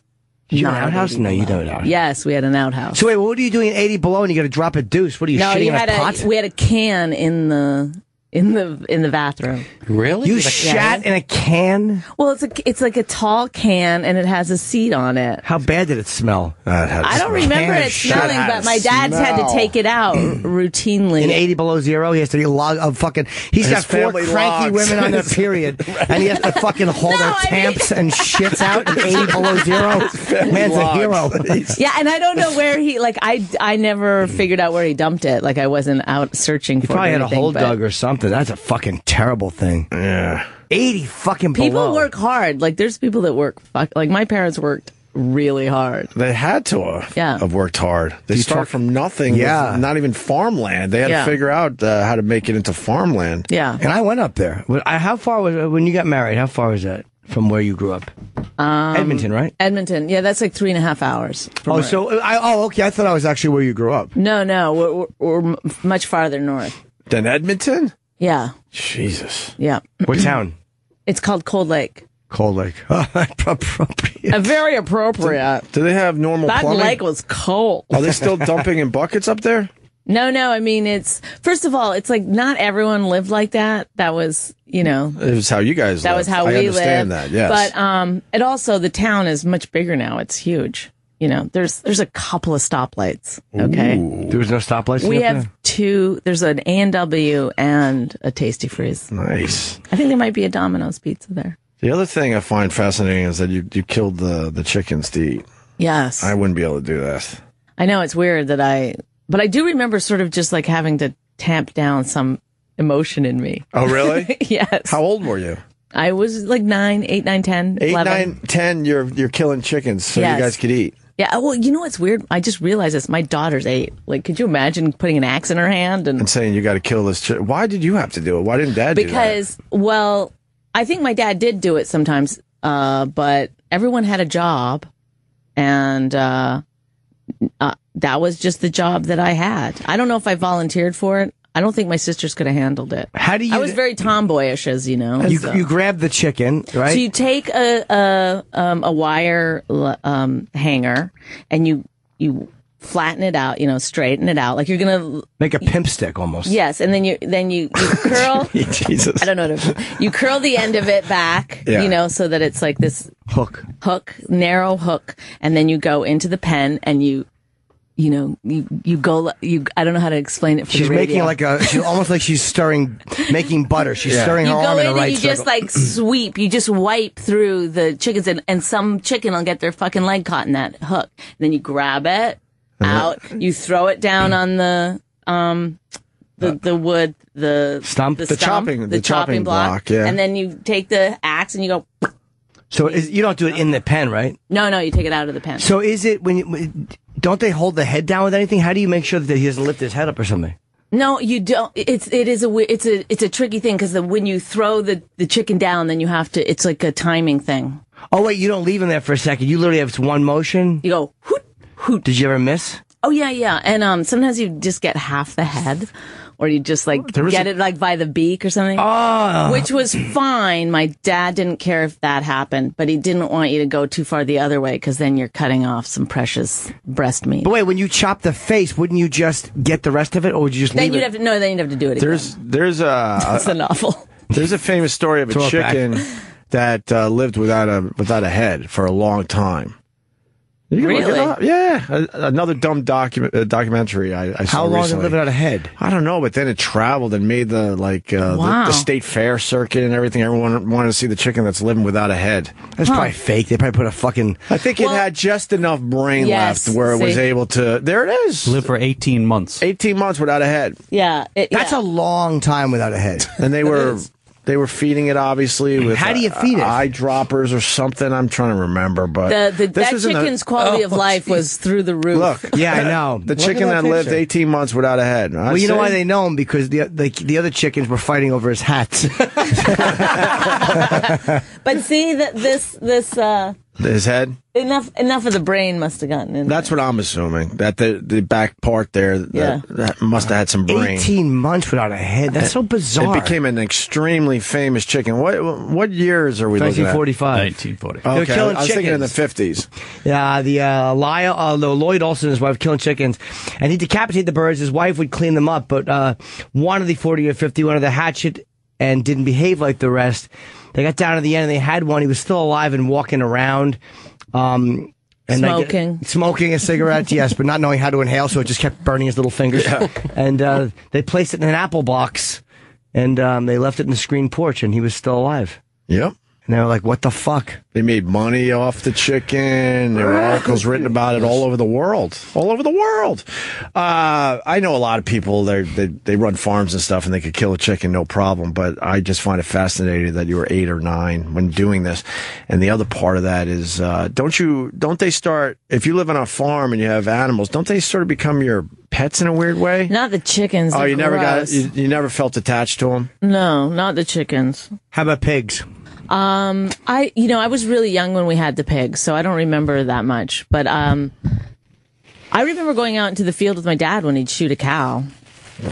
You have an outhouse? No, you don't. Yes, we had an outhouse. So wait, what are you doing at 80 below and you got to drop a deuce? What are you shitting in a pot? We had a can in the bathroom. Really? You shat in a can? Well, it's like a tall can and it has a seat on it. How bad did it smell? I don't remember it smelling, but my dad's had to take it out routinely. In 80 below zero, he has to log a fucking. He's got 4 cranky women on their period, and he has to fucking haul their tamps and shits out in 80 below zero. Man's a hero. Yeah, and I don't know where he I never figured out where he dumped it. Like I wasn't out searching for it. He probably had a hole dug or something. That's a fucking terrible thing. Yeah. 80 fucking below. People work hard. Like, there's people that work, like, my parents worked really hard. They had to have worked hard. They start from nothing. Yeah. With not even farmland. They had to figure out how to make it into farmland. Yeah. And I went up there. How far was when you got married? How far was that from where you grew up? Edmonton, right? Edmonton. Yeah, that's like 3.5 hours. Okay. I thought I was actually where you grew up. No. We're much farther north. Than Edmonton? Yeah. Jesus. Yeah. What town? It's called Cold Lake. Cold Lake. Appropriate. Very appropriate. Do they have normal plumbing? That lake was cold. Are they still dumping in buckets up there? No. I mean, first of all, it's like not everyone lived like that. That was, It was how you guys lived. That was how we lived. I understand that, yes. But it also, the town is much bigger now. It's huge. There's a couple of stoplights. Okay. Ooh. There was no stoplights? We have 2. There's an A&W and a Tasty Freeze. Nice. I think there might be a Domino's pizza there. The other thing I find fascinating is that you killed the chickens to eat. Yes. I wouldn't be able to do that. I know it's weird but I do remember sort of just like having to tamp down some emotion in me. Oh, really? Yes. How old were you? I was like 8, 9, 10, 8, 11. 9, 10, you're killing chickens so you guys could eat. Yeah, well, you know what's weird? I just realized this. My daughter's 8. Like, could you imagine putting an axe in her hand? And saying you got to kill this chicken? Why did you have to do it? Why didn't Dad do that? Because, well, I think my dad did do it sometimes, but everyone had a job, and that was just the job that I had. I don't know if I volunteered for it. I don't think my sisters could have handled it. I was very tomboyish, as you know. You grab the chicken, right? So you take a wire hanger and you flatten it out, straighten it out like you're gonna make a pimp stick almost. Yes, and then you curl. Jesus, I don't know. You curl the end of it back, so that it's like this hook, narrow hook, and then you go into the pen and you you go, I don't know how to explain it for She's the radio. making almost like she's making butter. She's stirring her you arm go in a in right and you circle. just like sweep. You just wipe through the chickens, and some chicken will get their fucking leg caught in that hook. And then you grab it out, you throw it down on the wood, the chopping block, yeah. and then you take the axe and you go. So you don't do it in the pen, right? No, you take it out of the pen. So is it don't they hold the head down with anything? How do you make sure that he doesn't lift his head up or something? No, you don't. It's a tricky thing because when you throw the chicken down, then you have to. It's like a timing thing. Oh wait, you don't leave him there for a second. You literally have one motion. You go hoot hoot. Did you ever miss? Oh yeah, and sometimes you just get half the head. Or you just get it by the beak or something. Oh. Which was fine. My dad didn't care if that happened, but he didn't want you to go too far the other way because then you're cutting off some precious breast meat. But wait, when you chop the face, wouldn't you just get the rest of it, or would you just leave it? Then you'd have to do it again. There's That's an awful. There's a famous story of a chicken that lived without a head for a long time. You can look it up. Yeah, another dumb documentary. I saw How long recently. did it live without a head? I don't know, but then it traveled and made the state fair circuit and everything. Everyone wanted to see the chicken that's living without a head. That's probably fake. They probably put a fucking. I think it had just enough brain left where it was able to. There it is. Live for 18 months. 18 months without a head. Yeah, that's a long time without a head. And they were. They were feeding it, obviously, with how do you feed it? Eyedroppers or something. I'm trying to remember, but that chicken's quality of life was through the roof. Look, yeah, I know. The chicken that lived 18 months without a head. Well, you know why they know him? Because the other chickens were fighting over his hats. But see that his head. Enough of the brain must have gotten in. That's what I'm assuming. That the back part there, that must have had some brain. 18 months without a head. That's so bizarre. It became an extremely famous chicken. What years are we looking at? 1945. 1940. Okay, killing I was thinking in the chickens. 50s. Yeah, Lloyd Olson, his wife, killing chickens, and he decapitated the birds. His wife would clean them up, but one of the 40 or 50 wanted the hatchet and didn't behave like the rest. They got down to the end and they had one. He was still alive and walking around. And smoking a cigarette, yes, but not knowing how to inhale, so it just kept burning his little fingers. Yeah. And they placed it in an apple box, and they left it in the screen porch, and he was still alive. Yep. And they were like, what the fuck? They made money off the chicken. There were articles written about it all over the world. All over the world. I know a lot of people, they run farms and stuff, and they could kill a chicken, no problem. But I just find it fascinating that you were 8 or 9 when doing this. And the other part of that is, don't they start, if you live on a farm and you have animals, don't they sort of become your pets in a weird way? Not the chickens. Oh, you never felt attached to them? No, not the chickens. How about pigs? I was really young when we had the pigs, so I don't remember that much. But I remember going out into the field with my dad when he'd shoot a cow.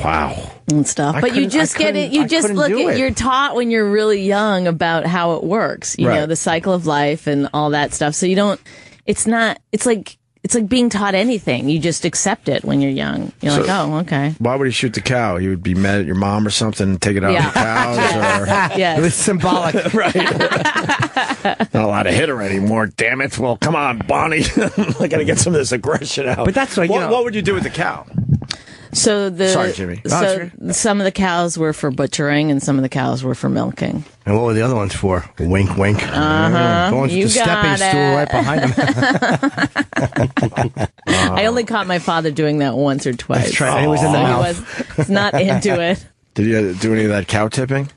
Wow. And stuff. But you just get it. You just look at. You're taught when you're really young about how it works. You know, the cycle of life and all that stuff. So you don't. It's not. It's like being taught anything. You just accept it when you're young. You're like, oh, okay. Why would he shoot the cow? He would be mad at your mom or something and take it out on the cows? Yes. It was symbolic. Right. Not allowed to hit her anymore, damn it. Well, come on, Bonnie. I got to get some of this aggression out. But that's like, what would you do with the cow? So Sorry, Jimmy. Some of the cows were for butchering and some of the cows were for milking. And what were the other ones for? Wink, wink. Going to the stepping stool right behind him. I only caught my father doing that once or twice. That's right. He was in the mouth. He was not into it. Did you do any of that cow tipping?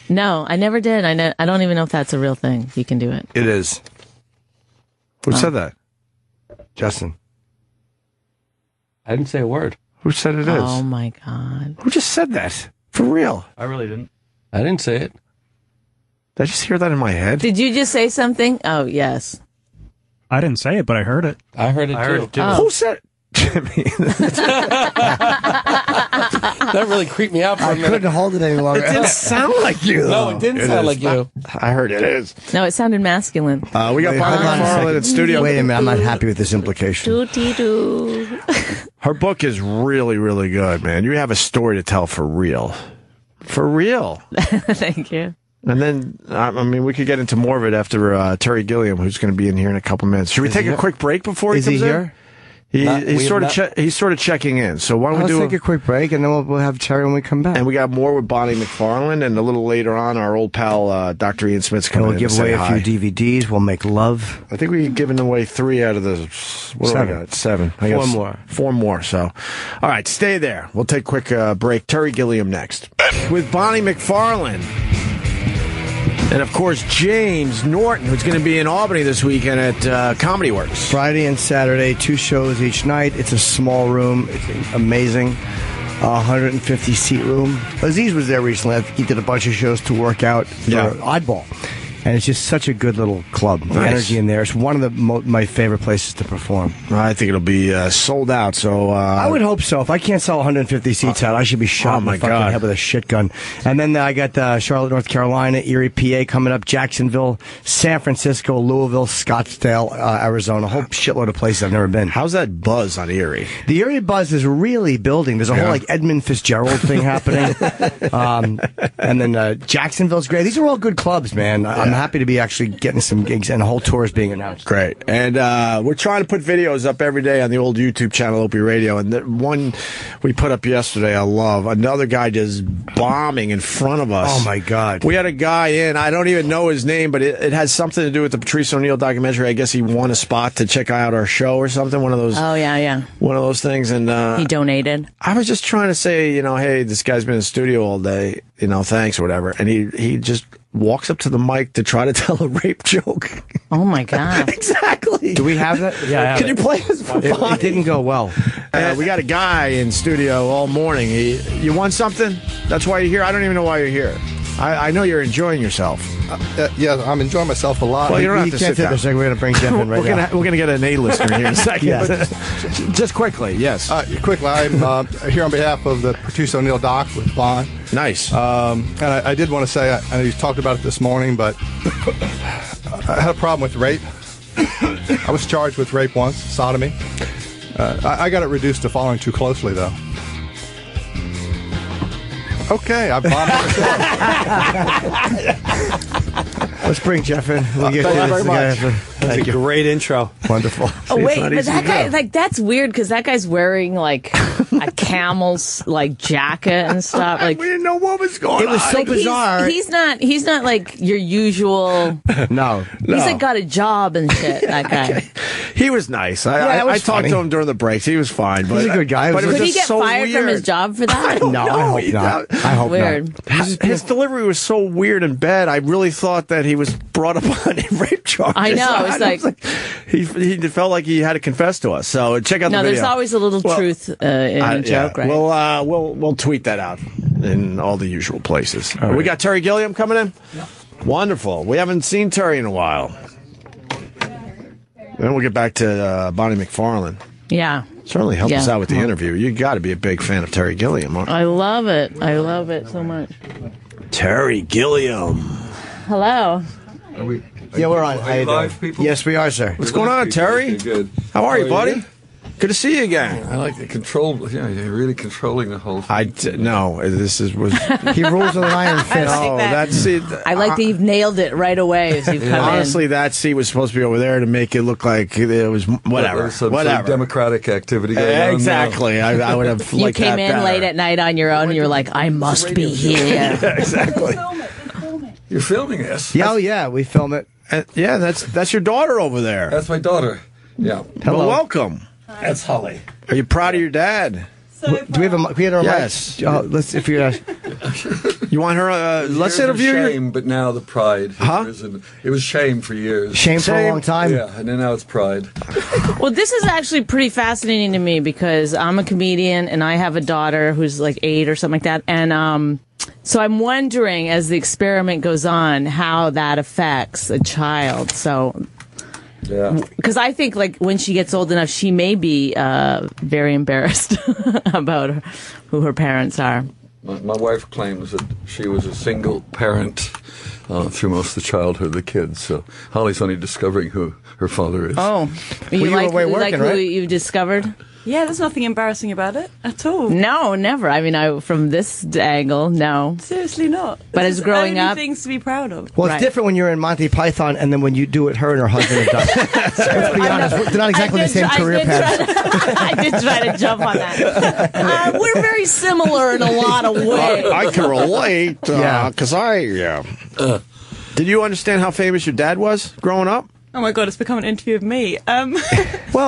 No, I never did. I don't even know if that's a real thing. You can do it. It is. Who said that? Justin. I didn't say a word. Who said it is? Oh, my God. Who just said that? For real? I really didn't. I didn't say it. Did I just hear that in my head? Did you just say something? Oh, yes. I didn't say it, but I heard it. I heard it too. Oh. Who said it? Jimmy. That really creeped me out for a minute. I couldn't hold it any longer. It didn't sound like you, though. No, it didn't sound like you. I heard it is. No, it sounded masculine. We got McFarlane in studio. Wait a minute, I'm not happy with this implication. Doo-dee-doo. Her book is really, really good, man. You have a story to tell for real. For real. Thank you. And then, we could get into more of it after Terry Gilliam, who's going to be in here in a couple minutes. Should we take a quick break before he comes in? Is he here? He's sort of checking in. So why don't we take a quick break, and then we'll have Terry when we come back. And we got more with Bonnie McFarlane, and a little later on, our old pal Dr. Ian Smith's coming in. We'll give away a few DVDs. We'll make love. I think we've given away 3 out of the 7. 7. 4 more. 4 more. So, all right, stay there. We'll take a quick break. Terry Gilliam next with Bonnie McFarlane. And, of course, James Norton, who's going to be in Albany this weekend at Comedy Works. Friday and Saturday, 2 shows each night. It's a small room. It's amazing. 150-seat room. Aziz was there recently. He did a bunch of shows to work out for Oddball. And it's just such a good little club. The energy in there. It's one of my favorite places to perform. I think it'll be sold out. So I would hope so. If I can't sell 150 seats out, I should be shot in the fucking head with a shit gun. And then I got Charlotte, North Carolina, Erie, PA coming up, Jacksonville, San Francisco, Louisville, Scottsdale, Arizona. A whole shitload of places I've never been. How's that buzz on Erie? The Erie buzz is really building. There's a whole Edmund Fitzgerald thing happening. And then Jacksonville's great. These are all good clubs, man. I'm happy to be actually getting some gigs, and a whole tour is being announced. Great. And we're trying to put videos up every day on the old YouTube channel, Opie Radio. And the one we put up yesterday, I love. Another guy just bombing in front of us. Oh, my God. We had a guy in. I don't even know his name, but it has something to do with the Patrice O'Neill documentary. I guess he won a spot to check out our show or something. One of those. Oh, yeah. One of those things. And he donated. I was just trying to say, hey, this guy's been in the studio all day. Thanks or whatever. And he just walks up to the mic to try to tell a rape joke. Oh, my God. Exactly. Do we have that? Yeah. Can you play this for Bonnie? It didn't go well. We got a guy in studio all morning. You want something? That's why you're here? I don't even know why you're here. I know you're enjoying yourself. Yeah, I'm enjoying myself a lot. Well, you don't have to sit down. We're going to bring Jeff in right now. We're going to get an A-lister here in a second. Just quickly, yes. Quickly, I'm here on behalf of the Patrice O'Neill doc with Bond. Nice. And I did want to say, I know you talked about it this morning, but I had a problem with rape. I was charged with rape once, sodomy. I got it reduced to following too closely, though. Okay, I bombed myself. Let's bring Jeff in. Thank you very much. That's a great intro. Wonderful. Oh, wait, but that guy, that's weird because that guy's wearing a camel's jacket and stuff. We didn't know what was going on. It was so bizarre. He's not like your usual. No. He's got a job and shit. That guy. Okay. He was nice. I talked to him during the breaks. He was fine. But he's a good guy. But Could he get fired from his job for that? No, I hope not. I hope weird. not. His delivery was so weird and bad. I really thought that he was brought up on rape charges. I know. It's he felt like he had to confess to us. So check out the video. No, there's always a little truth in a joke, right? We'll tweet that out in all the usual places. Right. We got Terry Gilliam coming in. Yeah. Wonderful. We haven't seen Terry in a while. Then we'll get back to Bonnie McFarlane. Yeah. Certainly help us out with the interview. You got to be a big fan of Terry Gilliam, huh? I love it. I love it so much. Terry Gilliam. Hello. We're on. Are you live, people? Yes, we are, sir. What's going on, Terry? Good. How are you, buddy? Good to see you again. I like the control. Yeah, you're really controlling the whole thing. No, this was. He rules with an iron fist. No, that's it. I like that you've nailed it right away as you've come Honestly, that seat was supposed to be over there to make it look like it was whatever. Some democratic activity going on. Exactly. I would have liked that You came in better. late at night on your own and you were like, I must be here. Yeah, exactly. You're filming this? Yeah, we film it. Yeah, that's your daughter over there. That's my daughter. Yeah. Hello. Well, welcome. That's Holly. Are you proud of your dad? Do we have a? We had our yes. Let's. If you. You want her? Let's interview her. Shame, but now the pride. Huh? It was shame for years. Shame for a long time. Yeah, and then now it's pride. Well, this is actually pretty fascinating to me because I'm a comedian and I have a daughter who's like 8 or something like that, and so I'm wondering as the experiment goes on how that affects a child. So. Yeah. Because I think, when she gets old enough, she may be very embarrassed about who her parents are. My wife claims that she was a single parent through most of the childhood of the kids. So Holly's only discovering who her father is. Oh, you like who you've discovered? Yeah, there's nothing embarrassing about it at all. No, never. I mean, from this angle, no. Seriously not. But as growing up, things to be proud of. Well, it's different when you're in Monty Python and then when you do it her and her husband have done. Let's be honest, they're not exactly the same career paths. I did try to jump on that. We're very similar in a lot of ways. I can relate, because Did you understand how famous your dad was growing up? Oh my God, it's become an interview of me. Well,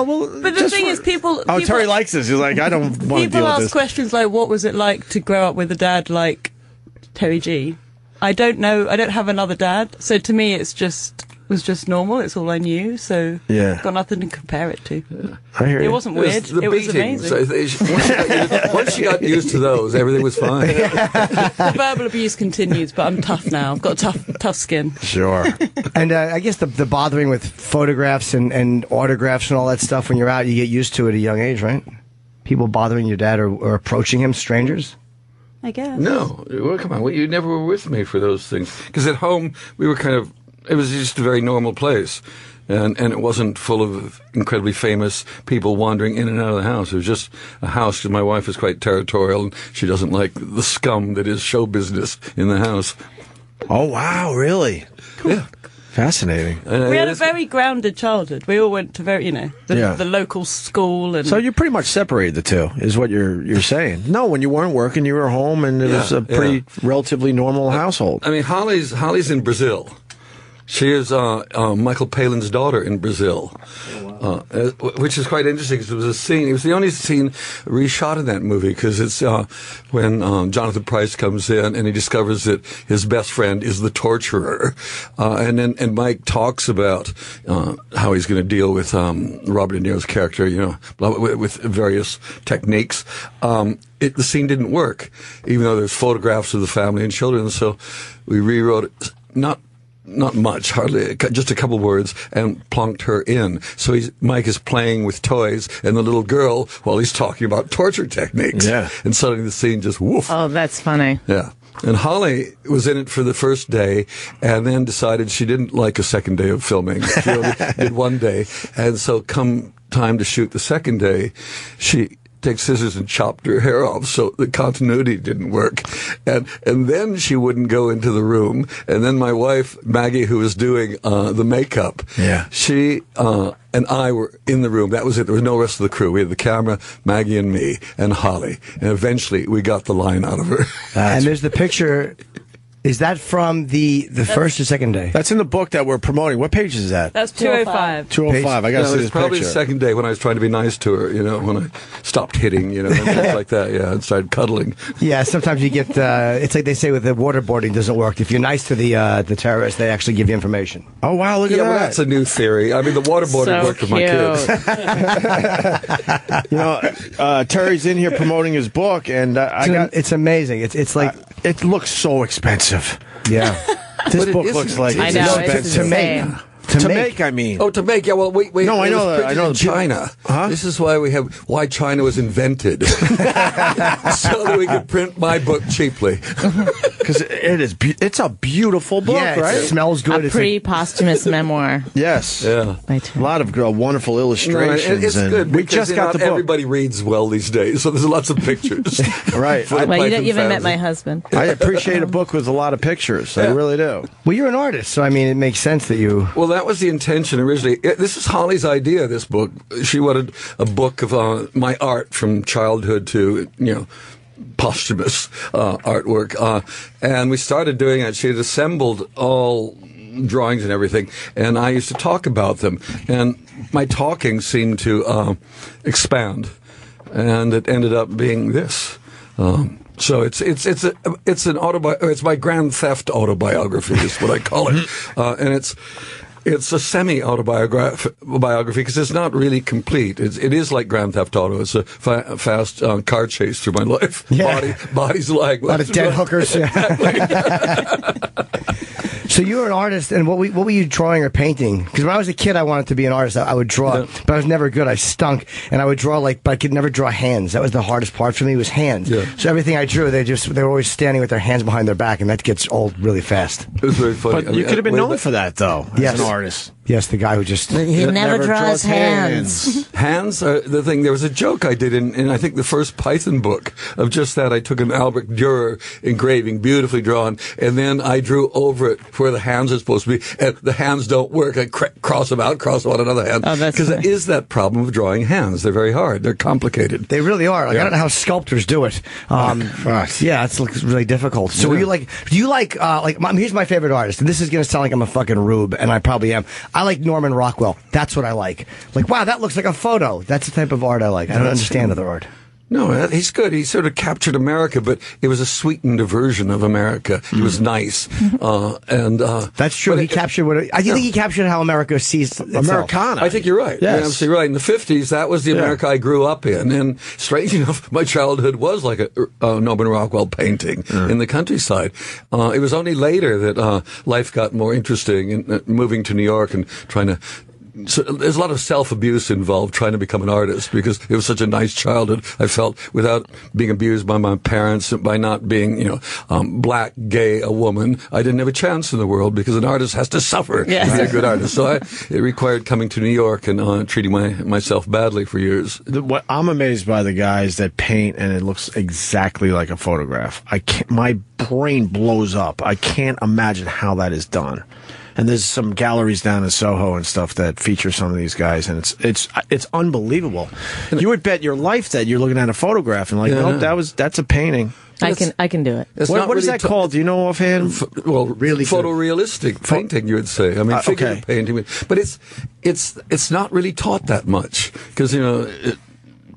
but the thing is, people. Oh, Terry likes this. He's like, I don't want to deal with this. People ask questions like, "What was it like to grow up with a dad like Terry G?" I don't know. I don't have another dad, so to me, was just normal. It's all I knew. So got nothing to compare it to. I hear you. It wasn't weird. It was amazing. Once you got used to those, everything was fine. The verbal abuse continues, but I'm tough now. I've got tough skin. Sure. And I guess the bothering with photographs and autographs and all that stuff when you're out, you get used to it at a young age, right? People bothering your dad or approaching him, strangers? I guess. No. Well, come on. You never were with me for those things. Because at home, we were it was just a very normal place. And it wasn't full of incredibly famous people wandering in and out of the house. It was just a house because my wife is quite territorial and she doesn't like the scum that is show business in the house. Oh, wow, really? Cool. Yeah. Fascinating. We had a very grounded childhood. We all went to the local school. And so you pretty much separated the two, is what you're saying. No, when you weren't working, you were home, and it was a pretty relatively normal household. I mean, Holly's in Brazil. She is Michael Palin's daughter in Brazil, which is quite interesting because it was a scene. It was the only scene reshot in that movie because it's when Jonathan Pryce comes in and he discovers that his best friend is the torturer, and Mike talks about how he's going to deal with Robert De Niro's character, with various techniques. The scene didn't work, even though there's photographs of the family and children. So we rewrote it. Not much, hardly, just a couple words, and plonked her in. So Mike is playing with toys and the little girl while he's talking about torture techniques. Yeah. And suddenly the scene just woof. Oh, that's funny. Yeah. And Holly was in it for the first day and then decided she didn't like a second day of filming. She only did one day. And so come time to shoot the second day, she takes scissors and chopped her hair off, so the continuity didn't work. And then she wouldn't go into the room. And then my wife, Maggie, who was doing the makeup, she and I were in the room. That was it. There was no rest of the crew. We had the camera, Maggie and me, and Holly. And eventually we got the line out of her. And there's the picture. Is that from the first or second day? That's in the book that we're promoting. What page is that? That's 205. 205. I got to see this picture. Probably the second day when I was trying to be nice to her, when I stopped hitting, and things like that, and started cuddling. Yeah, sometimes you get, it's like they say with the waterboarding doesn't work. If you're nice to the terrorists, they actually give you information. Oh, wow, look at that. Well, that's a new theory. I mean, the waterboarding worked with my kids. Terry's in here promoting his book, and it's amazing. It's like... it looks so expensive. Yeah. This book looks like it's expensive. To make, I mean. Oh, to make, yeah, well, wait. No, I know that. I know China. Huh? This is why China was invented. So that we could print my book cheaply. Because it's a beautiful book, right? It smells good. A pre-posthumous memoir. Yes. Yeah. A lot of wonderful illustrations. It's good. We just got the book. Everybody reads well these days, so there's lots of pictures. Right. Well, you haven't met my husband. I appreciate a book with a lot of pictures. I really do. Well, you're an artist, so I mean, it makes sense that you... Well, that was the intention originally. This is Holly's idea, this book. She wanted a book of my art from childhood to, posthumous artwork. And we started doing it. She had assembled all drawings and everything, and I used to talk about them. And my talking seemed to expand, and it ended up being this. So it's my grand theft autobiography is what I call it, and it's a semi-autobiography because it's not really complete. It is like Grand Theft Auto. It's a fast car chase through my life. Yeah. Bodies lying. A lot of dead hookers. Exactly. So you were an artist, and what were you drawing or painting? Because when I was a kid, I wanted to be an artist. I would draw, but I was never good. I stunk, and I would draw but I could never draw hands. That was the hardest part for me, was hands. Yeah. So everything I drew, they were always standing with their hands behind their back, and that gets old really fast. It was very funny. But you could have been known for that, though, as an artist. Yes, the guy who just... He never draws hands. Hands are the thing. There was a joke I did in I think, the first Python book of just that. I took an Albert Dürer engraving, beautifully drawn, and then I drew over it where the hands are supposed to be, and the hands don't work. I cross them out, cross them on another hand. Because it is that problem of drawing hands. They're very hard. They're complicated. They really are. Like, I don't know how sculptors do it. Yeah, it's really difficult. So here's my favorite artist, and this is going to sound like I'm a fucking rube, and I probably am. I like Norman Rockwell. That's what I like. Like, wow, that looks like a photo. That's the type of art I like. I don't understand other art. No, he's good. He sort of captured America, but it was a sweetened version of America. It was nice, that's true. He captured what I think he captured how America sees itself. Americana. I think you're right. Yes. You're absolutely right. In the 50s, that was the America I grew up in, and strange enough, my childhood was like a Norman Rockwell painting in the countryside. It was only later that life got more interesting, and moving to New York and trying to. So there's a lot of self-abuse involved trying to become an artist because it was such a nice childhood. I felt without being abused by my parents, by not being, black, gay, a woman, I didn't have a chance in the world because an artist has to suffer to be a good artist. So it required coming to New York and treating myself badly for years. I'm amazed by the guys that paint and it looks exactly like a photograph. My brain blows up. I can't imagine how that is done. And there's some galleries down in Soho and stuff that feature some of these guys, and it's unbelievable. You would bet your life that you're looking at a photograph and nope, that's a painting. I can do it. What is that called? Do you know offhand? Really photorealistic painting, you would say. I mean, figure painting, but it's not really taught that much because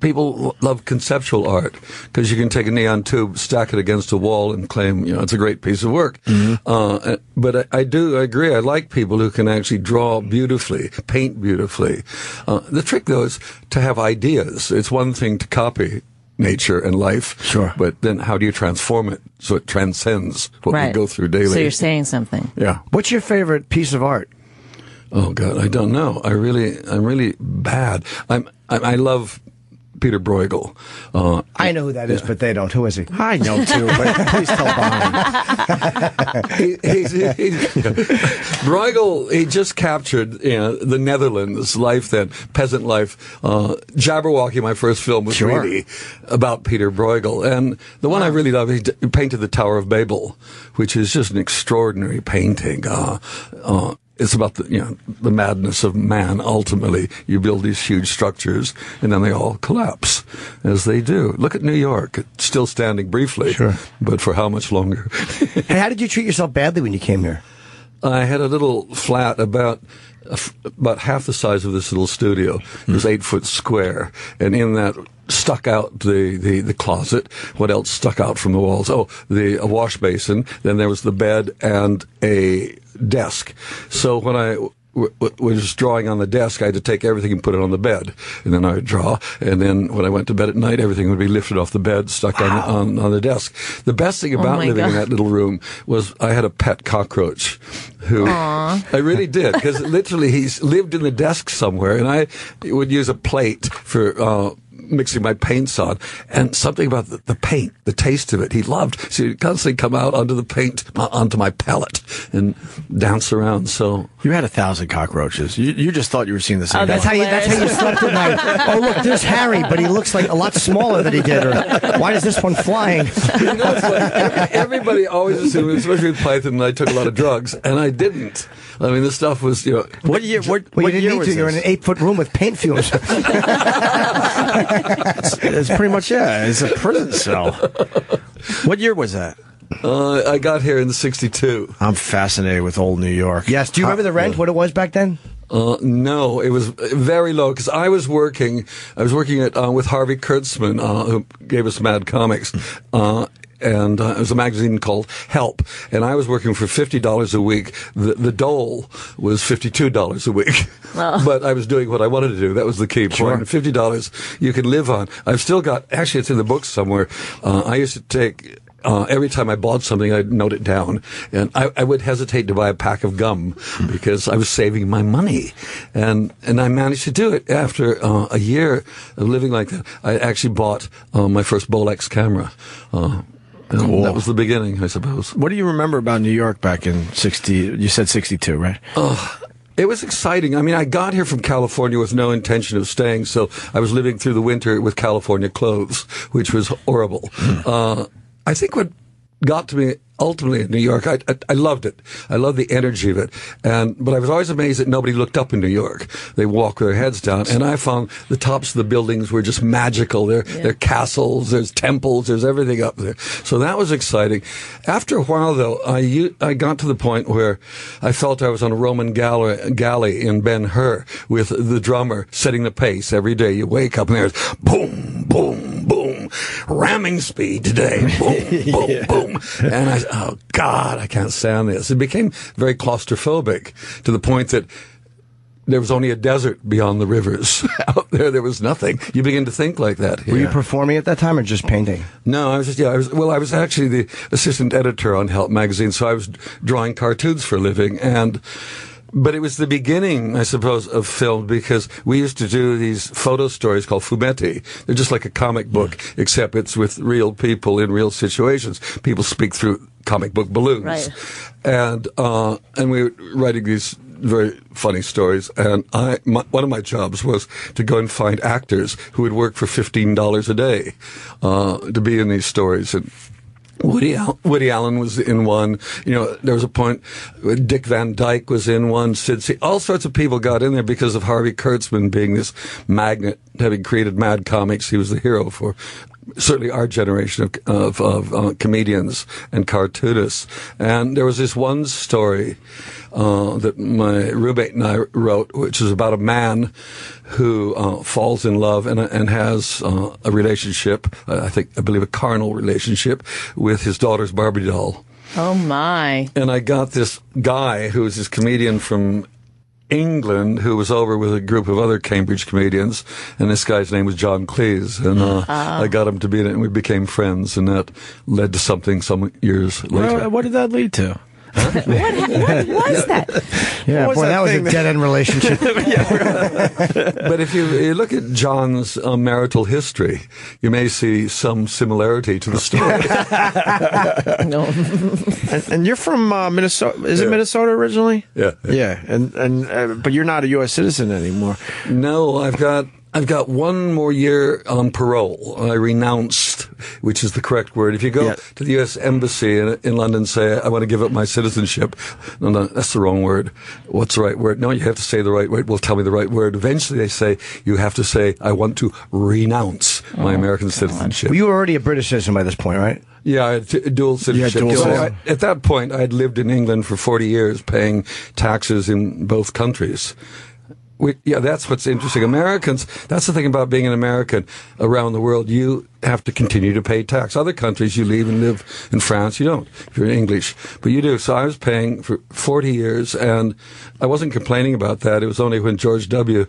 people love conceptual art because you can take a neon tube, stack it against a wall, and claim it's a great piece of work. But I agree. I like people who can actually draw beautifully, paint beautifully. The trick, though, is to have ideas. It's one thing to copy nature and life, sure, but then how do you transform it so it transcends what we go through daily? So you're saying something. Yeah. What's your favorite piece of art? Oh God, I don't know. I'm really bad. I love Peter Bruegel. I know who that is, but they don't. Who is he? I know too, but please tell Bonnie. Bruegel, he just captured the Netherlands life then, peasant life. Jabberwocky, my first film, was really about Peter Bruegel. And the one I really love, he painted the Tower of Babel, which is just an extraordinary painting. It's about the madness of man. Ultimately, you build these huge structures, and then they all collapse, as they do. Look at New York; it's still standing briefly, but for how much longer? Hey, how did you treat yourself badly when you came here? I had a little flat about half the size of this little studio. It was 8 foot square, and in that stuck out the closet. What else stuck out from the walls? Oh, a wash basin. Then there was the bed and a desk. So when I was drawing on the desk, I had to take everything and put it on the bed, and then I would draw. And then when I went to bed at night, everything would be lifted off the bed, stuck on the desk. The best thing about living in that little room was I had a pet cockroach, who I really did, because literally he's lived in the desk somewhere, and I would use a plate for mixing my paints on, and something about the paint, the taste of it, he loved. So he'd constantly come out onto the paint, onto my palette, and dance around. So you had 1,000 cockroaches. You just thought you were seeing the same. That's how you slept at night. Oh, look, there's Harry, but he looks like a lot smaller than he did. Or why is this one flying? Everybody always assumed, especially with Python, I took a lot of drugs, and I didn't. I mean, this stuff was, What year? What year was this? You're in an 8-foot room with paint fumes. It's pretty much, it's a prison cell. What year was that? I got here in '62. I'm fascinated with old New York. Yes. Do you remember the rent, what it was back then? No, it was very low because I was working with Harvey Kurtzman, who gave us Mad Comics. And it was a magazine called Help, and I was working for $50 a week. The dole was $52 a week, but I was doing what I wanted to do. That was the key point. $50 you can live on. I've still got. Actually, it's in the book somewhere. I used to take. Every time I bought something, I'd note it down. And I would hesitate to buy a pack of gum because I was saving my money. And I managed to do it. After a year of living like that, I actually bought my first Bolex camera. Cool. That was the beginning, I suppose. What do you remember about New York back in 60? You said 62, right? It was exciting. I mean, I got here from California with no intention of staying, so I was living through the winter with California clothes, which was horrible. I think what got to me ultimately in New York, I loved it. I loved the energy of it. But I was always amazed that nobody looked up in New York. They walked with their heads down. And I found the tops of the buildings were just magical. They're castles, there's temples, there's everything up there. So that was exciting. After a while, though, I got to the point where I felt I was on a Roman galley in Ben-Hur with the drummer setting the pace every day. You wake up and there's boom, boom, boom, ramming speed today, boom, boom, boom. And I oh, God, I can't stand this. It became very claustrophobic to the point that there was only a desert beyond the rivers. Out there was nothing. You begin to think like that here. Were you performing at that time or just painting? No, I was actually the assistant editor on Help magazine, so I was drawing cartoons for a living. But it was the beginning, I suppose, of film, because we used to do these photo stories called fumetti. They're just like a comic book, except it's with real people in real situations. People speak through comic book balloons. Right. And we were writing these very funny stories. And one of my jobs was to go and find actors who would work for $15 a day to be in these stories. And Woody Allen was in one. There was a point Dick Van Dyke was in one. All sorts of people got in there because of Harvey Kurtzman being this magnet, having created Mad Comics. He was the hero for certainly our generation of comedians and cartoonists. And there was this one story that my roommate and I wrote, which is about a man who falls in love and has a relationship, I believe a carnal relationship, with his daughter's Barbie doll. Oh, my. And I got this guy who was this comedian from England who was over with a group of other Cambridge comedians, and this guy's name was John Cleese, and I got him to be in it, and we became friends, and that led to something some years later. Well, what did that lead to? What was that? Yeah, boy, that was a dead-end relationship. But if you look at John's marital history, you may see some similarity to the story. No. And you're from Minnesota. Is it Minnesota originally? Yeah. Yeah. And but you're not a U.S. citizen anymore. No, I've got one more year on parole. I renounced, which is the correct word. If you go to the U.S. Embassy in London and say, I want to give up my citizenship, no, that's the wrong word. What's the right word? No, you have to say the right word. Well, tell me the right word. Eventually they say, you have to say, I want to renounce my American citizenship. Well, you were already a British citizen by this point, right? Yeah, I had dual citizenship. At that point, I had lived in England for 40 years, paying taxes in both countries. That's what's interesting. Americans, that's the thing about being an American around the world. You have to continue to pay tax. Other countries, you leave and live in France, you don't, if you're English. But you do. So I was paying for 40 years, and I wasn't complaining about that. It was only when George W.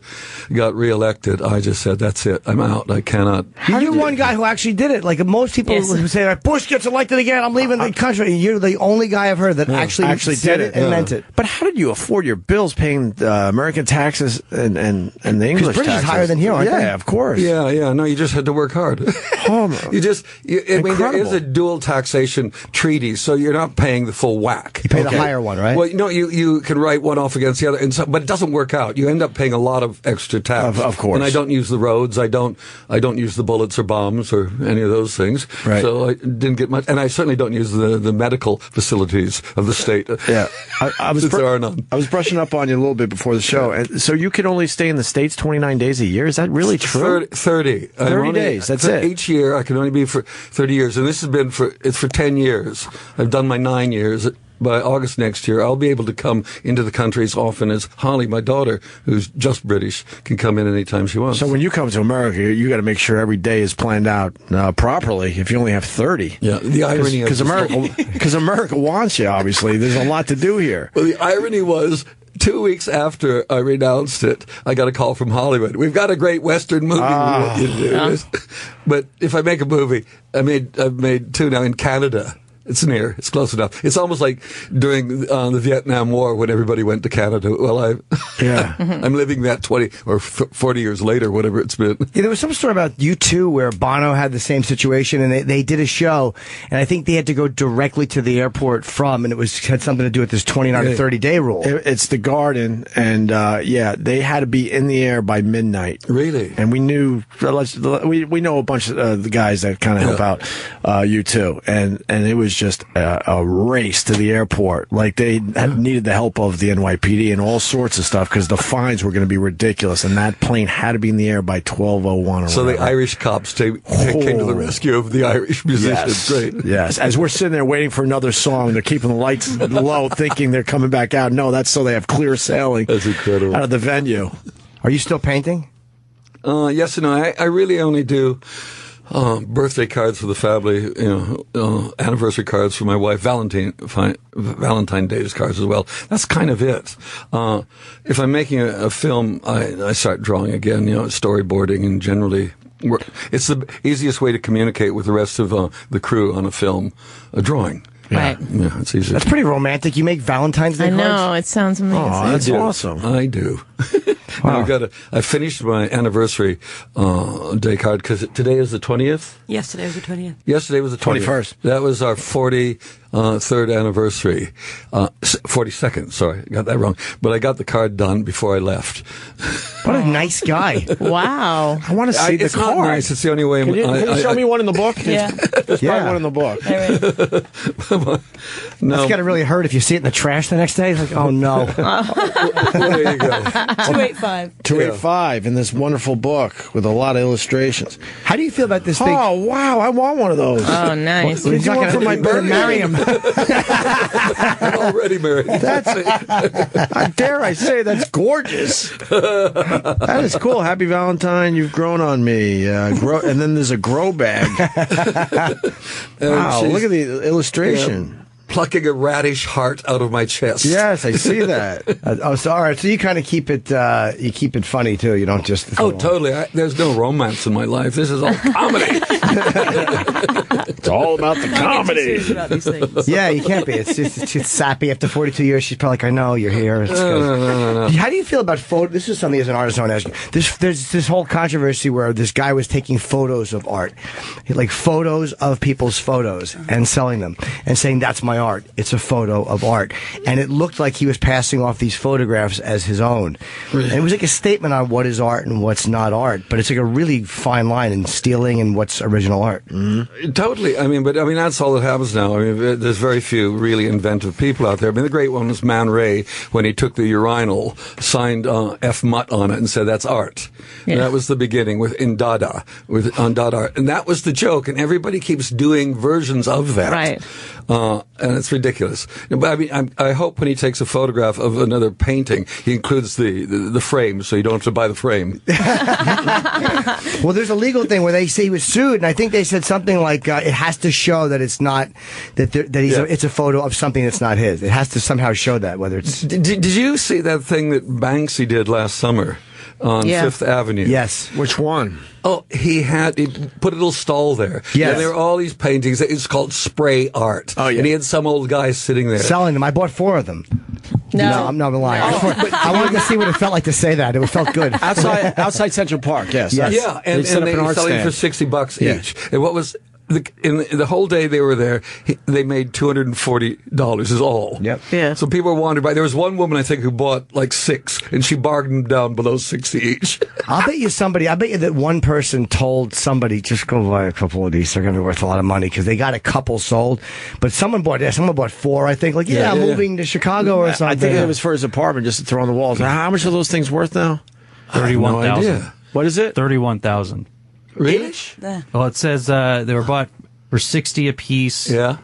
got reelected, I just said, that's it. I'm out. I cannot. You're one guy who actually did it. Like most people who say, Bush gets elected again, I'm leaving the country. You're the only guy I've heard that actually did it and meant it. But how did you afford your bills paying American taxes and the English taxes? Because British is higher than here, aren't they? Yeah, of course. Yeah. No, you just had to work hard. I mean, there is a dual taxation treaty, so you're not paying the full whack. You pay the higher one, right? Well, no, you can write one off against the other, but it doesn't work out. You end up paying a lot of extra tax. Of course. And I don't use the roads. I don't use the bullets or bombs or any of those things. Right. So I didn't get much, and I certainly don't use the medical facilities of the state. Yeah, I was there are none. I was brushing up on you a little bit before the show. And so you can only stay in the States 29 days a year? Is that really true? 30. 30 days, that's it. Each year I can only be for 30 years, and this has been for 10 years. I've done my 9 years. By August next year, I'll be able to come into the country as often as Holly, my daughter, who's just British, can come in anytime she wants. So when you come to America, you got to make sure every day is planned out properly. If you only have 30, yeah. The irony because America wants you. Obviously, there's a lot to do here. Well, the irony was, 2 weeks after I renounced it, I got a call from Hollywood. We've got a great Western movie we want you to do. But if I make a movie, I've made 2 now in Canada. It's near. It's close enough. It's almost like during the Vietnam War when everybody went to Canada. Well, I'm living that 20 or 40 years later, whatever it's been. Yeah, there was some story about U2 where Bono had the same situation, and they did a show, and I think they had to go directly to the airport and it had something to do with this 29 or 30-day rule. It's the Garden, and they had to be in the air by midnight. Really? And we knew we know a bunch of the guys that kind of help out U2, and it was just a race to the airport. Like they needed the help of the NYPD and all sorts of stuff because the fines were going to be ridiculous, and that plane had to be in the air by 12:01. So the Irish cops came to the rescue of the Irish musicians. Yes. Great. Yes. As we're sitting there waiting for another song, they're keeping the lights low, thinking they're coming back out. No, that's so they have clear sailing. That's incredible. Out of the venue. Are you still painting? Yes and no. I really only do birthday cards for the family, anniversary cards for my wife, Valentine Day's cards as well. That's kind of it. If I'm making a film, I start drawing again, storyboarding, and generally it's the easiest way to communicate with the rest of the crew on a film, a drawing. Right. Yeah, it's easy. That's pretty romantic. You make Valentine's Day cards? I know, it sounds amazing. Oh, that's awesome. I do. Wow. I finished my anniversary day card because today is the 20th. Yesterday was the 20th. Yesterday was the 21st. That was our 43rd anniversary. 42nd, sorry, I got that wrong. But I got the card done before I left. What a nice guy. Wow. I want to see the it's card. Not nice. It's the only way. Can you show me one in the book? Yeah. There's probably one in the book. No. That's got to really hurt if you see it in the trash the next day. It's like, oh no. There you go. 285. 285 in this wonderful book with a lot of illustrations. How do you feel about this thing? Oh, wow. I want one of those. Oh, nice. Well, he's not going to my birthday. marry him. I'm already married. Dare I say, that's gorgeous. That is cool. Happy Valentine. You've grown on me. And then there's a grow bag. Wow, look at the illustration. Plucking a radish heart out of my chest. Yes, I see that. So all right. So you kind of keep it. You keep it funny too. You don't just. Totally. There's no romance in my life. This is all comedy. It's all about the comedy. Yeah, you can't be. It's sappy. After 42 years, she's probably like, I know you're here. It's good. No. How do you feel about photo? This is something as an artist I want to ask you. There's this whole controversy where this guy was taking photos of art, like photos of people's photos, and selling them, and saying that's my art. It's a photo of art, and it looked like he was passing off these photographs as his own. And it was like a statement on what is art and what's not art, but it's like a really fine line in stealing and what's original art. Mm-hmm. Totally. I mean, that's all that happens now. I mean, there's very few really inventive people out there. I mean, the great one was Man Ray when he took the urinal, signed F. Mutt on it, and said that's art. Yeah. And that was the beginning on Dada art, and that was the joke. And everybody keeps doing versions of that. Right. And it's ridiculous. But I mean, I hope when he takes a photograph of another painting, he includes the frame, so you don't have to buy the frame. Well, there's a legal thing where they say he was sued, and I think they said something like it has to show that it's not it's a photo of something that's not his. It has to somehow show that whether it's. Did you see that thing that Banksy did last summer on Fifth Avenue? Yes. Which one? Oh, he put a little stall there. Yes. And there are all these paintings. It's called spray art. Oh, yeah. And he had some old guy sitting there. Selling them. I bought 4 of them. No, I'm not lying. I wanted to see what it felt like to say that. It felt good. Outside Central Park, yes. Yeah, and they were selling for $60 each. And what was... In the whole day they were there, they made $240 is all. Yep. Yeah. So people were wandering by. There was one woman, I think, who bought like 6, and she bargained down below $60 each. I bet you that one person told somebody, just go buy a couple of these. They're going to be worth a lot of money because they got a couple sold. But someone bought 4, I think. Like, I'm moving to Chicago or something. I think it was for his apartment just to throw on the walls. How much are those things worth now? 31,000. What is it? 31,000. Really? Well, it says they were bought for $60 a piece. Yeah.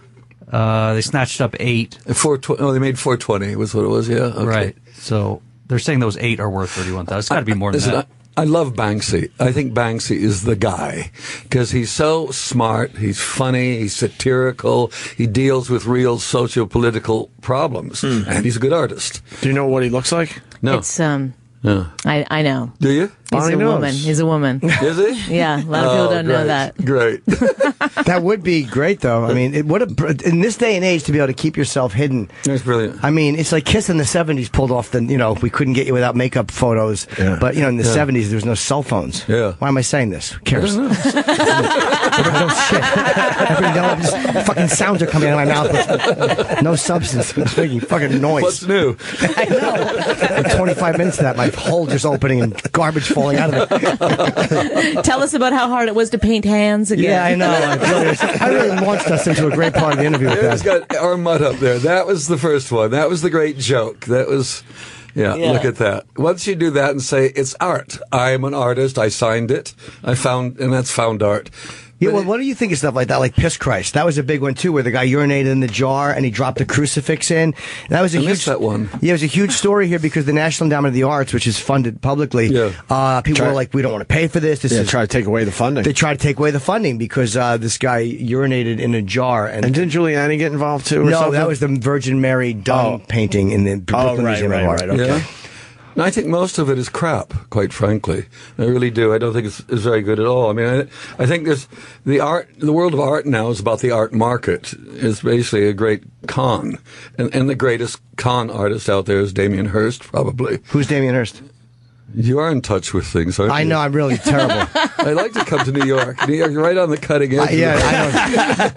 They snatched up 8. They made $420 was what it was. Yeah. Okay. Right. So they're saying those 8 are worth 31,000. It's got to be more than that. I love Banksy. I think Banksy is the guy because he's so smart. He's funny. He's satirical. He deals with real socio-political problems, and he's a good artist. Do you know what he looks like? No. It's I know. Do you? He's a woman. He's a woman. Is he? Yeah, a lot of people don't know that. Great. That would be great, though. I mean, in this day and age, to be able to keep yourself hidden. That's brilliant. I mean, it's like Kiss in the 70s pulled off the, we couldn't get you without makeup photos. Yeah. But, in the 70s, there was no cell phones. Yeah. Why am I saying this? Who cares? I don't No shit. Just fucking sounds are coming out of my mouth. No substance. It's making fucking noise. What's new? I know. For 25 minutes of that, my hole just opening and garbage falling out of it. Tell us about how hard it was to paint hands again. Yeah, I know. I really launched us into a great part of the interview with It's that. got our mud up there. That was the first one. That was the great joke. That was... Yeah, look at that. Once you do that and say, it's art. I'm an artist. I signed it. And that's found art. Yeah, well, what do you think of stuff like that, like Piss Christ? That was a big one too, where the guy urinated in the jar and he dropped a crucifix in. That was a huge. Missed that one. Yeah, it was a huge story here because the National Endowment of the Arts, which is funded publicly, people were like, "We don't want to pay for this." Try to take away the funding. They try to take away the funding because this guy urinated in a jar. And didn't Giuliani get involved too? Or no, something? that was the Virgin Mary dung painting in the Brooklyn Museum of Art. Okay. Yeah. And I think most of it is crap, quite frankly. I really do. I don't think it's very good at all. I mean, I think there's the world of art now is about the art market. It's basically a great con. And the greatest con artist out there is Damien Hirst, probably. Who's Damien Hirst? You are in touch with things, aren't you? I know, I'm really terrible. I'd like to come to New York. New York, right on the cutting edge.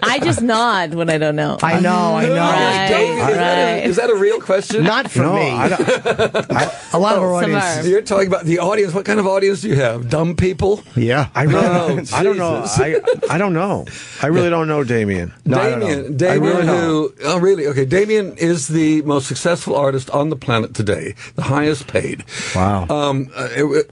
I just nod when I don't know. I know. Right. Is that a real question? Not for me. A lot of our audience. You're talking about the audience. What kind of audience do you have? Dumb people? Yeah. I don't know. I don't know. I really don't know Damien. Damien, Damien is the most successful artist on the planet today, the highest paid. Wow.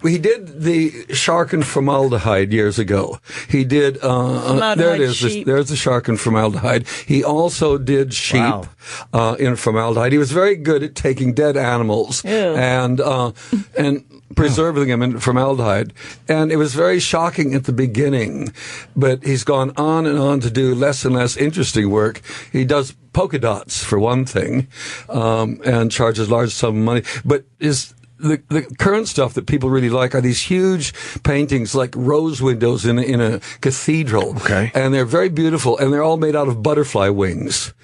He did the shark and formaldehyde years ago. He did. There it is. There's the shark and formaldehyde. He also did sheep in formaldehyde. He was very good at taking dead animals and preserving them in formaldehyde. And it was very shocking at the beginning, but he's gone on and on to do less and less interesting work. He does polka dots for one thing, and charges large sum of money, but the current stuff that people really like are these huge paintings like rose windows in a cathedral. Okay. And they're very beautiful, and they're all made out of butterfly wings.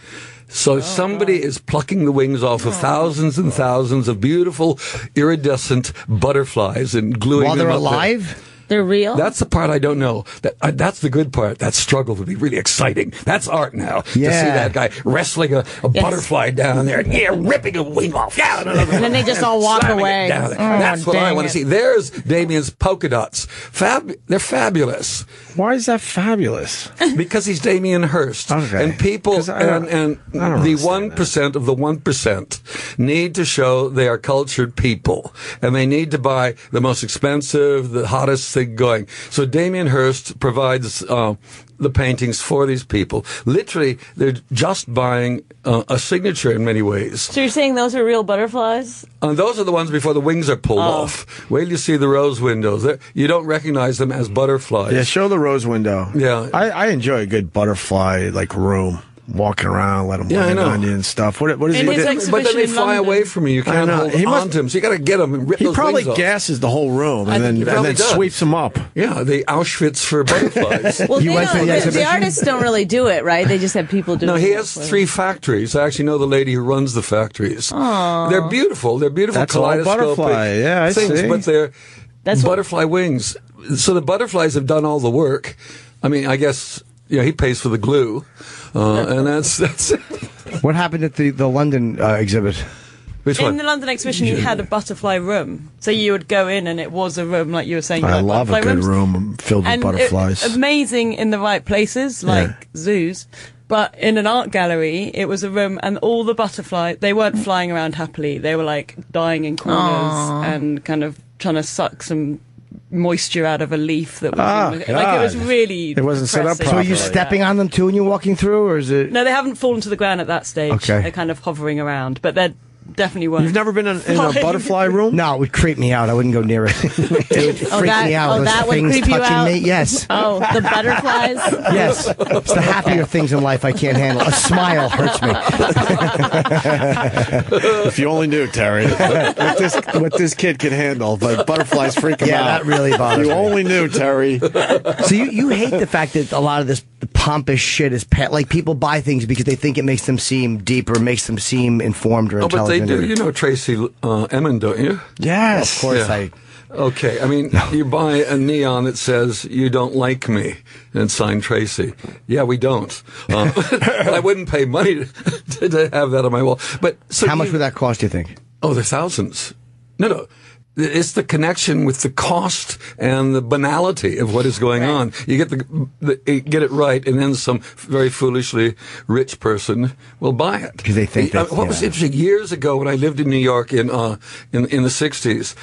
So somebody is plucking the wings off of thousands and thousands of beautiful iridescent butterflies and gluing while them they're up alive? There. They're real? That's the part I don't know. That's the good part. That struggle would be really exciting. That's art now. Yeah. To see that guy wrestling a butterfly down there. Yeah, ripping a wing off. Yeah, and then they just all walk away. That's what I want to see. There's Damien's polka dots. They're fabulous. Why is that fabulous? Because he's Damien Hirst. Okay. And people, and the 1% of the 1% need to show they are cultured people. And they need to buy the most expensive, the hottest thing going. So Damien Hirst provides the paintings for these people. Literally, they're just buying a signature in many ways. So you're saying those are real butterflies? Those are the ones before the wings are pulled off. Wait till you see the rose windows. You don't recognize them as butterflies. Yeah, show the rose window. Yeah. I enjoy a good butterfly room. Walking around, let them land on you and stuff. What is he? But then they fly away from you. You can't hold on to them, so you got to get them and rip those wings off. He probably gasses the whole room and then sweeps them up. Yeah, the Auschwitz for butterflies. Well, the artists don't really do it, right? They just have people do it. No, he has 3 factories. I actually know the lady who runs the factories. Aww. They're beautiful. They're beautiful kaleidoscopic things, but they're butterfly wings. So the butterflies have done all the work. I mean, I guess he pays for the glue. And that's it. What happened at the London exhibit? Which one? In the London exhibition, you had a butterfly room. So you would go in and it was a room, like you were saying. I love a good room filled with butterflies. Amazing in the right places, like zoos. But in an art gallery, it was a room and all the butterflies, they weren't flying around happily. They were dying in corners and kind of trying to suck some moisture out of a leaf that was it was really it wasn't set up properly. So are you stepping on them too when you're walking through, or is it? No, they haven't fallen to the ground at that stage. Okay. They're kind of hovering around, but they're definitely weren't. You've never been in a butterfly room? No, it would creep me out. I wouldn't go near it. It would freak me out. Those that would things creep you touching out? me. Yes. Oh, the butterflies? Yes. It's the happier things in life I can't handle. A smile hurts me. If you only knew, Terry, what this kid can handle, but butterflies freak him out. Yeah, that really bothers me. You only knew, Terry. So you hate the fact that a lot of this pompous shit is like people buy things because they think it makes them seem deeper, makes them seem informed or intelligent. But they do. You know Tracy Emin, don't you? Yes. Of course I... Okay, I mean, you buy a neon that says, "You don't like me," and signed Tracy. Yeah, we don't. I wouldn't pay money to have that on my wall. But so how much would that cost, you think? Oh, they're thousands. No. It's the connection with the cost and the banality of what is going on. You get get it right, and then some very foolishly rich person will buy it because they think that. What was interesting years ago when I lived in New York in the '60s,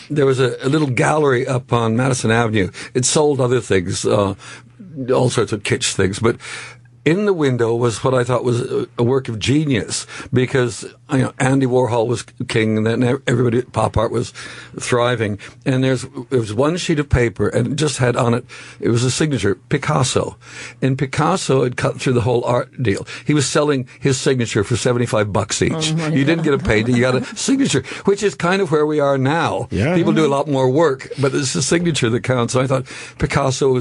there was a little gallery up on Madison Avenue. It sold other things, all sorts of kitsch things, but in the window was what I thought was a work of genius, because Andy Warhol was king, and then everybody, pop art was thriving. And there was one sheet of paper, and it just had on it, it was a signature, Picasso. And Picasso had cut through the whole art deal. He was selling his signature for $75 each. You didn't get a painting, you got a signature, which is kind of where we are now. Yeah. People do a lot more work, but it's the signature that counts. So I thought Picasso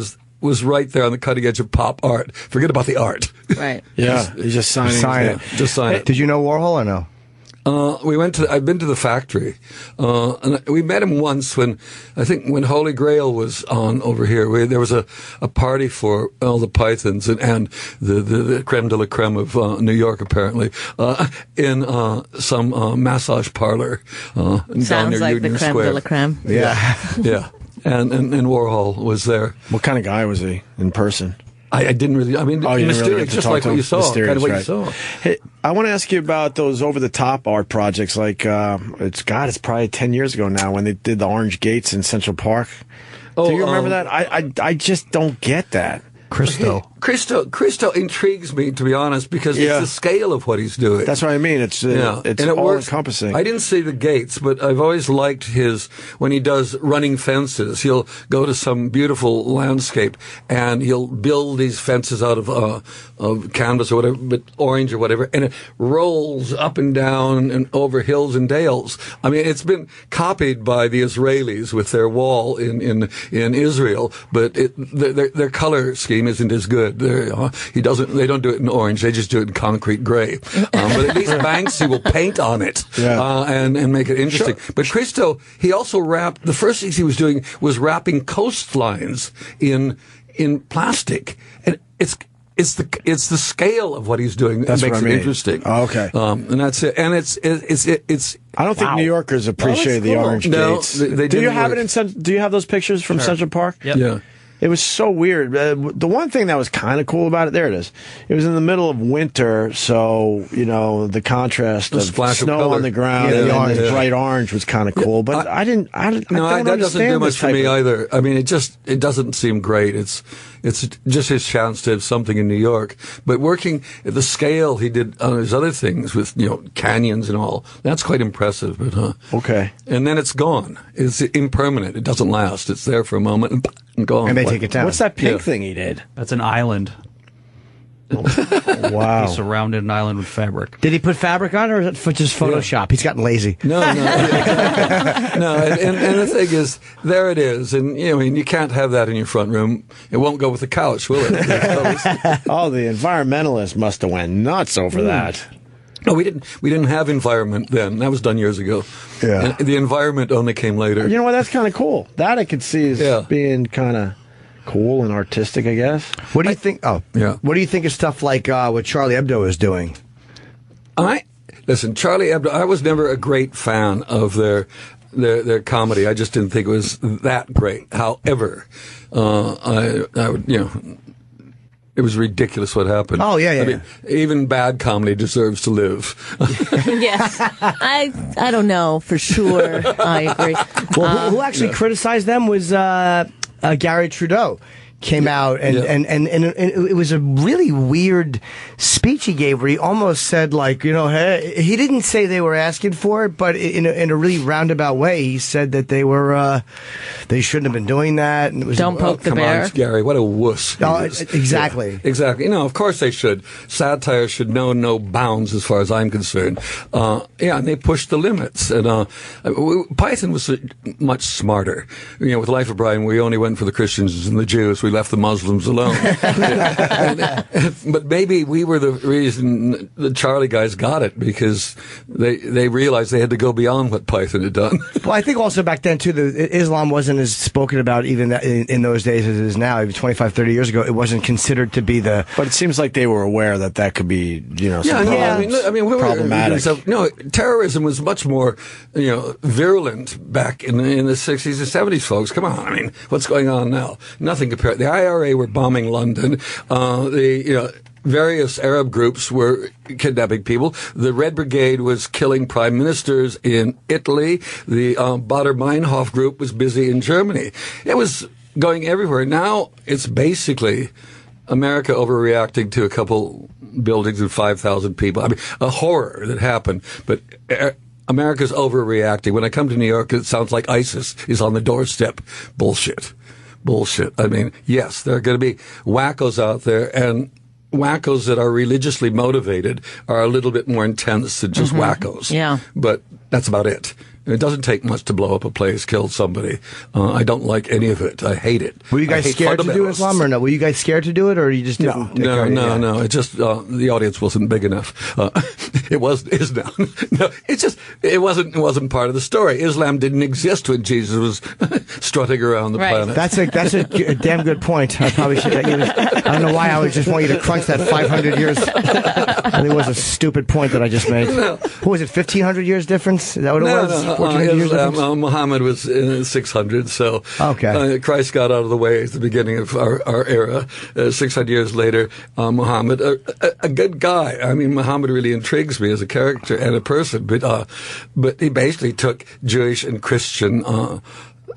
was right there on the cutting edge of pop art. Forget about the art. Right. Yeah, he's just signing. Just sign it. Did you know Warhol or no? I've been to the factory, and we met him once when Holy Grail was on over here. There was a party for all the Pythons and the creme de la creme of New York, apparently, in some massage parlor down Sounds near like Union the creme Square. de la creme. Yeah. Yeah. And Warhol was there. What kind of guy was he in person? I didn't really. I mean, mysterious, just like what you saw. Kind of what you saw. Hey, I want to ask you about those over-the-top art projects. Like it's probably 10 years ago now when they did the Orange Gates in Central Park. Do you remember that? I just don't get that. Christo intrigues me, to be honest, because it's the scale of what he's doing. That's what I mean. It's all-encompassing. I didn't see the gates, but I've always liked when he does running fences, he'll go to some beautiful landscape and he'll build these fences out of canvas or whatever, but orange or whatever, and it rolls up and down and over hills and dales. I mean, it's been copied by the Israelis with their wall in Israel, but their color scheme isn't as good. They don't do it in orange. They just do it in concrete gray. But at least Banksy will paint on it and make it interesting. Sure. But Christo, he also the first things he was doing was wrapping coastlines in plastic, and it's the scale of what he's doing that makes it interesting. Oh, okay. And that's it. And it's. I don't think New Yorkers appreciate the Orange Gates. Do you have it do you have those pictures from Central Park? Yep. Yeah. It was so weird. The one thing that was kind of cool about it, there it is. It was in the middle of winter, so, the contrast of snow on the ground and bright orange was kind of cool. But I don't understand that doesn't do much for me either. I mean, it doesn't seem great. It's just his chance to have something in New York. But working at the scale he did on his other things with, canyons and all, that's quite impressive. But, okay. And then it's gone. It's impermanent. It doesn't last. It's there for a moment and gone. And they take it down. What's that pig thing he did? That's an island. Wow. He surrounded an island with fabric. Did he put fabric on, or is it just Photoshop? Yeah. He's gotten lazy. No. No, and the thing is, there it is. And, you can't have that in your front room. It won't go with the couch, will it? Oh, the environmentalists must have went nuts over that. No, we didn't have environment then. That was done years ago. Yeah. And the environment only came later. You know what? That's kind of cool. That I could see as being kind of cool and artistic, I guess. What do you think? Oh, yeah. What do you think of stuff like what Charlie Hebdo is doing? Listen, Charlie Hebdo. I was never a great fan of their comedy. I just didn't think it was that great. However, I would, it was ridiculous what happened. Oh, yeah. I mean, even bad comedy deserves to live. Yes. I don't know for sure. I agree. Well, who actually criticized them was Gary Trudeau. came out, and it was a really weird speech he gave where he almost said, like, hey, he didn't say they were asking for it, but in a really roundabout way, he said that they were they shouldn't have been doing that. And it was, don't poke the bear. On, Gary, what a wuss. Exactly. Yeah, exactly. Of course they should. Satire should know no bounds as far as I'm concerned. And they pushed the limits. And Python was much smarter. With Life of Brian, we only went for the Christians and the Jews. We left the Muslims alone. But maybe we were the reason the Charlie guys got it, because they realized they had to go beyond what Python had done. Well, I think also back then, too, Islam wasn't as spoken about even in those days as it is now. Even 25, 30 years ago, it wasn't considered to be the... But it seems like they were aware that could be, problematic. Terrorism was much more, virulent back in the 60s and 70s, folks. Come on. What's going on now? Nothing compared. The IRA were bombing London. Various Arab groups were kidnapping people. The Red Brigade was killing prime ministers in Italy. The Baader-Meinhof group was busy in Germany. It was going everywhere. Now it's basically America overreacting to a couple buildings with 5,000 people. A horror that happened, but America's overreacting. When I come to New York, it sounds like ISIS is on the doorstep. Bullshit. Yes, there are going to be wackos out there, and wackos that are religiously motivated are a little bit more intense than just wackos. Yeah. But that's about it. It doesn't take much to blow up a place, kill somebody. I don't like any of it. I hate it. Were you guys scared to do Islam or no? Were you guys scared to do it, or you just didn't? No. It just the audience wasn't big enough. It is now. No, it wasn't part of the story. Islam didn't exist when Jesus was strutting around the planet. That's a damn good point. I probably should. I don't know why I would just want you to crunch that 500 years. I think it was a stupid point that I just made. No. What was it? 1,500 years difference? Is that what it was? Muhammad was in 600, so Christ got out of the way at the beginning of our era. 600 years later, Muhammad, a good guy. Muhammad really intrigues me as a character and a person, but he basically took Jewish and Christian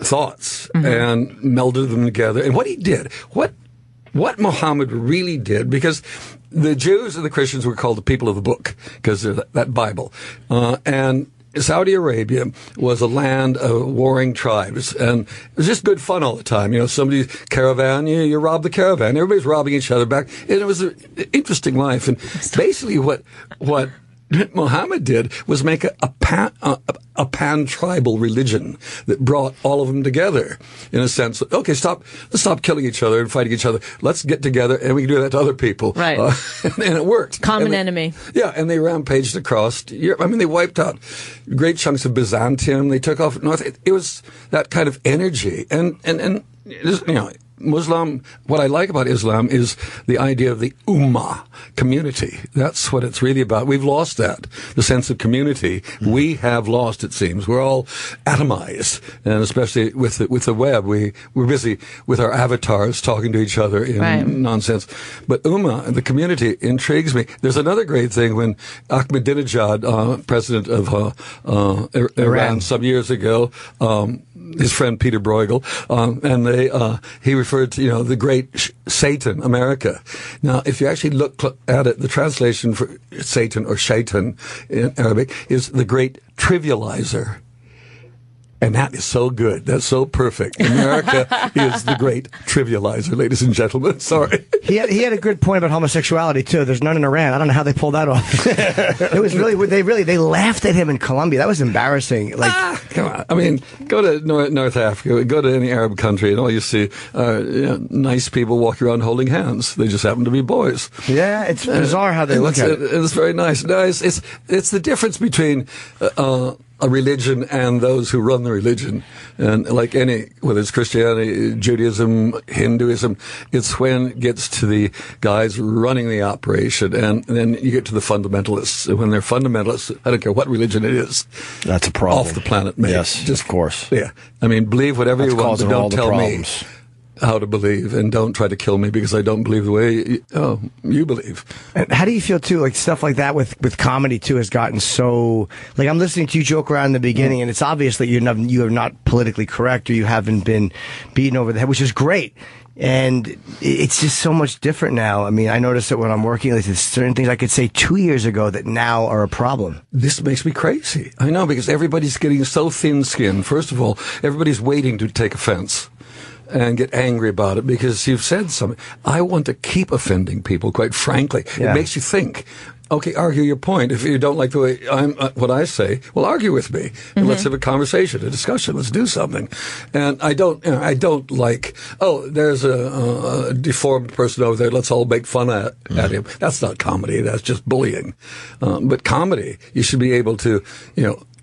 thoughts and melded them together. And what he did, what Muhammad really did, because the Jews and the Christians were called the people of the book because they're that Bible, and Saudi Arabia was a land of warring tribes, and it was just good fun all the time. Somebody's caravan, you rob the caravan. Everybody's robbing each other back, and it was an interesting life. And basically what Muhammad did was make a pan-tribal religion that brought all of them together in a sense. Okay, let's stop killing each other and fighting each other. Let's get together and we can do that to other people. Right. And it worked. Common enemy. Yeah, and they rampaged across Europe. They wiped out great chunks of Byzantium. They took off north. It was that kind of energy. And Muslim, what I like about Islam is the idea of the ummah, community. That's what it's really about. We've lost that, the sense of community. We have lost, it seems. We're all atomized, and especially with the web, we're busy with our avatars talking to each other in nonsense. But ummah, the community, intrigues me. There's another great thing when Ahmadinejad, president of Iran some years ago, his friend Peter Bruegel, and he referred to the great Satan, America. Now, if you actually look at it, the translation for Satan or shaitan in Arabic is the great trivializer. And that is so good. That's so perfect. America is the great trivializer, ladies and gentlemen. Sorry. He had a good point about homosexuality too. There's none in Iran. I don't know how they pulled that off. It was they laughed at him in Colombia. That was embarrassing. Come on. Go to North Africa, go to any Arab country, and all you see are nice people walking around holding hands. They just happen to be boys. Yeah, it's bizarre how they look at it. It's very nice. No, it's the difference between a religion and those who run the religion. And like whether it's Christianity, Judaism, Hinduism, it's when it gets to the guys running the operation, and then you get to the fundamentalists. And when they're fundamentalists, I don't care what religion it is. That's a problem. Off the planet, mate. Yes, just of course. Yeah. Believe whatever you want, but don't tell me how to believe, and don't try to kill me because I don't believe the way you believe. And how do you feel too? Like stuff like that with comedy too has gotten so. Like I'm listening to you joke around in the beginning, and it's obvious that you are not politically correct or you haven't been beaten over the head, which is great. And it's just so much different now. I mean, I notice that when I'm working, like, there's certain things I could say 2 years ago that now are a problem. This makes me crazy. I know, because everybody's getting so thin-skinned. First of all, everybody's waiting to take offense and get angry about it because you've said something. I want to keep offending people, quite frankly. Yeah. It makes you think. Okay, argue your point. If you don't like the way what I say, well, argue with me. And let's have a conversation, a discussion. Let's do something. And I don't like, there's a deformed person over there. Let's all make fun at him. That's not comedy. That's just bullying. But comedy, you should be able to,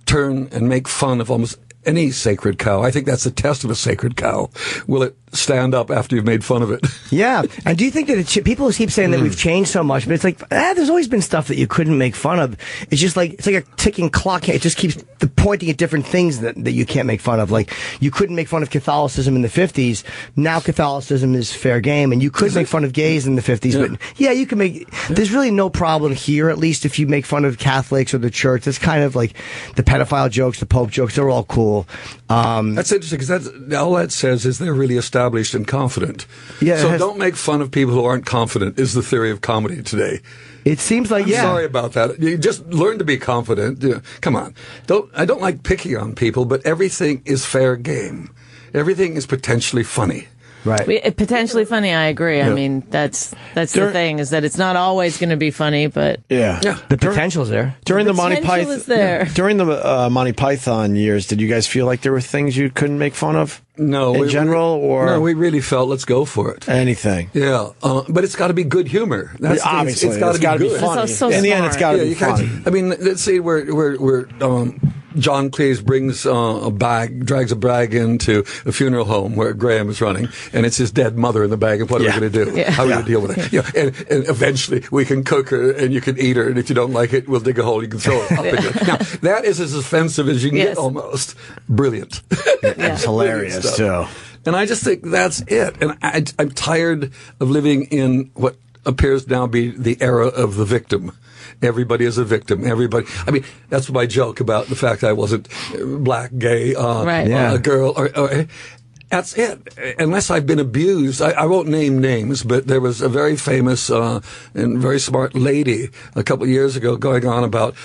turn and make fun of almost any sacred cow. I think that's the test of a sacred cow. Will it stand up after you've made fun of it? Yeah. And do you think that people keep saying that we've changed so much, but it's like, there's always been stuff that you couldn't make fun of. It's just like, it's like a ticking clock. It just keeps pointing at different things that you can't make fun of. Like, you couldn't make fun of Catholicism in the 50s. Now Catholicism is fair game, and you could make fun of gays in the 50s, but yeah, you can make, there's really no problem here, at least if you make fun of Catholics or the church. It's kind of like the pedophile jokes, the Pope jokes, they're all cool. That's interesting, because all that says is they're really established and confident. Yeah, so don't make fun of people who aren't confident is the theory of comedy today. It seems like, I'm sorry about that. You just learn to be confident. Come on. I don't like picking on people, but everything is fair game. Everything is potentially funny. Right. Potentially funny, I agree. I mean, that's the thing, is that it's not always going to be funny, but the potential's there. During the Monty potential is there. During the Monty Python years, did you guys feel like there were things you couldn't make fun of? No, in general, or we really felt let's go for it. Anything, yeah. But it's got to be good humor. That's obviously it's got to be good. funny. So in the end, it's got to be funny. I mean, let's say we're John Cleese brings drags a bag into a funeral home where Graham is running, and it's his dead mother in the bag. And what are we going to do? How are we going to deal with it? And eventually we can cook her, and you can eat her, and if you don't like it, we'll dig a hole. You can throw it up in it. Now that is as offensive as you can get, almost. Brilliant. It's hilarious too. And I just think that's it. And I'm tired of living in what appears now be the era of the victim. Everybody is a victim. Everybody. I mean, that's my joke about the fact I wasn't black, gay, a girl. Or, that's it. Unless I've been abused, I won't name names, but there was a very famous and very smart lady a couple of years ago going on about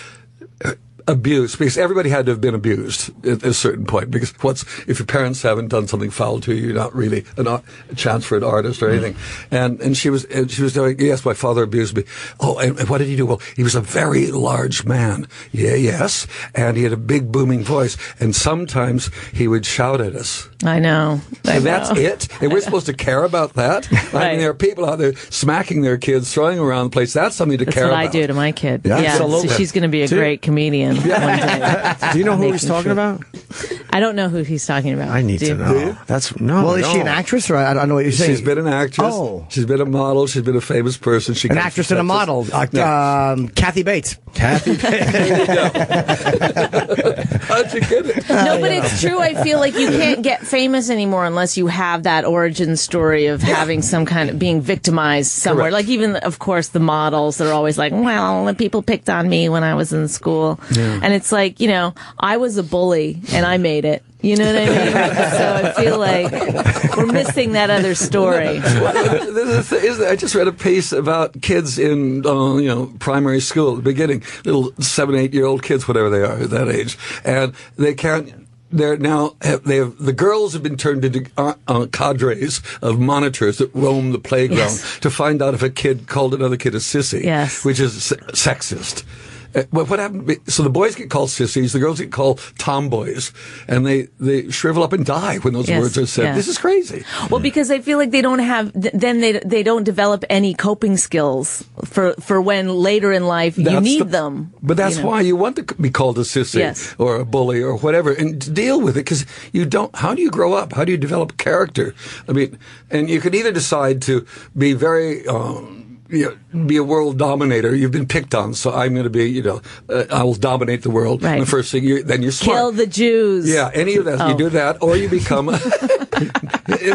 abuse, because everybody had to have been abused at a certain point, because if your parents haven't done something foul to you, you're not really a chance for an artist or anything. And she was doing, yes, my father abused me. Oh, and what did he do? Well, he was a very large man. Yeah, yes. And he had a big booming voice, and sometimes he would shout at us. I know. And that's it? And we're supposed to care about that? Right. I mean, there are people out there smacking their kids, throwing around the place. That's something to care about. That's what I do to my kid. Yeah, so she's going to be a great comedian one day. Do you know who he's talking about? I don't know who he's talking about. I need to know. Well, is she an actress, or I don't know what you're saying? She's been an actress. Oh. She's been a model. She's been a famous person. An actress and a model. Kathy Bates. Kathy Bates. There you go. How'd you get it? No, but it's true. I feel like you can't get famous anymore unless you have that origin story of having some kind of being victimized somewhere. Correct. Like even, of course, the models that are always like, well, people picked on me when I was in school. Yeah. And it's like, I was a bully and I made it. You know what I mean? So I feel like we're missing that other story. I just read a piece about kids in primary school at the beginning, little 7, 8-year-old kids, whatever they are at that age, and they can't. The girls have been turned into cadres of monitors that roam the playground to find out if a kid called another kid a sissy, which is sexist. What happened? So the boys get called sissies, the girls get called tomboys, and they shrivel up and die when those words are said. This is crazy. Well, because I feel like they don't have, then they don't develop any coping skills for when later in life you need them. But that's why you want to be called a sissy or a bully or whatever, and to deal with it, because you don't. How do you grow up? How do you develop character? I mean, and you can either decide to be very. Be a world dominator. You've been picked on, so I'm going to be, I will dominate the world. Right. And the first thing, then you're smart. Kill the Jews. Yeah, any of that. You do that, or you become. Are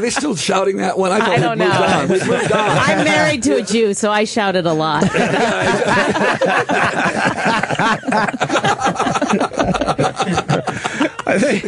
they still shouting that one? I don't know. We've moved on. I'm married to a Jew, so I shouted a lot. I think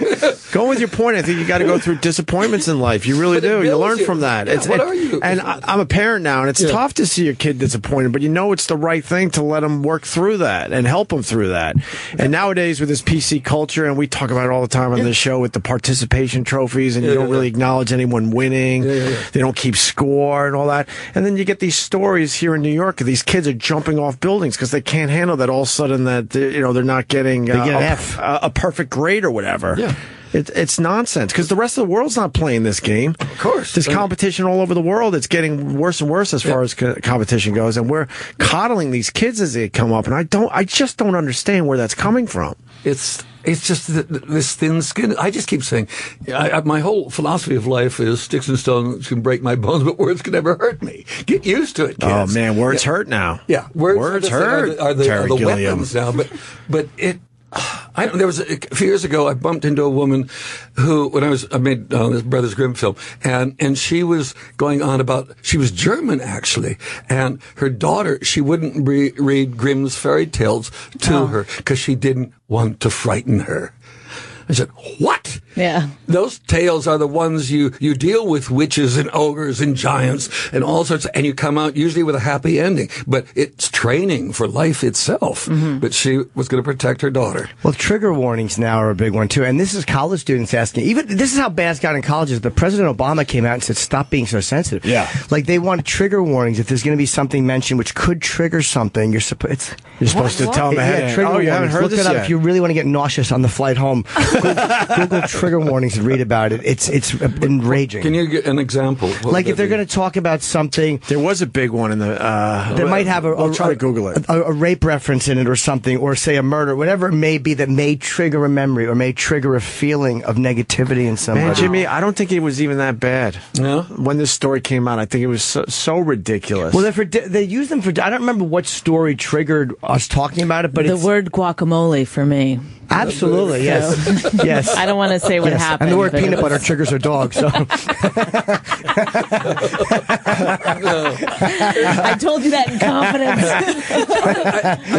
going with your point. I think you got to go through disappointments in life. You really do. You learn from that. Yeah, what are you? And I'm a parent now, and it's tough to see your kid disappointed, but you know it's the right thing to let them work through that and help them through that. And nowadays with this PC culture, and we talk about it all the time on this show with the participation trophies, and you don't really acknowledge anyone winning. They don't keep score and all that. And then you get these stories here in New York of these kids are jumping off buildings because they can't handle that all of a sudden that they're not getting a perfect grade or whatever. Yeah. It's nonsense because the rest of the world's not playing this game. Of course. There's competition all over the world. It's getting worse and worse as far as competition goes, and we're coddling these kids as they come up, and I just don't understand where that's coming from. It's just this thin skin. I just keep saying, my whole philosophy of life is sticks and stones can break my bones, but words can never hurt me. Get used to it, kids. Oh man, words hurt now. Yeah, words hurt. Are the weapons now, but it. There was a few years ago. I bumped into a woman who, I made this Brothers Grimm film, and she was going on about she was German actually, and her daughter she wouldn't read Grimm's fairy tales to her because she didn't want to frighten her. I said, what? Yeah. Those tales are the ones you deal with witches and ogres and giants and all sorts and you come out usually with a happy ending. But it's training for life itself. Mm-hmm. But she was going to protect her daughter. Well, trigger warnings now are a big one, too. And this is college students asking. This is how bad it's got in colleges. But President Obama came out and said, stop being so sensitive. Yeah. Like, they want trigger warnings. If there's going to be something mentioned which could trigger something, you're supposed to tell them ahead. Trigger you haven't heard Look this it up yet. If you really want to get nauseous on the flight home. Google trigger warnings and read about it. It's enraging. Can you get an example? Like if they're going to talk about something, there was a big one in the. They might have I'll try to Google it. A rape reference in it or something, or say a murder, whatever it may be that may trigger a memory or may trigger a feeling of negativity in somebody. Man, Jimmy, I don't think it was even that bad. No? When this story came out, I think it was so ridiculous. Well, they use them for. I don't remember what story triggered us talking about it, but the word guacamole for me. Absolutely, yes. Yes. I don't want to say what happened. And the word peanut butter triggers our dog, so. I told you that in confidence.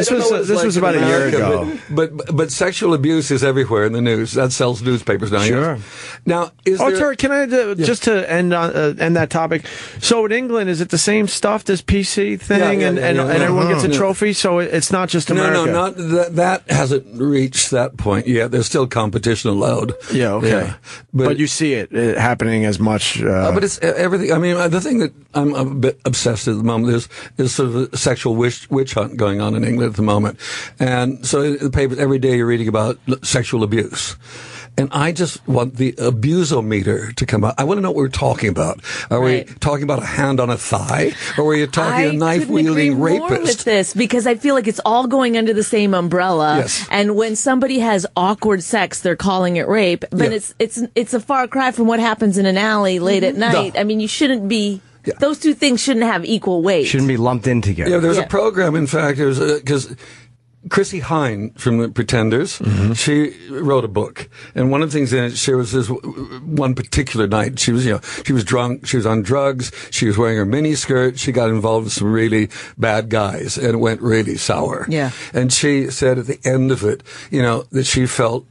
This was about a year ago. But sexual abuse is everywhere in the news. That sells newspapers now. Sure. Yes. Now, Terry, can I just to end that topic? So in England, is it the same stuff? This PC thing, and everyone gets a trophy. So it's not just America. No, not that hasn't reached that point yet. There's still competition allowed. Yeah, okay. Yeah. But you see it happening as much. But it's everything. I mean, the thing that I'm a bit obsessed with at the moment is sort of a sexual witch hunt going on in England at the moment. And so in the papers, every day you're reading about sexual abuse. And I just want the abusometer to come out. I want to know what we're talking about. Are we talking about a hand on a thigh? Or are you talking a knife-wielding rapist? More with this, because I feel like it's all going under the same umbrella. Yes. And when somebody has awkward sex, they're calling it rape. But it's a far cry from what happens in an alley late at night. I mean, you shouldn't be... Yeah. Those two things shouldn't have equal weight. Shouldn't be lumped in together. Yeah, there was a program, in fact, because... Chrissy Hine from the Pretenders, she wrote a book, and one of the things in it, she was this one particular night. She was drunk, she was on drugs, she was wearing her mini skirt, she got involved with some really bad guys, and it went really sour. Yeah. And she said at the end of it, that she felt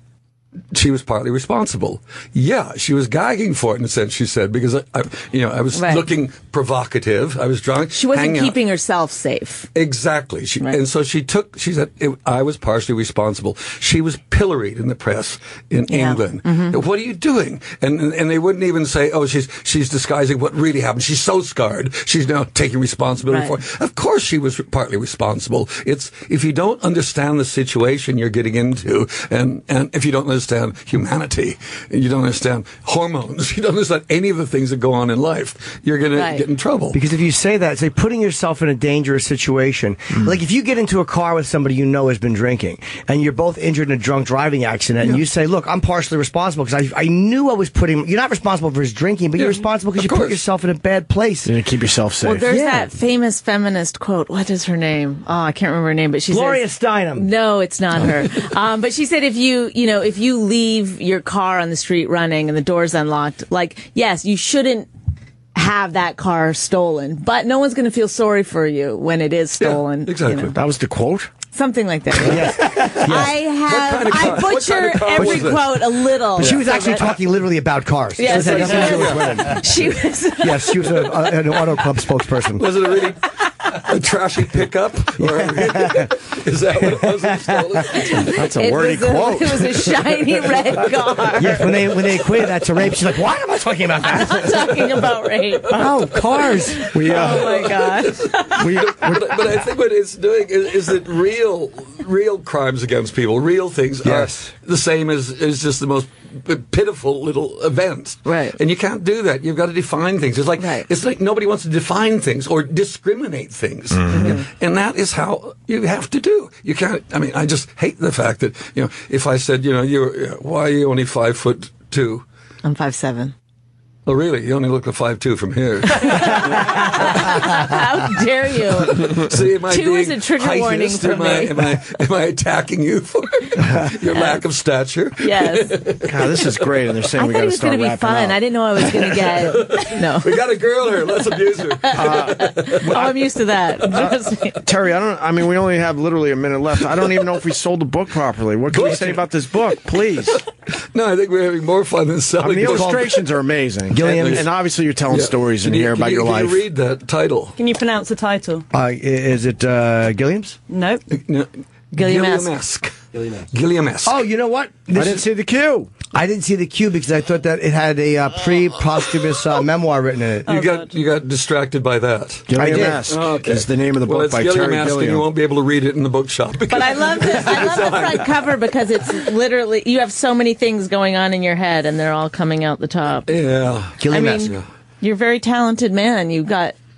she was partly responsible. Yeah, she was gagging for it in a sense, she said, because I was looking provocative. I was drunk. She wasn't keeping herself safe. Exactly. And so she said, I was partially responsible. She was pilloried in the press in England. Mm-hmm. What are you doing? And they wouldn't even say, oh, she's disguising what really happened. She's so scarred. She's now taking responsibility for it. Of course she was partly responsible. It's, if you don't understand the situation you're getting into, and if you don't understand humanity, you don't understand hormones, you don't understand any of the things that go on in life, you're going to get in trouble. Because if you say that, it's like putting yourself in a dangerous situation. Like if you get into a car with somebody you know has been drinking, and you're both injured in a drunk driving accident, and you say, look, I'm partially responsible because I knew I was you're not responsible for his drinking, but you're responsible because you put yourself in a bad place. You keep yourself safe. Well, there's that famous feminist quote. What is her name? Oh, I can't remember her name, but she Gloria says, Steinem. No, it's not her. But she said if you leave your car on the street running and the door's unlocked, like, yes, you shouldn't have that car stolen, but no one's going to feel sorry for you when it is stolen. Yeah, exactly. That was the quote? Something like that. Yes. I butcher every quote a little. But she was actually talking literally about cars. Yes, so nothing to do with women. She was. Yes, she was an auto club spokesperson. Was it a really trashy pickup? Or is that what it was? That's a wordy quote. It was a shiny red car. Yes, when they equated that to rape, she's like, "Why am I talking about that?" I'm not talking about rape. Oh, cars. Oh my god. But I think what it's doing is that real crimes against people, real things, are the same as just the most pitiful little events. Right. And you can't do that. You've got to define things. It's like nobody wants to define things or discriminate things. Mm-hmm. And that is how you have to do. You can't. I mean, I just hate the fact that if I said, why are you only 5'2"? I'm 5'7". Oh, really? You only look like 5'2" from here. How dare you? See, am I 2 is a trigger warning for me. Am I attacking you for your lack of stature? Yes. God, this is great, and they're saying I we thought got it to was start going to be wrapping fun. up. I didn't know I was going to get. No. We got a girl here. Let's abuse her. I'm used to that. Trust me. Terry, we only have literally a minute left. I don't even know if we sold the book properly. What can we say about this book, please? No, I think we're having more fun than selling. The illustrations are amazing. Gilliam, and obviously you're telling stories in here about your life. Can you read that title? Can you pronounce the title? Is it Gilliam's? Nope. Gilliam-esque. Gilliam-esque. Oh, you know what? I didn't see the cue. I didn't see the cue because I thought that it had a pre-posthumous memoir written in it. You got distracted by that. Gilliam-esque is the name of the book by Terry Gilliam-esque, and you Gilliam. won't be able to read it in the bookshop. But I love this. I love the front cover because it's literally you have so many things going on in your head, and they're all coming out the top. Yeah, Gilliam-esque. You're a very talented man.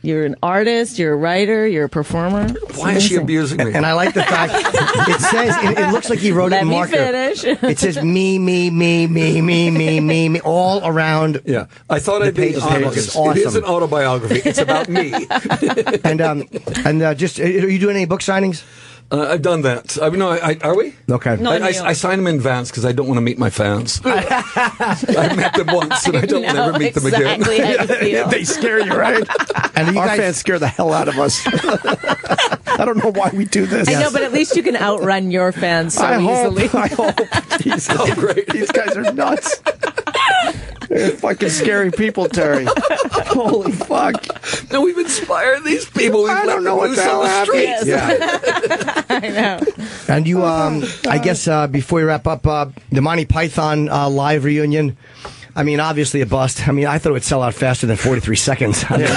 You're an artist, you're a writer, you're a performer. Why is she abusing me? And I like the fact it says it looks like he wrote it in marker. Let me finish. It says me, all around. Yeah, I thought I'd be honest. It's awesome. It is an autobiography. It's about me. and just are you doing any book signings? I've done that. Are we? Okay. I sign them in advance because I don't want to meet my fans. I met them once, and I don't want to ever meet them again. They scare you, right? And our fans scare the hell out of us. I don't know why we do this. I know, but at least you can outrun your fans so easily. I hope. Jesus. Oh, great. These guys are nuts. They're fucking scary people, Terry. Holy fuck. No, we've inspired these people. We've I don't know what the hell happened. Yeah. I know. And you, I guess, before we wrap up, the Monty Python live reunion. I mean, obviously a bust. I mean, I thought it would sell out faster than 43 seconds. I mean,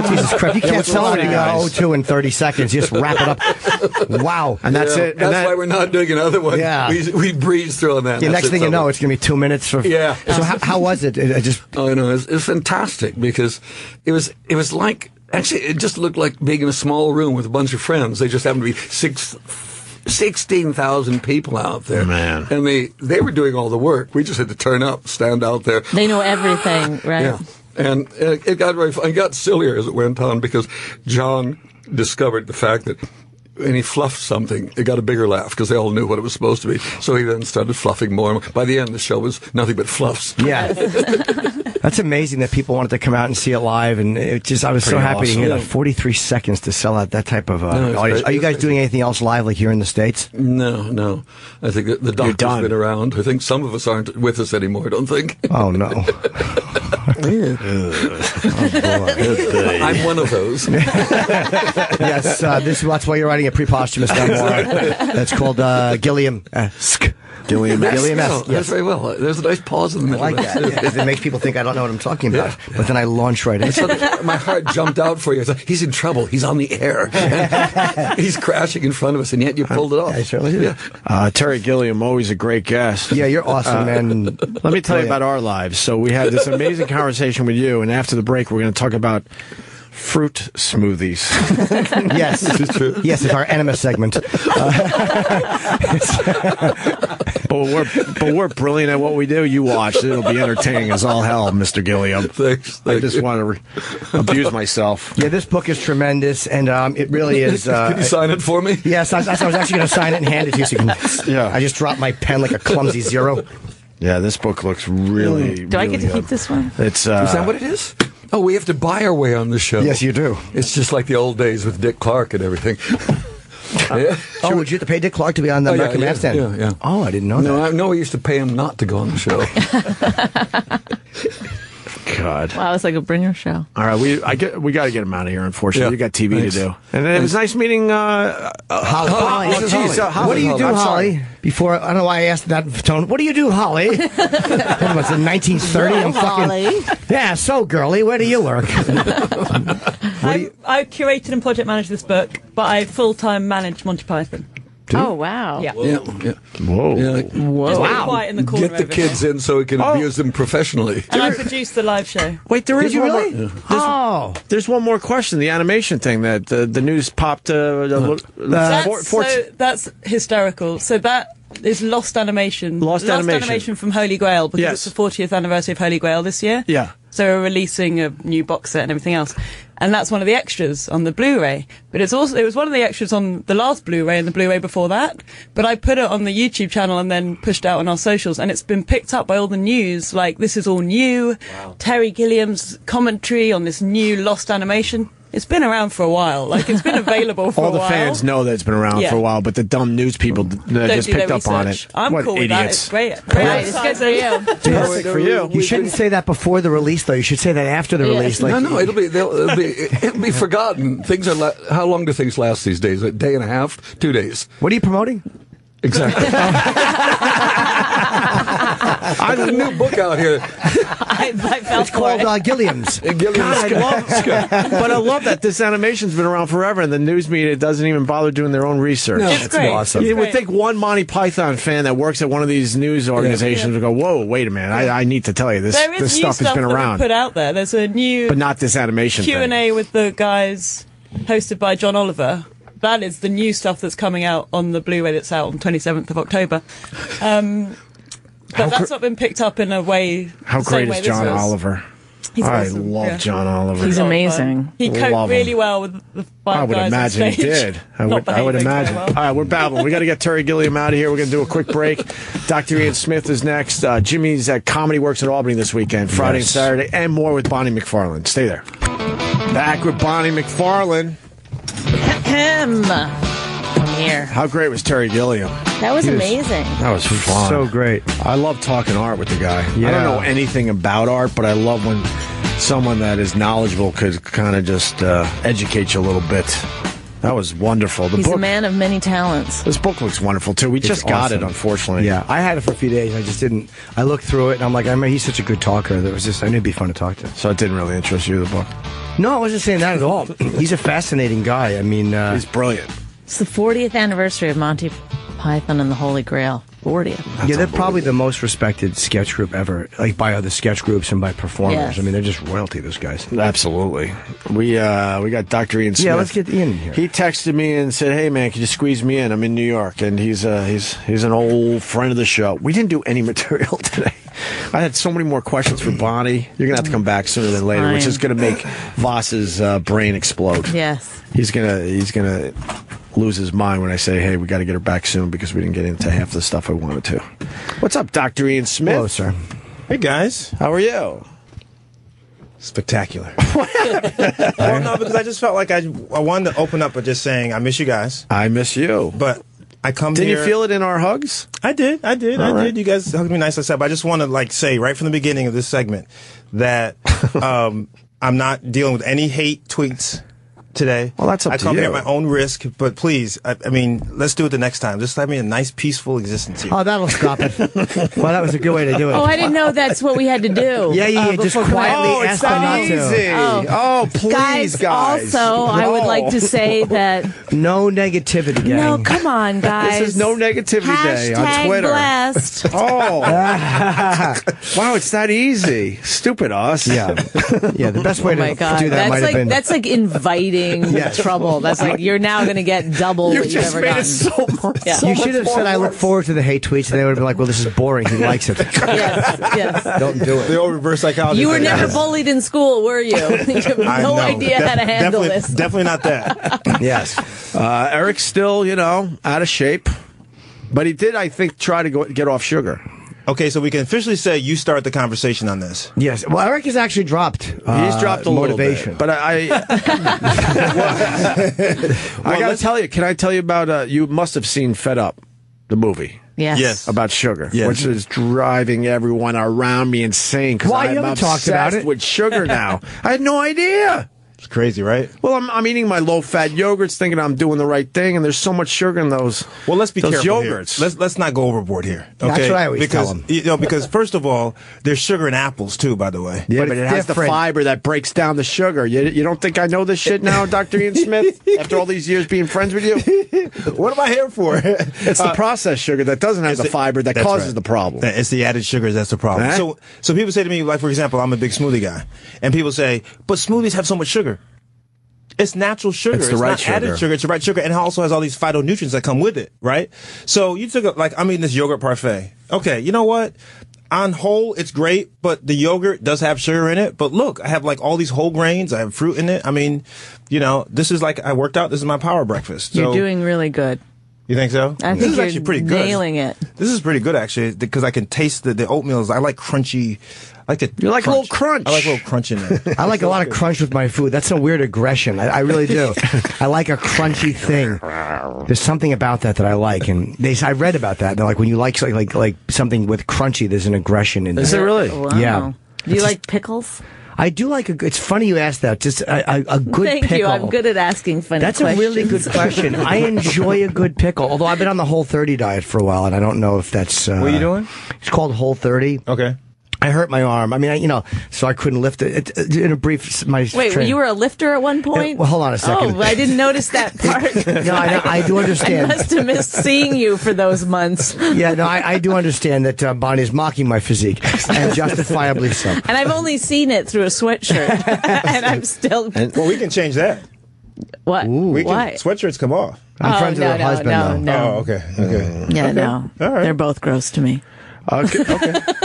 Jesus Christ, you can't sell it in 02 and 30 seconds. You just wrap it up. Wow. And that's it. That's why we're not doing another one. Yeah. We breeze through on that. The next thing you know, it's going to be 2 minutes. So how was it? It's fantastic because it was like, actually, it just looked like being in a small room with a bunch of friends. They just happened to be 16,000 people out there. Man. And they were doing all the work. We just had to turn up, stand out there. They know everything, right? Yeah. And it got very fun. It got sillier as it went on because John discovered the fact that when he fluffed something, it got a bigger laugh because they all knew what it was supposed to be. So he then started fluffing more and more. By the end, the show was nothing but fluffs. Yeah. That's amazing that people wanted to come out and see it live, and I was so happy to hear that. 43 seconds to sell out that type of audience. Are you guys doing anything else live, like here in the States? No. I think the doctor's been around. I think some of us aren't with us anymore, I don't think. Oh, no. I'm one of those. Yes, that's why you're writing a pre-posthumous memoir. That's called Gilliam-esque. Gilliam-esque. That's very well. There's a nice pause in the middle. I like that. It makes people think I don't know what I'm talking about. Yeah. But then I launch right into it. My heart jumped out for you. I thought, he's in trouble. He's on the air. He's crashing in front of us, and yet you pulled it off. I certainly did. Yeah. Terry Gilliam, always a great guest. Yeah, you're awesome, man. Let me tell you about our lives. So we had this amazing conversation with you, and after the break, we're going to talk about fruit smoothies. Yes, this is true. Yes, it's our enema segment. But we're brilliant at what we do. You watch; it'll be entertaining as all hell, Mr. Gilliam. Thanks. I just want to abuse myself. Yeah, this book is tremendous, and it really is. Can you sign it for me? Yes, I was actually going to sign it and hand it to you. So you can, yeah, I just dropped my pen like a clumsy zero. Yeah, this book looks really. Do I get to keep this one? Is that what it is? Oh, we have to buy our way on the show. Yes, you do. It's just like the old days with Dick Clark and everything. Oh, would you have to pay Dick Clark to be on the American Bandstand? Yeah. Oh, I didn't know that. No, I used to pay him not to go on the show. God. Wow, it's like a bringer show. All right, we got to get him out of here. Unfortunately, we got TV to do. And it was nice meeting Holly. Holly. What do you do, Holly? Before I don't know why I asked that tone. What do you do, Holly? What was it, 1930? I'm Holly. Yeah, so girly. Where do you work? I curated and project managed this book, but I full-time manage Monty Python. Oh, wow. Yeah. Whoa. Yeah. Just be quiet in the corner Get the over kids here. in so we can abuse them professionally. And I produced the live show. Wait, there is Did you one really? more. There's one more question. The animation thing that the news popped. That's hysterical. So that is Lost Animation. Lost Animation from Holy Grail, because Yes. it's the 40th anniversary of Holy Grail this year. Yeah. So we're releasing a new box set and everything else. And that's one of the extras on the Blu-ray. But it was one of the extras on the last Blu-ray and the Blu-ray before that. But I put it on the YouTube channel and then pushed out on our socials, and it's been picked up by all the news. Like, this is all new. Wow. Terry Gilliam's commentary on this new Lost Animation. It's been around for a while. Like, it's been available for a while. All the fans know that it's been around for a while, but the dumb news people just picked up on it. I'm what cool with that. idiots. It's great. Right, it's good for you. Perfect for you. You shouldn't say that before the release, though. You should say that after the release. Like, No, it'll be forgotten. Things are. How long do things last these days? A day and a half, 2 days. What are you promoting? Exactly. I got a new book out here. It's called Gilliam's. God, I love that this animation's been around forever, and the news media doesn't even bother doing their own research. No, it's great. awesome. You would think one Monty Python fan that works at one of these news organizations would go, "Whoa, wait a minute! I need to tell you this. There is This new stuff has been that we around, put out there. There's a new, but not this animation thing." Q&A with the guys, hosted by John Oliver. That is the new stuff that's coming out on the Blu-ray that's out on 27th of October. But that's not been picked up in a way. How the same great way is this John was. Oliver? He's I awesome, love yeah. John Oliver. He's amazing. He coped Love him. really well with the five I would guys imagine on he stage. did. I Not would behaving very imagine. well. All right, we're babbling. We got to get Terry Gilliam out of here. We're going to do a quick break. Dr. Ian Smith is next. Jimmy's at Comedy Works at Albany this weekend, Friday and Saturday, and more with Bonnie McFarlane. Stay there. Back with Bonnie McFarlane. I'm here. How great was Terry Gilliam? That was amazing. That was fun. So great. I love talking art with the guy. Yeah. I don't know anything about art, but I love when someone that is knowledgeable could kind of just educate you a little bit. That was wonderful. He's a man of many talents. This book looks wonderful, too. We just got it, unfortunately. Yeah, I had it for a few days. I just didn't. I looked through it, and I'm like, I mean, he's such a good talker. That was just, I knew it'd be fun to talk to. So it didn't really interest you, the book? No, I wasn't saying that at all. He's a fascinating guy. I mean, he's brilliant. It's the 40th anniversary of Monty Python and the Holy Grail. 40th. Yeah, they're probably the most respected sketch group ever, like by other sketch groups and by performers. Yes. I mean, they're just royalty, those guys. Absolutely. We got Dr. Ian Smith. Yeah, let's get Ian in here. He texted me and said, "Hey man, could you squeeze me in? I'm in New York," and he's an old friend of the show. We didn't do any material today. I had so many more questions for Bonnie. You're gonna have to come back sooner than later, which is gonna make Vos's brain explode. Yes. He's gonna lose his mind when I say, "Hey, we got to get her back soon because we didn't get into half the stuff I wanted to." What's up, Dr. Ian Smith? Hello, sir. Hey guys, how are you? Spectacular. Well, no, because I just felt like I wanted to open up by just saying I miss you guys. I miss you. But I come Did here. you feel it in our hugs? I did. All right. You guys hugged me nice. I said, but I just want to say right from the beginning of this segment that I'm not dealing with any hate tweets today. Well, that's up I to come you. here at my own risk, but please, I mean, let's do it the next time. Just let me a nice, peaceful existence here. Oh, that'll stop it. Well, that was a good way to do it. Oh, I didn't know that's what we had to do. Yeah, just before quietly ask them not to. Oh, please, guys. Also, I would like to say that. No negativity, gang. No, come on, guys. This is no negativity day on Twitter. Blessed. Oh, wow, it's that easy. Stupid us. Yeah, the best way Oh my to God, do that might have been. that's like inviting trouble. That's like you're now going to get double You what you've just ever made gotten. it so much. Yeah. You should have said, "I look forward to the hate tweets," and they would have been like, "Well, this is boring. He likes it." Yes. Don't do it. The old reverse psychology. You were never bullied in school, were you? You have no idea how to handle this. Definitely not that. Yes. Eric's still, out of shape, but he did, I think, try to get off sugar. Okay, so we can officially say you start the conversation on this. Yes. Well, Eric has actually dropped. He's dropped a motivation, little bit, but I got to tell you. Can I tell you about? You must have seen Fed Up, the movie. Yes. About sugar, Yes. which is driving everyone around me insane because Why, you I'm haven't talked about obsessed it? with sugar now. I had no idea. It's crazy, right? Well, I'm eating my low-fat yogurts, thinking I'm doing the right thing, and there's so much sugar in those. Well, let's be those careful yogurts. Here. Let's not go overboard here. Okay? That's what I always because, tell 'em. You know, because first of all, there's sugar in apples too. By the way. Yeah, but it has the different. fiber that breaks down the sugar. You don't think I know this shit now, Dr. Ian Smith? After all these years being friends with you, What am I here for? it's the processed sugar that doesn't have the fiber that That's causes right. the problem. It's the added sugars that's the problem. Huh? So people say to me, like for example, I'm a big smoothie guy, and people say, but smoothies have so much sugar. It's natural sugar. It's the right not added sugar. sugar. It's the right sugar, and it also has all these phytonutrients that come with it, right? So you took I'm eating this yogurt parfait. Okay, you know what? On whole, it's great, but the yogurt does have sugar in it. But look, I have like all these whole grains. I have fruit in it. I mean, you know, this is like I worked out. This is my power breakfast. So, You're doing really good. You think so? I This think is you're actually pretty good. nailing it. This is pretty good actually because I can taste the oatmeal. I like crunchy. I like You like a little crunch. I like a little crunch in it. I like a lot of crunch with my food. That's a weird aggression. I really do. I like a crunchy thing. There's something about that I like, and I read about that. They're like when you like something with crunchy, there's an aggression in it. Is it really? Wow. Yeah. Do you like pickles? I do like it's funny you asked that. Just a good Thank pickle. you. I'm good at asking funny That's questions. a really good question. I enjoy a good pickle. Although I've been on the Whole30 diet for a while, and I don't know if that's. What are you doing? It's called Whole30. Okay. I hurt my arm. I mean, so I couldn't lift it. In a brief, Wait, you were a lifter at one point? Well, hold on a second. Oh, I didn't notice that part. No, I do understand. I must have missed seeing you for those months. Yeah, no, I do understand that Bonnie is mocking my physique, and justifiably so. And I've only seen it through a sweatshirt, and I'm still. Well, we can change that. What? Why? Sweatshirts come off. I'm friends with her husband, though. Oh, okay. Yeah, Okay. no. All right. They're both gross to me. Okay.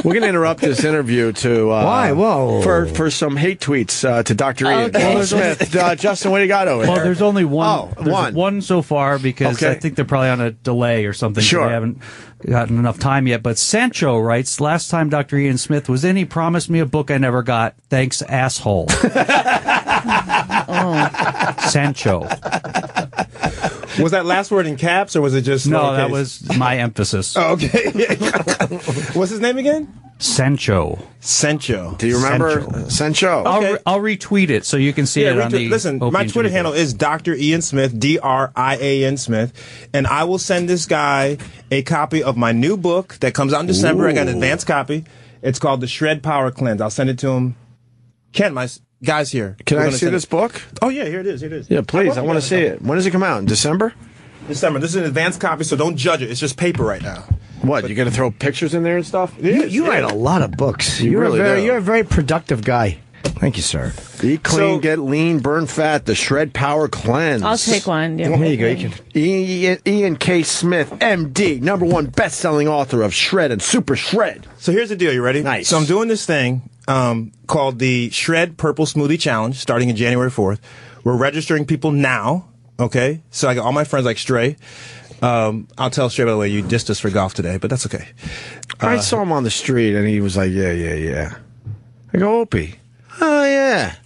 We're going to interrupt this interview to Why? Whoa! For some hate tweets to Dr. Ian Okay. Smith. Justin, what do you got over Well, there? there's only one. Oh, There's one so far because Okay. I think they're probably on a delay or something. So Sure. they haven't gotten enough time yet. But Sancho writes, last time Dr. Ian Smith was in, he promised me a book I never got. Thanks, asshole. Sancho. Was that last word in caps or was it just No, lowercase? that was my emphasis. Oh, okay. What's his name again? Sancho. Sancho. Do you remember Sancho? Okay. I'll retweet it so you can see it on the. Listen, Opie my and Twitter Jimmy handle is Dr. Ian Smith, DRIAN Smith, and I will send this guy a copy of my new book that comes out in December. I got an advanced copy. It's called The Shred Power Cleanse. I'll send it to him. Ken, my guys here. Can We're I gonna see send this it. book? Oh, yeah, here it is. Yeah, please. I want to see it. When does it come out? In December? December. This is an advanced copy, so don't judge it. It's just paper right now. What? You're going to throw pictures in there and stuff? You write a lot of books. You really do. You're a very productive guy. Thank you, sir. Eat clean, get lean, burn fat, the Shred Power Cleanse. I'll take one. Yeah. Here you go. Ian K. Smith, MD, #1 best-selling author of Shred and Super Shred. So here's the deal. You ready? Nice. So I'm doing this thing called the Shred Purple Smoothie Challenge starting in January 4th. We're registering people now. Okay? So I got all my friends like Stray. I'll tell Stray, by the way, you dissed us for golf today, but that's okay. I saw him on the street, and he was like, yeah. I go, Opie. Oh, yeah.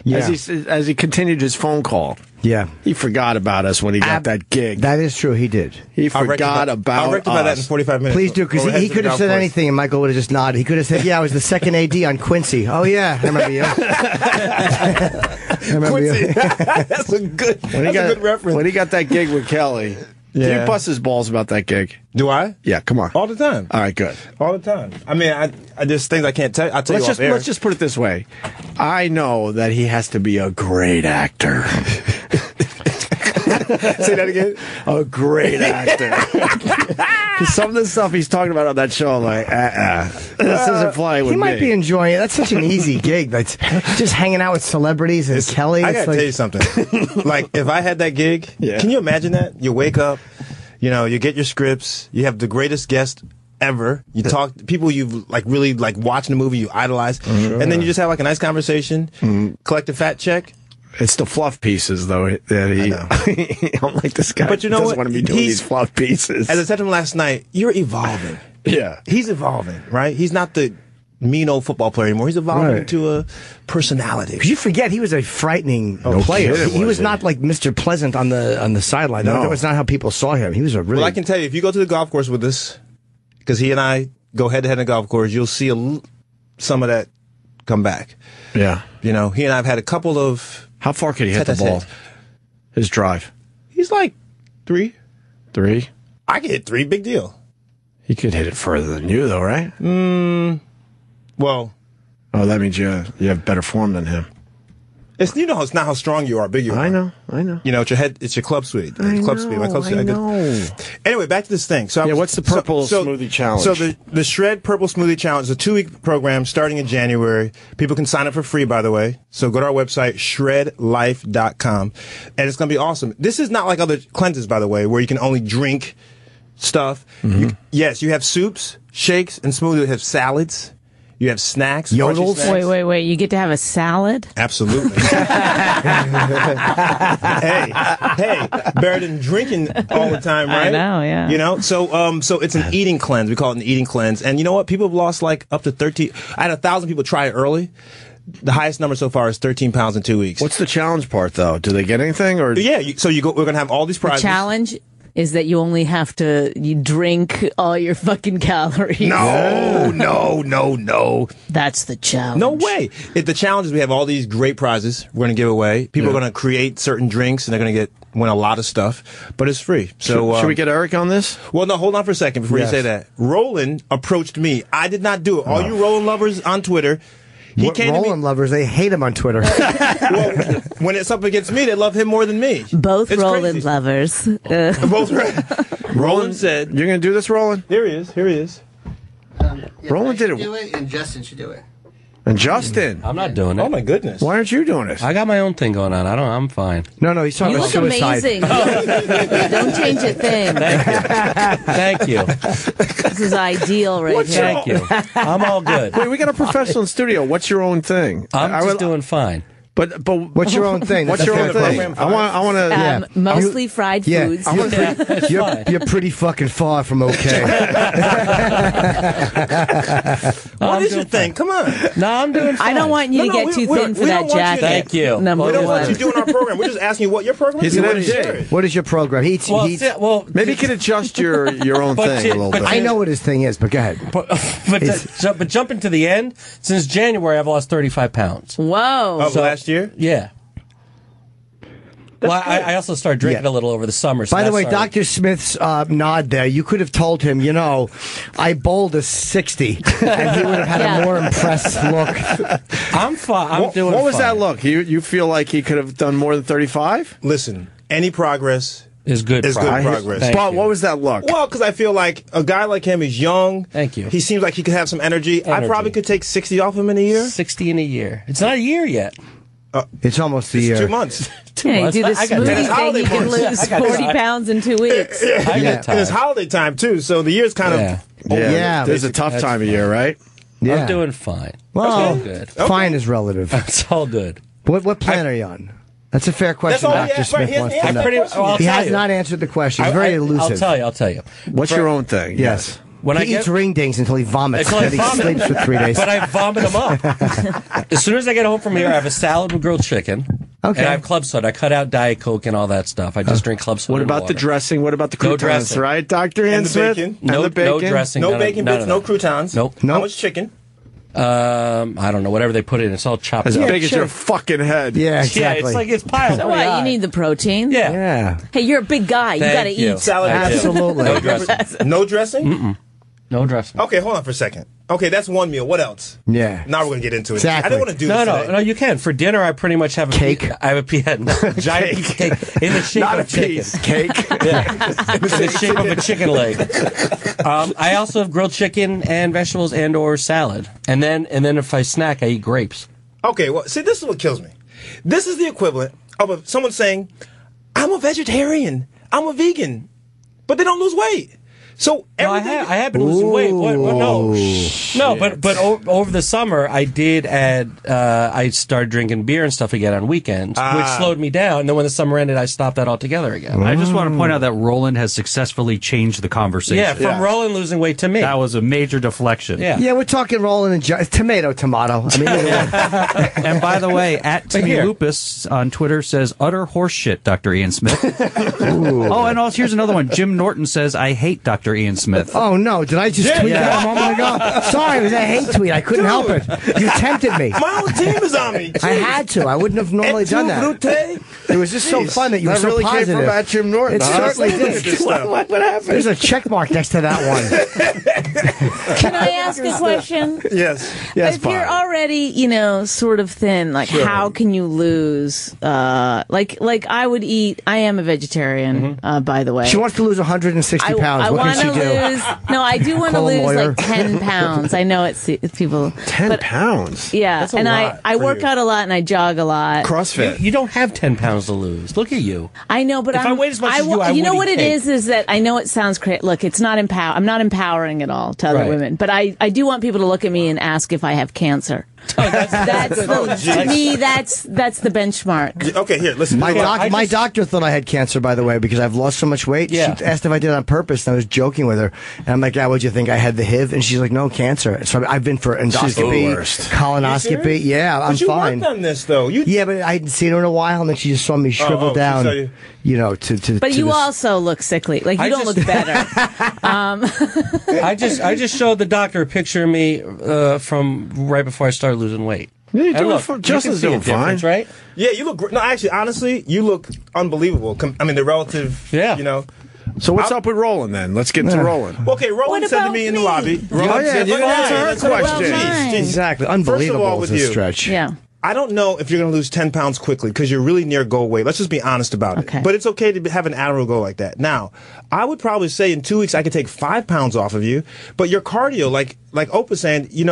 As he continued his phone call. Yeah. He forgot about us when he got that gig. That is true. He did. He forgot about I'll rectify that in us. 45 minutes. Please do, because he could have said anything, and Michael would have just nodded. He could have said, "Yeah, I was the second AD on Quincy." Oh yeah, I remember you. I remember Quincy. you. That's a good reference. When he got that gig with Kelly, did Yeah. you bust his balls about that gig? Do I? Yeah, come on. All the time. All right, good. All the time. I mean, I just things I can't tell. I'll tell you off air. Let's just put it this way. I know that he has to be a great actor. Say that again. A great actor. 'Cause some of the stuff he's talking about on that show, I'm like, this isn't flying with He me. might be enjoying it. That's such an easy gig. That's just hanging out with celebrities and Kelly. I It's gotta like, tell you something. Like, if I had that gig, can you imagine that? You wake up, you get your scripts, you have the greatest guest ever. You talk to people you've really watching the movie, you idolize, and then you just have like a nice conversation, collect a fat check. It's the fluff pieces, though, that he. I'm like, this guy But you know doesn't what? want to be doing these fluff pieces. As I said to him last night, you're evolving. Yeah. He's evolving, right? He's not the mean old football player anymore. He's evolving into a personality. Because you forget he was a frightening player. He was not like Mr. Pleasant on the sideline. No. That was not how people saw him. He was a really... Well, I can tell you, if you go to the golf course with us, because he and I go head-to-head in the golf course, you'll see some of that come back. Yeah. You know, he and I have had a couple of... How far could he hit the ball? His drive? He's like 3. 3? I could hit 3, big deal. He could hit it further than you, though, right? Well... Oh, that means you have better form than him. It's not how strong you are, big you are. I know. You know, it's your club speed. I know. Anyway, back to this thing. So what's the purple smoothie challenge? So the Shred Purple Smoothie Challenge is a 2-week program starting in January. People can sign up for free, by the way. So go to our website, shredlife.com, and it's going to be awesome. This is not like other cleanses, by the way, where you can only drink stuff. Mm-hmm. You have soups, shakes, and smoothies. You have salads. You have snacks. Yodels. Snacks. Wait. You get to have a salad? Absolutely. hey, better than drinking all the time, right? I know, yeah. You know, so it's an eating cleanse. We call it an eating cleanse. And you know what? People have lost like up to 13. I had 1,000 people try it early. The highest number so far is 13 pounds in 2 weeks. What's the challenge part, though? Do they get anything? Or Yeah, we're going to have all these prizes. The challenge is that you only have to drink all your fucking calories. No. That's the challenge. No way. The challenge is we have all these great prizes we're going to give away. People are going to create certain drinks, and they're going to win a lot of stuff, but it's free. So should we get Eric on this? Well, no, hold on for a second before you say that. Roland approached me. I did not do it. All you Roland lovers on Twitter, he came Roland to me. lovers, they hate him on Twitter. Well, when it's up against me, they love him more than me. Both it's Roland crazy. lovers. Roland said, "You're going to do this, Roland." Here he is. Roland did it. Do it, and Justin should do it. And Justin, I'm not doing it. Oh my goodness! Why aren't you doing it? I got my own thing going on. I'm fine. No, he's talking You about look suicide. amazing. Don't change a thing. Thank you. This is ideal right here. Thank you. I'm all good. Wait, we got a professional in studio. What's your own thing? I'm just doing fine. But what's your own thing? What's your own thing? I want to. Mostly fried foods. You're pretty fucking far from okay. What is your thing? Come on. No, I'm doing fine. I don't want you to get too thin for that jacket. Thank you. Number We don't one. want you doing our program. We're just asking you what your program is. He's an You wanna MJ. share it. What is your program? He eats. Maybe you could adjust your own But thing a little bit. I know what his thing is, but go ahead. But jumping to the end, since January, I've lost 35 pounds. Whoa. Of last year? Yeah. Well, I also started drinking a little over the summer. So By the way, started- Dr. Smith's nod there, you could have told him, I bowled a 60, and he would have had a more impressed look. I'm fine. I'm doing What was fine. that look? You feel like he could have done more than 35? Listen, any progress is good progress. But what was that look? Well, because I feel like a guy like him is young. Thank you. He seems like he could have some energy. I probably could take 60 off him in a year. 60 in a year. It's not a year yet. It's almost a year. 2 months. Yeah, you do the I got smoothie time. thing, you can lose 40 pounds in 2 weeks. I got time. And it's holiday time, too, so the year's kind of... Yeah. There's a tough time of year, right? Yeah. I'm doing fine. Well, It's all good. fine is relative. It's all good. What plan are you on? That's a fair question all he Dr. asked, Smith right? wants He to has know. that question. He has not answered the question. He's very elusive. I'll tell you. What's your own thing? Yes. When he eats ring dings until he vomits. Until I Then he vomit. sleeps for 3 days. But I vomit them up. As soon as I get home from here, I have a salad with grilled chicken. Okay. And I have club soda. I cut out Diet Coke and all that stuff. I just drink club soda. What and about the water. dressing? What about the No croutons, dressing. right, Dr. And the Hansmith? bacon. And No, the bacon? no dressing. No none bacon of bits, that. no croutons. Nope. How much chicken? I don't know. Whatever they put in, it's all chopped As up. big as your fucking head. Yeah, exactly. Yeah, it's like it's piled. So what? You need the protein? Yeah. Yeah. Hey, you're a big guy. You Thank got to you. eat. Salad. Absolutely. No dressing. No dressing? Mm-mm. No dressing. Okay, hold on for a second. Okay, that's one meal. What else? Yeah. Now we're going to get into it. Exactly. I didn't want to do No, this no, today. no. You can. For dinner, I pretty much have a Cake? I have a giant cake in the shape Not of a chicken. piece. Cake. Yeah, in the shape of a chicken leg. I also have grilled chicken and vegetables and/or salad, and then if I snack, I eat grapes. Okay, well, see, this is what kills me. This is the equivalent of someone saying, I'm a vegetarian, I'm a vegan, but they don't lose weight. So I have been losing weight. What? No, but over the summer I did add. I started drinking beer and stuff again on weekends, which slowed me down. And then when the summer ended, I stopped that altogether again. I just want to point out that Roland has successfully changed the conversation. Yeah, from Roland losing weight to me. That was a major deflection. Yeah, we're talking Roland and tomato. I mean, and by the way, at Timmy Lupus on Twitter says utter horseshit, Dr. Ian Smith. Oh, and also here's another one. Jim Norton says I hate Dr. Ian Smith. Oh no, did I just tweet that a moment ago? Sorry, it was a hate tweet. I couldn't help it. You tempted me. My whole team is on me. I had to. I wouldn't have normally done that. It was just so fun that you were so really positive. came from at Jim Norton. It certainly did. What happened? There's a check mark next to that one. Can I ask a question? Yes. If you're already, sort of thin, like how can you lose? Like I would eat. I am a vegetarian, by the way. She wants to lose 160 pounds. What can she do? No, I do want to lose like 10 pounds. I know it's people. 10 pounds? Yeah, That's a and lot I for work you. out a lot and I jog a lot. CrossFit. You don't have 10 pounds to lose. Look at you. I know, but if I weighed as much as you, I you know would what eat it cake. is that I know it sounds crazy. Look, it's not I'm not empowering at all to other Right. women, but I do want people to look at me and ask if I have cancer. To me, that's the benchmark. Okay, here, listen. My doctor thought I had cancer, by the way, because I've lost so much weight. Yeah. She asked if I did it on purpose, and I was joking with her. And I'm like, what'd you think? I had the HIV? And she's like, no, cancer. So I've been for endoscopy, colonoscopy. Yeah, I'm you fine. worked on this, though. Yeah, but I hadn't seen her in a while, and then she just saw me shrivel down. To But you this. also look sickly. Like you don't look better. I just showed the doctor a picture of me from right before I started losing weight. Yeah, you're And doing look, Justin's you doing can see a difference, fine. right? Yeah, you look great. No, actually, honestly, you look unbelievable. I mean, the relative, So what's up with Roland then? Let's get to Roland. Okay, Roland said to me in the lobby. Roland yeah, said, you didn't answer her let's go. question. Jeez. Exactly. First of all, Unbelievable with is a you, stretch. Yeah. I don't know if you're going to lose 10 pounds quickly because you're really near goal weight. Let's just be honest about it. Okay. But it's okay to have an admirable goal like that. Now, I would probably say in 2 weeks I could take 5 pounds off of you. But your cardio, like Opie saying, you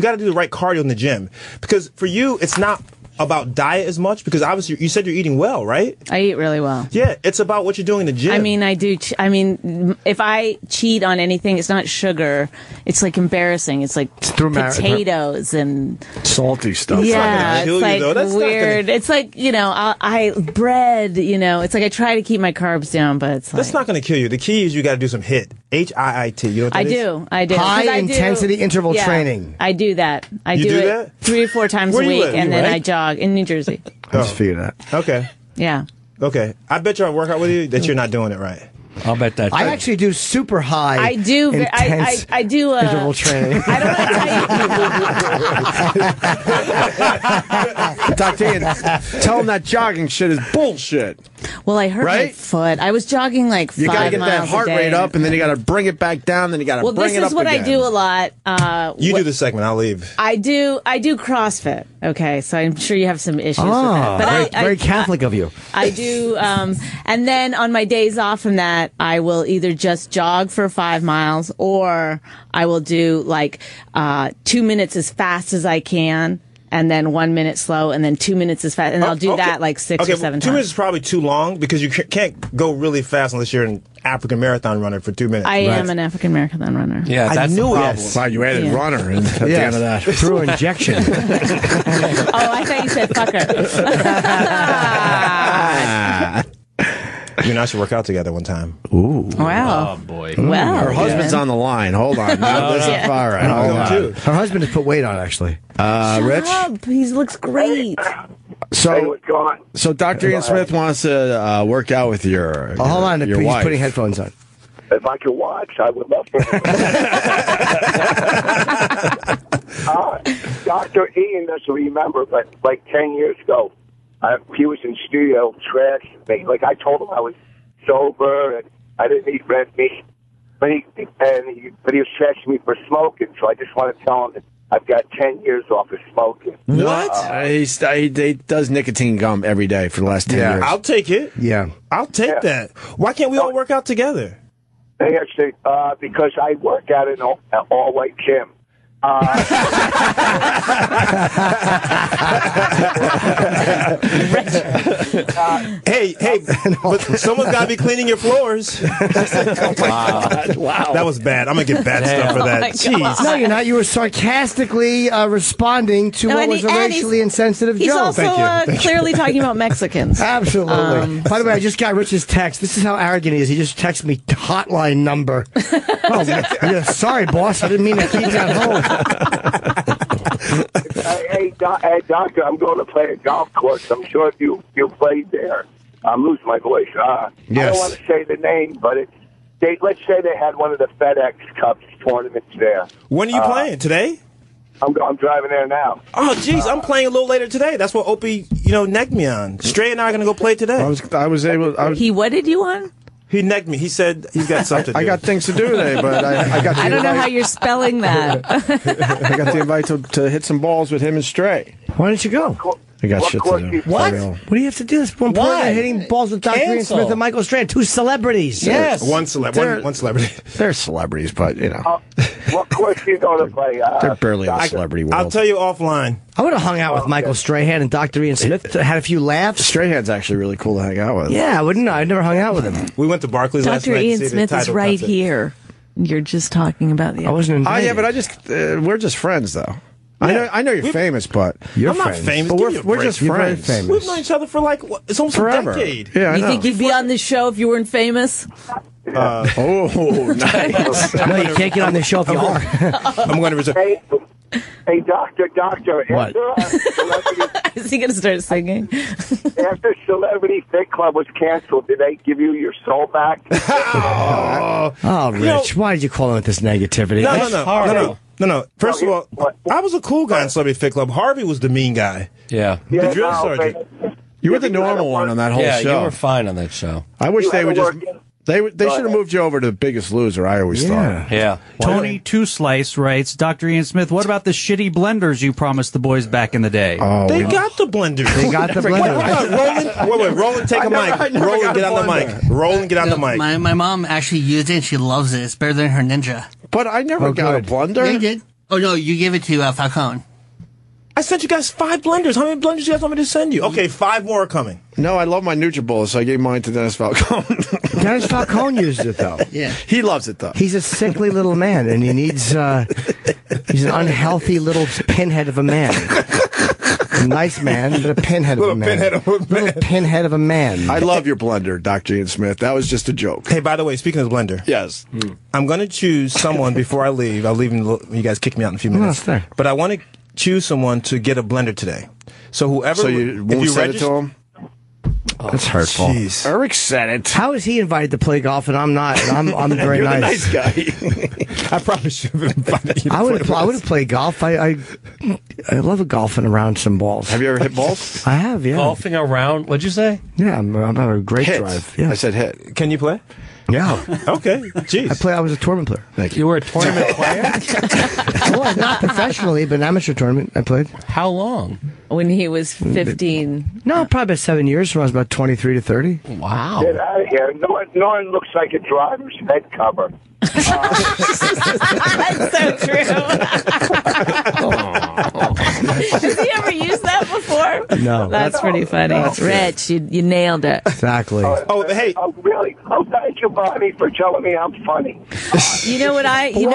got to do the right cardio in the gym. Because for you, it's not about diet as much because obviously you said you're eating well, right? I eat really well. Yeah, it's about what you're doing in the gym. I mean, I do. If I cheat on anything, it's not sugar. It's like embarrassing. It's like potatoes and salty stuff. Yeah, It's not gonna kill you, though. That's not weird. gonna- It's like I bread. It's like I try to keep my carbs down, but it's like That's not going to kill you. The key is you got to do some HIIT. HIIT. You know what that is? I do. 'Cause I High do- intensity interval yeah, training. I do that. I You do do it that? 3 or 4 times Where a you week, live? and You then right? I jog in New Jersey. I just figured that. Okay. Yeah. Okay. I bet you I work out with you that you're not doing it right. I'll bet that. I actually do super high. I do. Intense I do. interval training. I don't know. Dr. Ian, tell him that jogging shit is bullshit. Well, I hurt my Right? foot. I was jogging like 5 You got to get miles that heart a day. rate up, and then you got to bring it back down, then you got to Well, bring this it up is what again. I do a lot. You do the segment. I'll leave. I do CrossFit. Okay, so I'm sure you have some issues with that. But very Catholic of you. I do, and then on my days off from that, I will either just jog for 5 miles, or I will do like 2 minutes as fast as I can, and then 1 minute slow, and then 2 minutes as fast, and I'll do that like 6 or 7 2 times. minutes is probably too long because you can't go really fast unless you're an African marathon runner for 2 minutes. I am an African American runner. Yeah, I that's knew the it. problem. Wow, you added Yeah. runner at the end of that. Through injection. Oh, I thought you said fucker. You and I should work out together one time. Ooh. Wow. Oh, boy. Well, Her husband's on the line. Hold on. No, this is all right. Hold on. Her husband has put weight on, actually. Rich? He looks great. So Dr. Ian Smith wants to work out with your Hold on. your He's wife. putting headphones on. If I could watch, I would love to. Dr. Ian doesn't remember, but like 10 years ago, he was in studio trashing me. Like I told him I was sober and I didn't eat red meat, but he was trashing me for smoking. So I just want to tell him that I've got 10 years off of smoking. What? He does nicotine gum every day for the last 10 years. I'll take it. Yeah. I'll take that. Why can't we all work out together? They actually, because I work out in an all-white gym, Hey, but someone's got to be cleaning your floors. Wow. That was bad. I'm going to get bad stuff for that. Jeez. No, you're not. You were sarcastically responding to what was a racially insensitive he's joke. also clearly talking about Mexicans. Absolutely. By the way, I just got Rich's text. This is how arrogant he is. He just texted me hotline number. Oh, yeah, sorry, boss. I didn't mean to keep you at home. Hey, doctor, I'm going to play a golf course. I'm sure you played there. I'm losing my voice. I don't want to say the name, but let's say they had one of the FedEx Cup tournaments there. When are you playing? Today? I'm driving there now. Oh, jeez, I'm playing a little later today. That's what Opie, negged me on. Stray and I are going to go play today. He wedded you on? He negged me. He said he's got something to do. I got things to do today, but I got the I don't know how you're spelling that. I got the invite to hit some balls with him and Stray. Why don't you go? I got shit to do. What? What do you have to do? This one point hitting balls with Dr. Ian Smith and Michael Strand, two celebrities. Yes. One celebrity. They're celebrities, but, What course are you going to play? They're barely in the celebrity world. I'll tell you offline. I would have hung out with Michael Strahan and Dr. Ian Smith. Had a few laughs. Strahan's actually really cool to hang out with. Yeah, I wouldn't know. I never hung out with him. We went to Barclays last night. Dr. Ian Smith is right here. You're just talking about the. I wasn't. Yeah, but we're just friends, though. Yeah. I know you're famous, but I'm not famous. But we're just friends. We've known each other for it's almost forever. A decade. Yeah, you think you'd be on this show if you weren't famous? Oh, nice. No, you can't get on this show if you are. I'm going to reserve. Hey, doctor. What? Is he going to start singing? After Celebrity Fit Club was canceled, did they give you your soul back? Oh, Rich, why did you call him with this negativity? No. First of all, I was a cool guy in Celebrity Fit Club. Harvey was the mean guy. Yeah. The drill sergeant. You were the normal one on that whole show. Yeah, you were fine on that show. I wish they would just. They should have moved you over to The Biggest Loser, I always thought. Yeah. Tony Two Slice writes, Dr. Ian Smith, what about the shitty blenders you promised the boys back in the day? Oh, they got the blenders. They got the blenders. Wait, Roland, take a mic. Roland, get on the mic. Roland, get on the mic. My mom actually used it and she loves it. It's better than her Ninja. But I never got a blender. Yeah, you did. Oh, no, you gave it to Falcone. I sent you guys 5 blenders. How many blenders do you guys want me to send you? Okay, 5 more are coming. No, I love my NutriBullet, so I gave mine to Dennis Falcone. Dennis Falcone used it, though. Yeah. He loves it, though. He's a sickly little man, and he needs, he's an unhealthy little pinhead of a man. A nice man, but a pinhead of a man. Little pinhead of a man. I love your blender, Dr. Ian Smith. That was just a joke. Hey, by the way, speaking of the blender. Yes. I'm going to choose someone before I leave. I'll leave you guys kick me out in a few minutes. No, but I want to choose someone to get a blender today. So whoever... So you won't send it to him? That's hurtful. Jeez. Eric said it. How is he invited to play golf and I'm not? And I'm very You're nice. the nice guy. I probably should have invited you to I would have played golf. I love golfing around some balls. Have you ever hit balls? I have, yeah. Golfing around, what'd you say? Yeah, I'm having a great drive. Yeah. I said hit. Can you play? Yeah. Okay. Jeez. I was a tournament player. Thank You were a tournament player? Well, not professionally, but an amateur tournament I played. How long? When he was 15. No, probably about 7 years when I was about 23 to 30. Wow. Get out of here. Norton looks like a driver's head cover. That's so true. Has he ever used that before? No. That's pretty funny. Rich, you nailed it. Exactly. Hey. Oh, really? Oh, thank you, Bonnie, for telling me I'm funny. You know what I feel?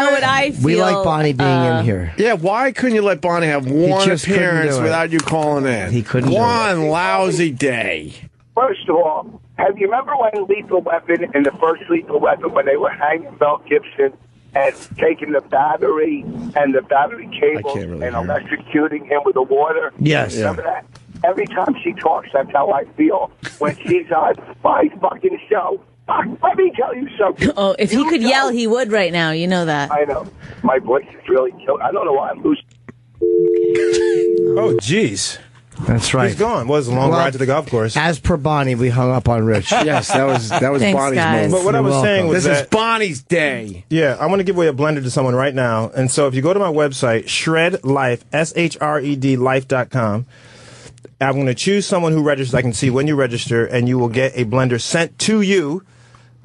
We like Bonnie being in here. Yeah, why couldn't you let Bonnie have one just couldn't appearance do it. without you calling in? He couldn't do One lousy day. First of all, have you remember when Lethal Weapon, in the first Lethal Weapon, when they were hanging Mel Gibson and taking the battery and the battery cable and electrocuting him with the water? Yes. Remember that? Every time she talks, that's how I feel when she's on my fucking show. Let me tell you something. Oh, if he could yell, he would right now. You know that. I know. My voice is really killed. I don't know why I'm losing. Oh, jeez. That's right. He's gone. Was a long ride to the golf course. As per Bonnie, we hung up on Rich. Yes, that was Thanks, Bonnie's guys. move. But what I was saying was this is Bonnie's day. Yeah, I want to give away a blender to someone right now. And so if you go to my website, Shred Life, SHRED Life.com, I'm going to choose someone who registers. I can see when you register, and you will get a blender sent to you.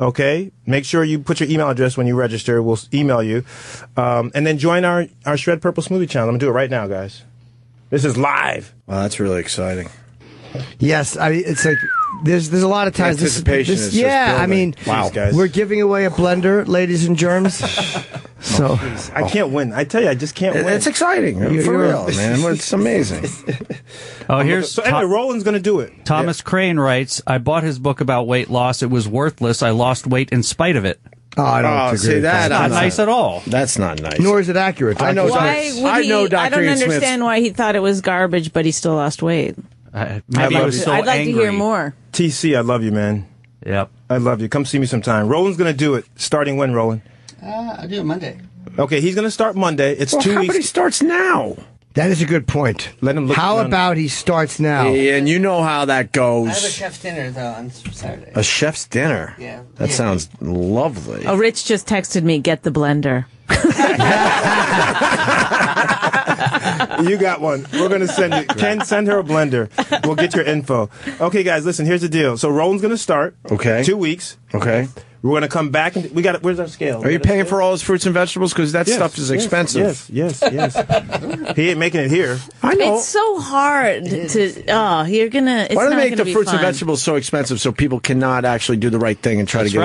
Okay, make sure you put your email address when you register. We'll email you, and then join our Shred Purple Smoothie channel. I'm gonna do it right now, guys. This is live. Wow, that's really exciting. Yes, it's like there's a lot of times anticipation is just yeah, building. I mean, Wow. Guys. we're giving away a blender, ladies and germs. So I can't win. I tell you, I just can't win. It's exciting, for real, man. It's amazing. Oh, here's so anyway, Roland's going to do it. Thomas Crane writes, I bought his book about weight loss. It was worthless. I lost weight in spite of it. Oh, I don't agree see with that. That's not nice at all. That's not nice. Nor is it accurate. Why would I know he? Dr. I don't Ian Smith's- understand why he thought it was garbage, but he still lost weight. Maybe I was so I'd like angry. to hear more. TC, I love you, man. Yep. I love you. Come see me sometime. Roland's going to do it. Starting when, Roland? I'll do it Monday. Okay, he's going to start Monday. It's 2 How weeks. about he starts now? That is a good point. Let him look. How about he starts now? Yeah, and you know how that I have a goes. chef's dinner, though, on Saturday. A chef's dinner. Yeah. That sounds lovely. Oh, Rich just texted me, get the blender. You got one. We're going to send you. Ken, send her a blender. We'll get your info. Okay, guys, listen, here's the deal. So Roland's going to start. Okay. 2 weeks. Okay. We're going to come back and we got it. Where's our scale? Are you paying for all his fruits and vegetables? Because that stuff is expensive. Yes. He ain't making it here. I know. It's so hard to. Oh, you're gonna. It's Why do not they make gonna the be fruits and fun. vegetables so expensive so people cannot actually do the right thing and try That's to get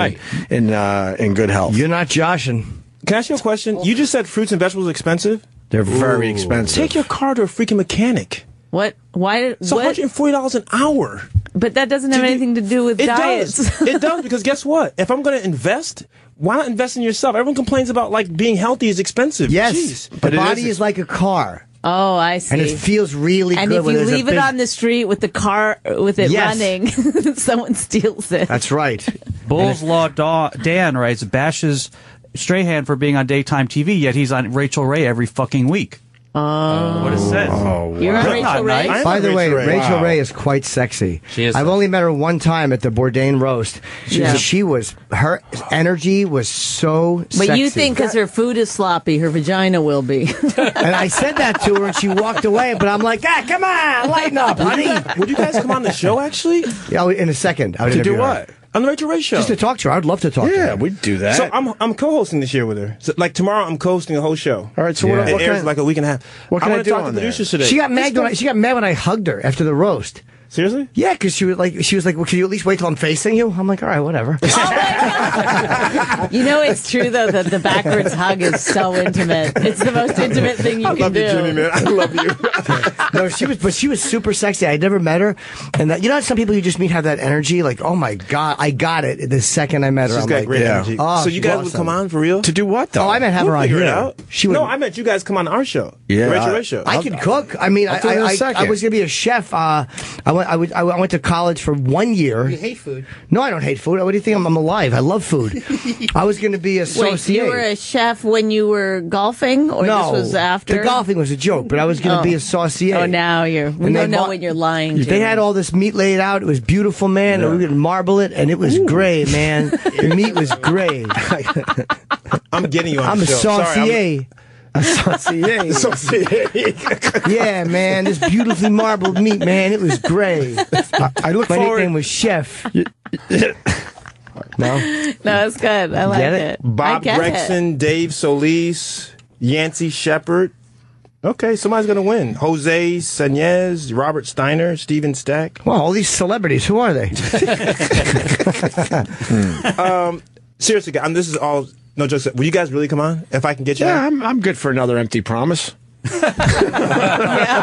right. in good health? You're not joshing. Can I ask you a question? You just said fruits and vegetables are expensive? They're very expensive. Take your car to a freaking mechanic. What? Why? It's What? $140 an hour. But that doesn't have anything to do with It diets. does. It does, because guess what? If I'm going to invest, why not invest in yourself? Everyone complains about like being healthy is expensive. Yes, Jeez. the body is like a car. Oh, I see. And it feels really and good. if when you there's a leave it big- on the street with the car with it Yes. running, someone steals it. That's right. Bull's Law Dan writes, bashes Strahan for being on daytime TV, yet he's on Rachel Ray every fucking week. What it says. You're on That's Rachel not Ray? nice. By the way, Rachel Wow. Ray is quite sexy. She is I've sexy. only met her one time at the Bourdain roast. Her energy was so But sexy. you think because her food is sloppy, her vagina will be. And I said that to her, and she walked away. But I'm like, come on, lighten up, honey. Would you guys come on the show, actually? Yeah, in a second. I would To do interview her. what? On the Rachel Ray show. Just to talk to her. I'd love to talk to her. Yeah, we'd do that. So I'm co-hosting this year with her. So, like tomorrow, I'm co-hosting the whole show. All right, so Yeah. what It airs kind, like a week and a half. what can I wanna do talk on to there? producers today. She got mad when I hugged her after the roast. Seriously? Yeah, because she was like, well, can you at least wait till I'm facing you? I'm like, all right, whatever. You know, it's true though that the backwards hug is so intimate. It's the most intimate thing you can do. you, Jimmy, man. I love you. No, she was super sexy. I'd never met her, and you know, some people you just meet have that energy. Like, oh my god, I got it the second I met her. She's I'm got like, great yeah. energy. Oh, So you she's guys would awesome. come on for real? To do what, though? Oh, I meant have We'll her on figure here. it out. She would. No, I meant you guys come on our show. Yeah, The Rachel Ray show. I can cook. I mean, I'll do it in a I second. was going to be a chef. I went to college for 1 year. You hate food. No, I don't hate food. What do you think? I'm alive. I love food. I was going to be a Wait, associate. you were a chef when you were golfing, or no, this was after? the golfing was a joke, but I was going to be a saucier. Oh, now we And don't they know bought- when you're lying. They had all this meat laid out. It was beautiful, man. And we could marble it, and it was great, man. The meat was great. I'm getting you on I'm the a show. saucier. A saucier. Yeah, man. This beautifully marbled meat, man. It was great. I look My forward. nickname was Chef. No? No, it's good. I like Get it. it? Bob I get Gregson, Dave Solis, Yancey Shepard. Okay, somebody's going to win. Jose Sanez, Robert Steiner, Steven Stack. Well, all these celebrities, who are they? Seriously, guys, this is all, no jokes. Will you guys really come on? If I can get you Yeah, on? I'm good for another empty promise. Yeah,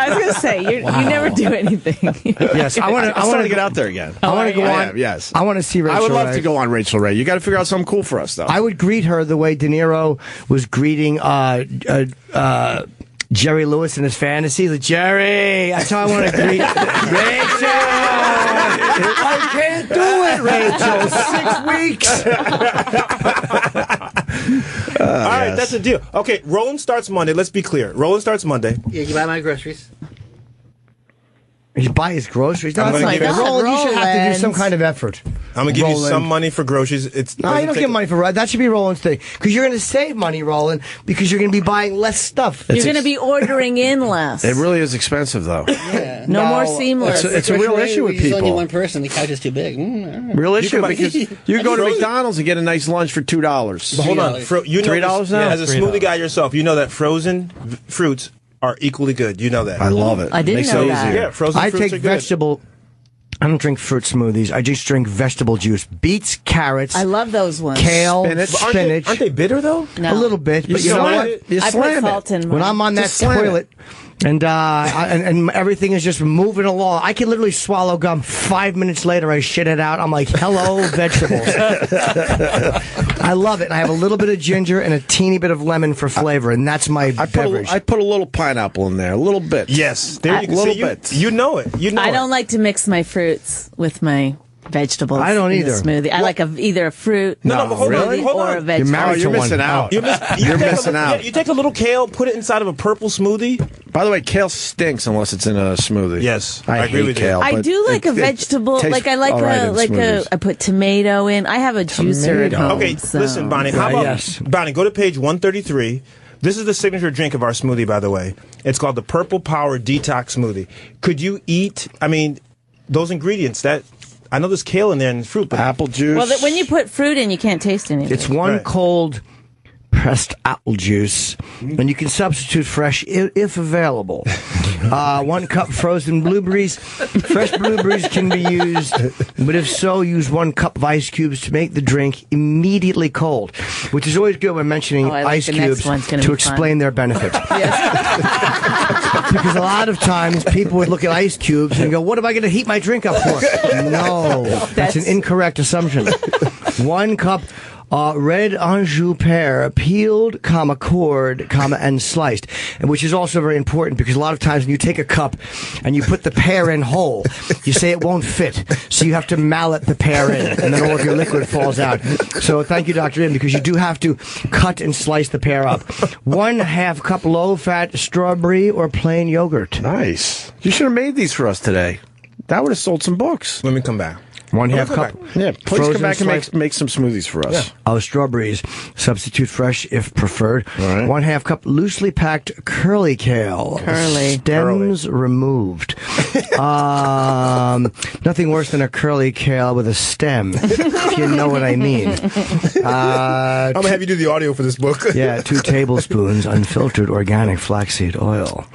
I was gonna say you never do anything. Yes, I want to. I'm starting to get out there again. I want to go I on. am, yes. I want to see Rachel I would love Ray. to go on Rachel Ray. You got to figure out something cool for us, though. I would greet her the way De Niro was greeting Jerry Lewis in his fantasy. Like, Jerry, that's how I want to greet Rachel. I can't do it, Rachel. 6 weeks. All right, that's the deal. Okay, Roland starts Monday. Let's be clear. Roland starts Monday. Yeah, you buy my groceries. He buy his groceries. No, I'm that's gonna not give fair. you- Roland, you should have to do Roland. some kind of effort. I'm going to give you Roland. some money for groceries. It's No, you don't get money for that. Should be Roland's thing. Because you're going to save money, Roland, because you're going to be buying less stuff. You're going to be ordering in less. It really is expensive, though. Yeah. No more seamless. It's a real issue with There's only people. one person. The couch is too big. Real issue because you go to McDonald's and get a nice lunch for $2. But hold on, you know $3 now. as a smoothie guy yourself, you know that frozen fruits are equally good. You know that. I love it. I didn't know that. Yeah, frozen I fruits take are good. vegetable. I don't drink fruit smoothies. I just drink vegetable juice. Beets, carrots. I love those ones. Kale, Spinach. spinach. Aren't they bitter though? No. A little bit, but you know slam what? it. You I put slam salt it. in When mine. I'm on that Just slam toilet and everything is just moving along, I can literally swallow gum. 5 minutes later, I shit it out. I'm like, hello, vegetables. I love it. And I have a little bit of ginger and a teeny bit of lemon for flavor, and that's my beverage. I put a little pineapple in there, a little bit. Yes, there you A little see, bit. You know it. You know. I it. don't like to mix my fruits with my vegetables. I don't in either. the smoothie. I like either a fruit No, but hold on, smoothie hold or on. a vegetable. You're missing out. You're You're missing out. Yeah, you take a little kale, put it inside of a purple smoothie. By the way, kale stinks unless it's in a smoothie. Yes, I agree hate with you. kale. I but do like it a vegetable. tastes Like I like all right in smoothies. I put tomato in. I have a juicer at home. Okay, so. listen, Bonnie. How about yes. Bonnie? Go to page 133. This is the signature drink of our smoothie, by the way. It's called the Purple Power Detox Smoothie. Could you eat? I mean, those ingredients. That I know there's kale in there and fruit, but apple juice. Well, when you put fruit in, you can't taste anything. It's one cold pressed apple juice, and you can substitute fresh if available. 1 cup frozen blueberries. Fresh blueberries can be used, but if so, use 1 cup of ice cubes to make the drink immediately cold, which is always good when mentioning I like ice the next cubes one's gonna to be explain fun. their benefits. Because a lot of times people would look at ice cubes and go, what am I going to heat my drink up for? No, that's an incorrect assumption. 1 cup red Anjou pear, peeled, cored, and sliced, and which is also very important because a lot of times when you take a cup and you put the pear in whole, you say it won't fit, so you have to mallet the pear in, and then all of your liquid falls out. So thank you, Dr. M, because you do have to cut and slice the pear up. 1/2 cup low-fat strawberry or plain yogurt. Nice. You should have made these for us today. That would have sold some books. Let me come back. 1/2 cup. Yeah, please frozen come back and sliced- make some smoothies for us. Of strawberries. Substitute fresh if preferred. All right. 1/2 cup loosely packed curly kale. Curly. Stems removed. Nothing worse than a curly kale with a stem, if you know what I mean. I'm gonna have you do the audio for this book. Yeah, 2 tablespoons unfiltered organic flaxseed oil.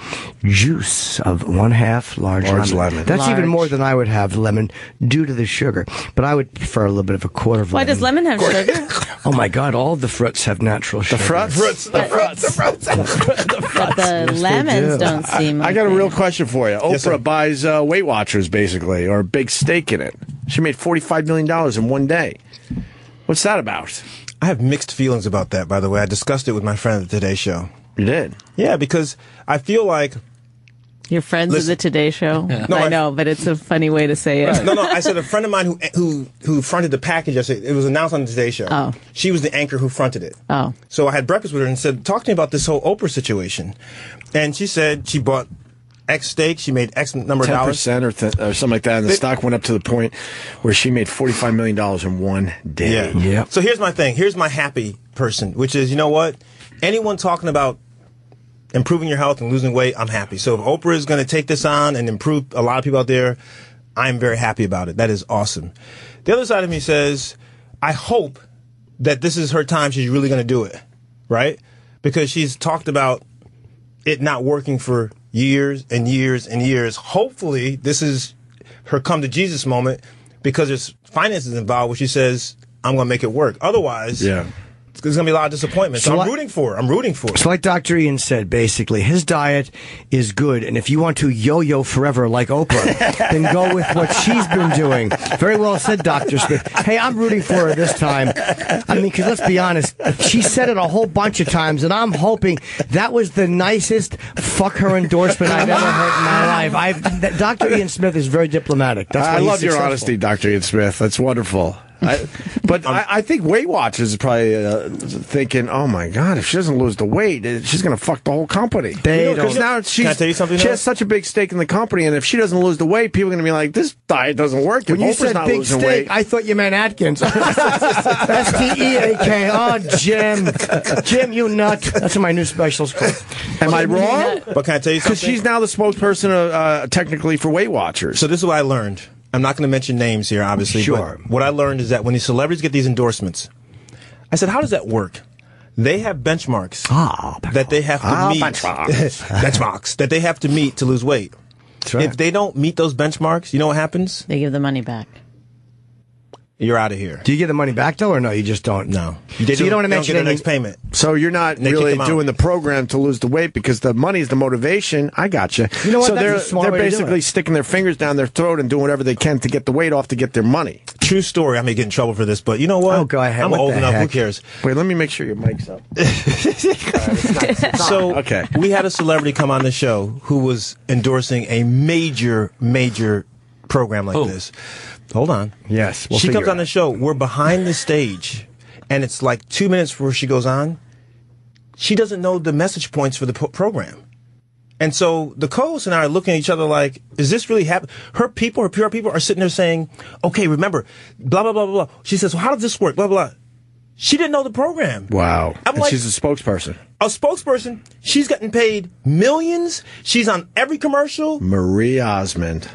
Juice of 1/2 large lemon. That's Large. even more than I would have lemon due to the sugar. But I would prefer a little bit of a quarter of Why lemon. does lemon have sugar? Oh my God! All of the fruits have natural sugar. But the lemons don't seem. I got a real question for you. Yes, sir. Oprah buys Weight Watchers, basically, or a big stake in it. She made $45 million in one day. What's that about? I have mixed feelings about that. By the way, I discussed it with my friend at the Today Show. You did? Yeah, because I feel like. You're friends with the Today Show. No, I know, but it's a funny way to say it. No, I said a friend of mine who fronted the package. I said it was announced on the Today Show. Oh. She was the anchor who fronted it. Oh. So I had breakfast with her and said, "Talk to me about this whole Oprah situation." And she said she bought X stake. She made X number of dollars. 10% or something like that, and the stock went up to the point where she made $45 million in one day. Yeah. So here's my thing. Here's my happy person, which is, you know what? Anyone talking about improving your health and losing weight, I'm happy. So if Oprah is going to take this on and improve a lot of people out there, I'm very happy about it. That is awesome. The other side of me says, I hope that this is her time. She's really going to do it, right? Because she's talked about it not working for years and years and years. Hopefully, this is her come to Jesus moment because there's finances involved where she says, I'm going to make it work. Otherwise, there's going to be a lot of disappointment. So I'm rooting for her. I'm rooting for her. So like Dr. Ian said, basically, his diet is good. And if you want to yo-yo forever like Oprah, then go with what she's been doing. Very well said, Dr. Smith. Hey, I'm rooting for her this time. I mean, because let's be honest, she said it a whole bunch of times, and I'm hoping that was the nicest fuck her endorsement I've ever heard in my life. Dr. Ian Smith is very diplomatic. That's why I he's love your successful. honesty, Dr. Ian Smith. That's wonderful. I think Weight Watchers is probably thinking, oh my God, if she doesn't lose the weight, she's going to fuck the whole company. Because now Can I tell you something? She has such a big stake in the company, and if she doesn't lose the weight, people are going to be like, this diet doesn't work. When you Oprah's said not big losing steak, weight. I thought you meant Atkins. STEAK. Oh, Jim. Jim, you nut. That's what my new special's called. Am I wrong? But can I tell you something? Because she's now the spokesperson technically for Weight Watchers. So this is what I learned. I'm not going to mention names here, obviously. Sure. But what I learned is that when these celebrities get these endorsements, I said, how does that work? They have benchmarks that they have to meet. Benchmarks that they have to meet to lose weight. Right. If they don't meet those benchmarks, you know what happens? They give the money back. You're out of here. Do you get the money back, though, or no? You just don't? No. So you don't want to mention the any next payment. So you're not They really kick them out. doing the program to lose the weight because the money is the motivation. I got you. You know what? So That's a smart they're way to do basically it. sticking their fingers down their throat and doing whatever they can to get the weight off to get their money. True story. I may get in trouble for this, but you know what? Oh, go ahead. I'm What old the enough. Who heck? cares? Wait, let me make sure your mic's up. So Okay. we had a celebrity come on the show who was endorsing a major program like this. Hold on. Yes. We'll She figure comes it on the show. We're behind the stage, and it's like 2 minutes before she goes on. She doesn't know the message points for the program. And so the co-host and I are looking at each other like, is this really happening? Her PR people are sitting there saying, okay, remember, blah, blah, blah, blah, blah. She says, well, how does this work? Blah, blah, blah. She didn't know the program. Wow. I'm And like, she's a spokesperson. a spokesperson. She's getting paid millions. She's on every commercial. Marie Osmond.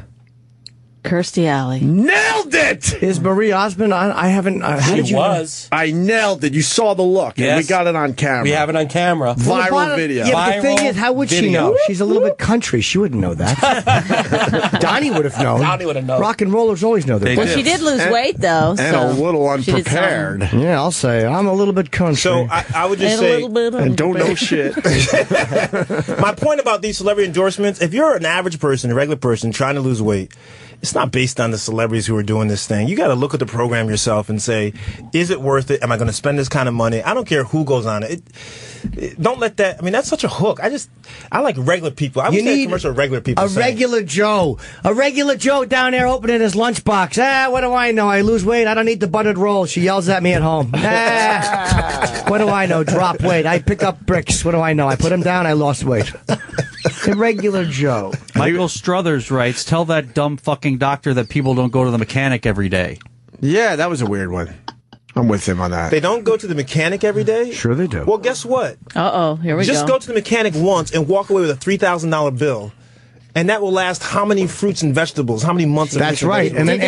Kirstie Alley. Nailed it! Is Marie Osmond on? I haven't. How did you know? I nailed it. You saw the look. And we Yes. got it on camera. We have it on camera. Viral video. Yeah, but the thing Viral is, how would she video. know? She's a little bit country. She wouldn't know that. Donnie would have known. Donnie would have known. Rock and rollers always know that. Well, she did lose weight, though. And a little she did some- unprepared. Yeah, I'll say I'm a little bit country. So I would just And a say, little bit And don't know unprepared. shit. my point about these celebrity endorsements, if you're an average person, a regular person trying to lose weight, it's not based on the celebrities who are doing this thing. You got to look at the program yourself and say, is it worth it? Am I going to spend this kind of money? I don't care who goes on it. Don't let that. I mean, that's such a hook. I like regular people. I would say a commercial of regular people. A regular Joe down there opening his lunchbox. What do I know? I lose weight. I don't eat the buttered roll. She yells at me at home. What do I know? Drop weight. I pick up bricks. What do I know? I put them down. I lost weight. A regular Joe. Michael Struthers writes, tell that dumb fucking doctor that people don't go to the mechanic every day. Yeah, that was a weird one. I'm with him on that. They don't go to the mechanic every day? Sure they do. Well, guess what? Uh-oh, here we Just go to the mechanic once and walk away with a $3,000 bill. And that will last how many fruits and vegetables? How many months of That's fruits right. And then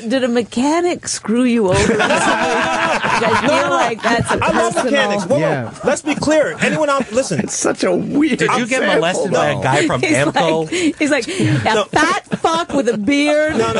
Did a mechanic screw you over? I feel like that's a I love personal... mechanics. Whoa, Yeah. Let's be clear. Anyone out, listen. It's such a weird. Did you get molested by a guy from Amco? He's like a fat fuck with a beard. No.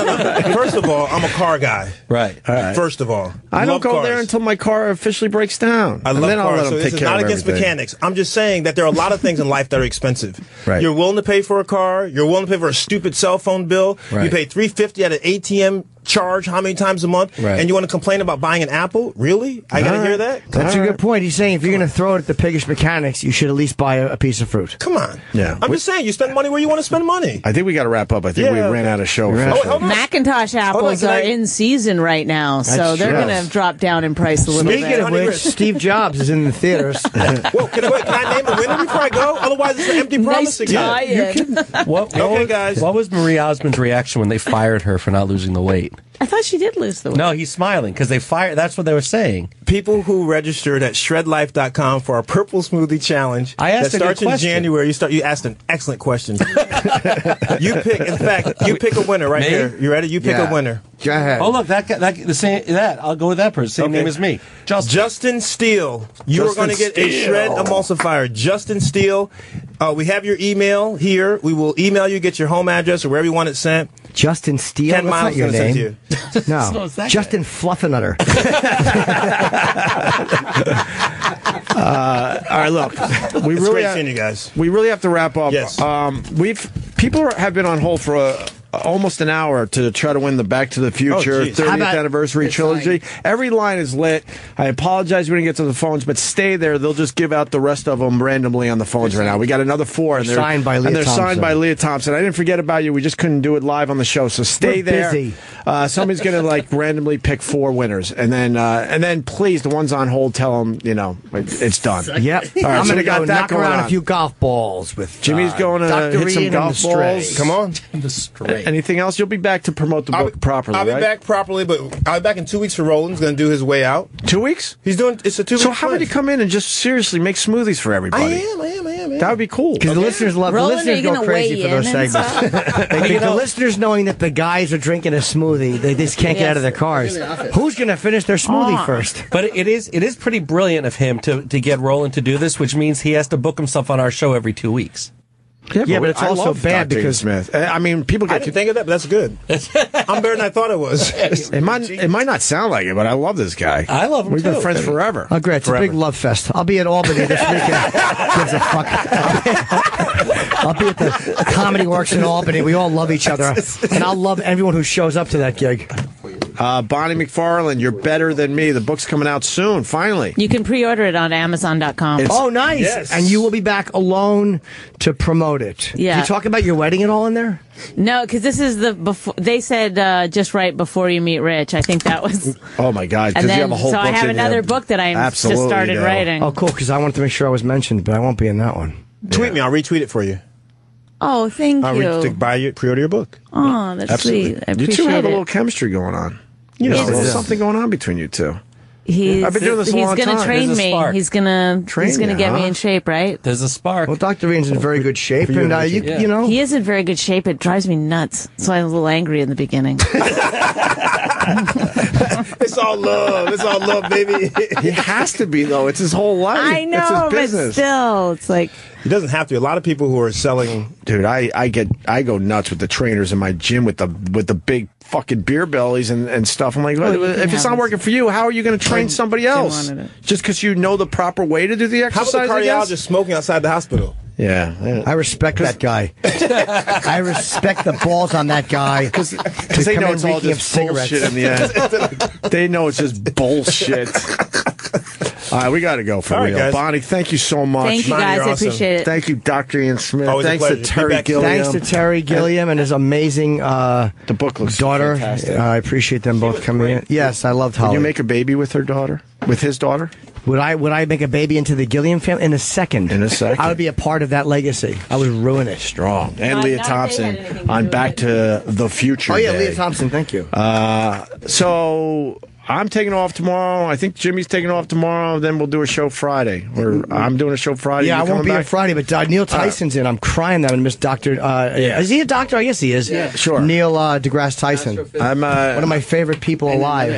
First of all, I'm a car guy. Right. All right. First of all, I don't love go cars. there until my car officially breaks down. I And love then I'll cars, let so them this take is care not of against everything. mechanics. I'm just saying that there are a lot of things in life that are expensive. Right. You're willing to pay for a car. You're willing to pay for a stupid cell phone bill. Right. You pay $350 at an ATM charge how many times a month, Right. and you want to complain about buying an Apple? Really? I gotta hear that? That's a good point. He's saying if you're going to throw it at the piggish mechanics, you should at least buy a piece of fruit. Come on. Yeah. I'm just saying, you spend money where you want to spend money. I think we got to wrap up. I think we Yeah, ran okay. out of show. Right. officially. Hold on. Macintosh apples can are I- in season right now, so That's they're true. going to drop down in price a little Speaking bit. of which, Steve Jobs is in the theaters. Whoa, can I name a winner before I go? Otherwise, it's an empty promise Nice again. tie-in. Okay, guys. What was Marie Osmond's reaction when they fired her for not losing the weight? I thought she did lose the weight. No, he's smiling because they fired. That's what they were saying. People who registered at shredlife.com for our Purple Smoothie Challenge I asked that a good starts in question. January. You asked an excellent question. You pick a winner right Me? here. You ready? You pick Yeah. a winner. Go ahead. Oh look, I'll go with that person. Same Okay. name as me. Justin Steele. You are going to get a shred emulsifier. Justin Steele. We have your email here. We will email you, get your home address or wherever you want it sent. Justin Steele? Ken That's Miles not your is gonna send name. it to you. No. it's that Justin Fluffernutter. All right, look, we It's really great seeing you guys. we really have to wrap up. Yes. People have been on hold for almost an hour to try to win the Back to the Future 30th anniversary trilogy. Every line is lit. I apologize we didn't get to the phones, but stay there. They'll just give out the rest of them randomly on the phones right now. We got another 4, and they're signed by Lea Thompson. Signed by Lea Thompson. I didn't forget about you. We just couldn't do it live on the show, so stay there. Busy. Somebody's going to like randomly pick 4 winners, and then please, the ones on hold, tell them it's done. Yep. All right, I'm going to go knock around on. A few golf balls with Jimmy's going to hit some golf balls. Come on. Anything else? You'll be back to promote the book properly. I'll be back properly, but I'll be back in 2 weeks for Roland. He's going to do his way out. 2 weeks? It's a 2 week. So how would you come in and just seriously make smoothies for everybody? I am. That would be cool. Because the listeners love Roland, the listeners go crazy for those segments. The listeners knowing that the guys are drinking a smoothie, they just can't get out of their cars. Who's going to finish their smoothie first? But it is pretty brilliant of him to get Roland to do this, which means he has to book himself on our show every 2 weeks. Yeah, but it's also bad Dr. because Smith. I mean, people get. I didn't think of that, but that's good. I'm better than I thought it was. It might not sound like it, but I love this guy. I love him. We've been friends forever. Oh, great! It's a big love fest. I'll be at Albany this weekend. Gives a fuck. I'll be at the Comedy Works in Albany. We all love each other, and I'll love everyone who shows up to that gig. Bonnie McFarlane, You're Better Than Me. The book's coming out soon, finally. You can pre-order it on Amazon.com. Oh, nice. Yes. And you will be back alone to promote it. Yeah. Do you talk about your wedding at all in there? No, because this is they said just right before you meet Rich. I think that was. Oh, my God. Because you have a whole book. So I have another book that I just started writing. Oh, cool, because I wanted to make sure I was mentioned, but I won't be in that one. Tweet me. I'll retweet it for you. Oh, thank you. Pre-order your book. Oh, that's sweet. I appreciate You two have it. a little chemistry going on. There's something going on between you two. I've been doing this a long time. He's going to train me. He's going to get me in shape, right? There's a spark. Well, Dr. Ian's in very good shape, and you know he is in very good shape. It drives me nuts. So I was a little angry in the beginning. It's all love. It's all love, baby. It has to be though. It's his whole life. I know, it's his business. but still, it's like. It doesn't have to. A lot of people who are selling, dude. I go nuts with the trainers in my gym with the big fucking beer bellies and stuff. I'm like, if it's not working for you, how are you going to train somebody else? Just because you know the proper way to do the exercise? How about the cardiologist smoking outside the hospital? Yeah, I respect that guy. I respect the balls on that guy because they know it's all just bullshit in the end. They know it's just bullshit. All right, we got to go for real. Guys. Bonnie, thank you so much. Thank you, guys. I appreciate it. Thank you, Dr. Ian Smith. Always Thanks to Terry Gilliam. Thanks to Terry Gilliam and his amazing the book looks daughter. fantastic. I appreciate them both coming in. Yes, I loved Holly. Would you make a baby with her daughter? With his daughter? Would I make a baby into the Gilliam family? In a second. I would be a part of that legacy. I would ruin it. Strong. And Lea Thompson on Back to the Future. Oh, yeah, Day. Lea Thompson. Thank you. So I'm taking off tomorrow. I think Jimmy's taking off tomorrow. Then we'll do a show Friday. Or I'm doing a show Friday. Yeah, I won't be on Friday, but Neil Tyson's in. I'm crying that I missed Dr. Is he a doctor? I guess he is. Yeah, sure. Neil deGrasse Tyson. I'm one of my favorite people alive.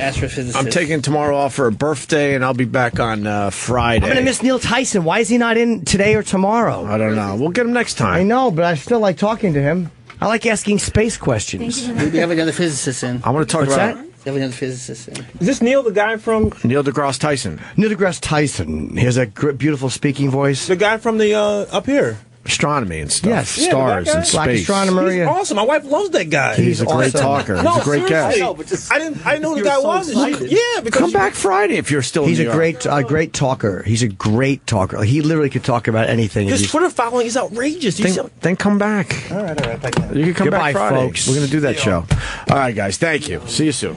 I'm taking tomorrow off for a birthday, and I'll be back on Friday. I'm going to miss Neil Tyson. Why is he not in today or tomorrow? I don't know. We'll get him next time. I know, but I still like talking to him. I like asking space questions. We have another physicist in. I want to talk about... We have another physicist in. Is this Neil, the guy from... Neil deGrasse Tyson. Neil deGrasse Tyson. He has a beautiful speaking voice. The guy from the up here. Astronomy and stuff. Yes. Stars and Black space. astronomer. He's awesome. My wife loves that guy. He's a great talker. He's a great guest. I didn't know who the guy was. Yeah, because come back Friday if you're still. He's in New York. great talker. He's a great talker. He literally could talk about anything. His Twitter following is outrageous. Then come back. All right. Thank you. You can come Goodbye, back Friday, folks. We're going to do that show. All right, guys. Thank you. See you soon.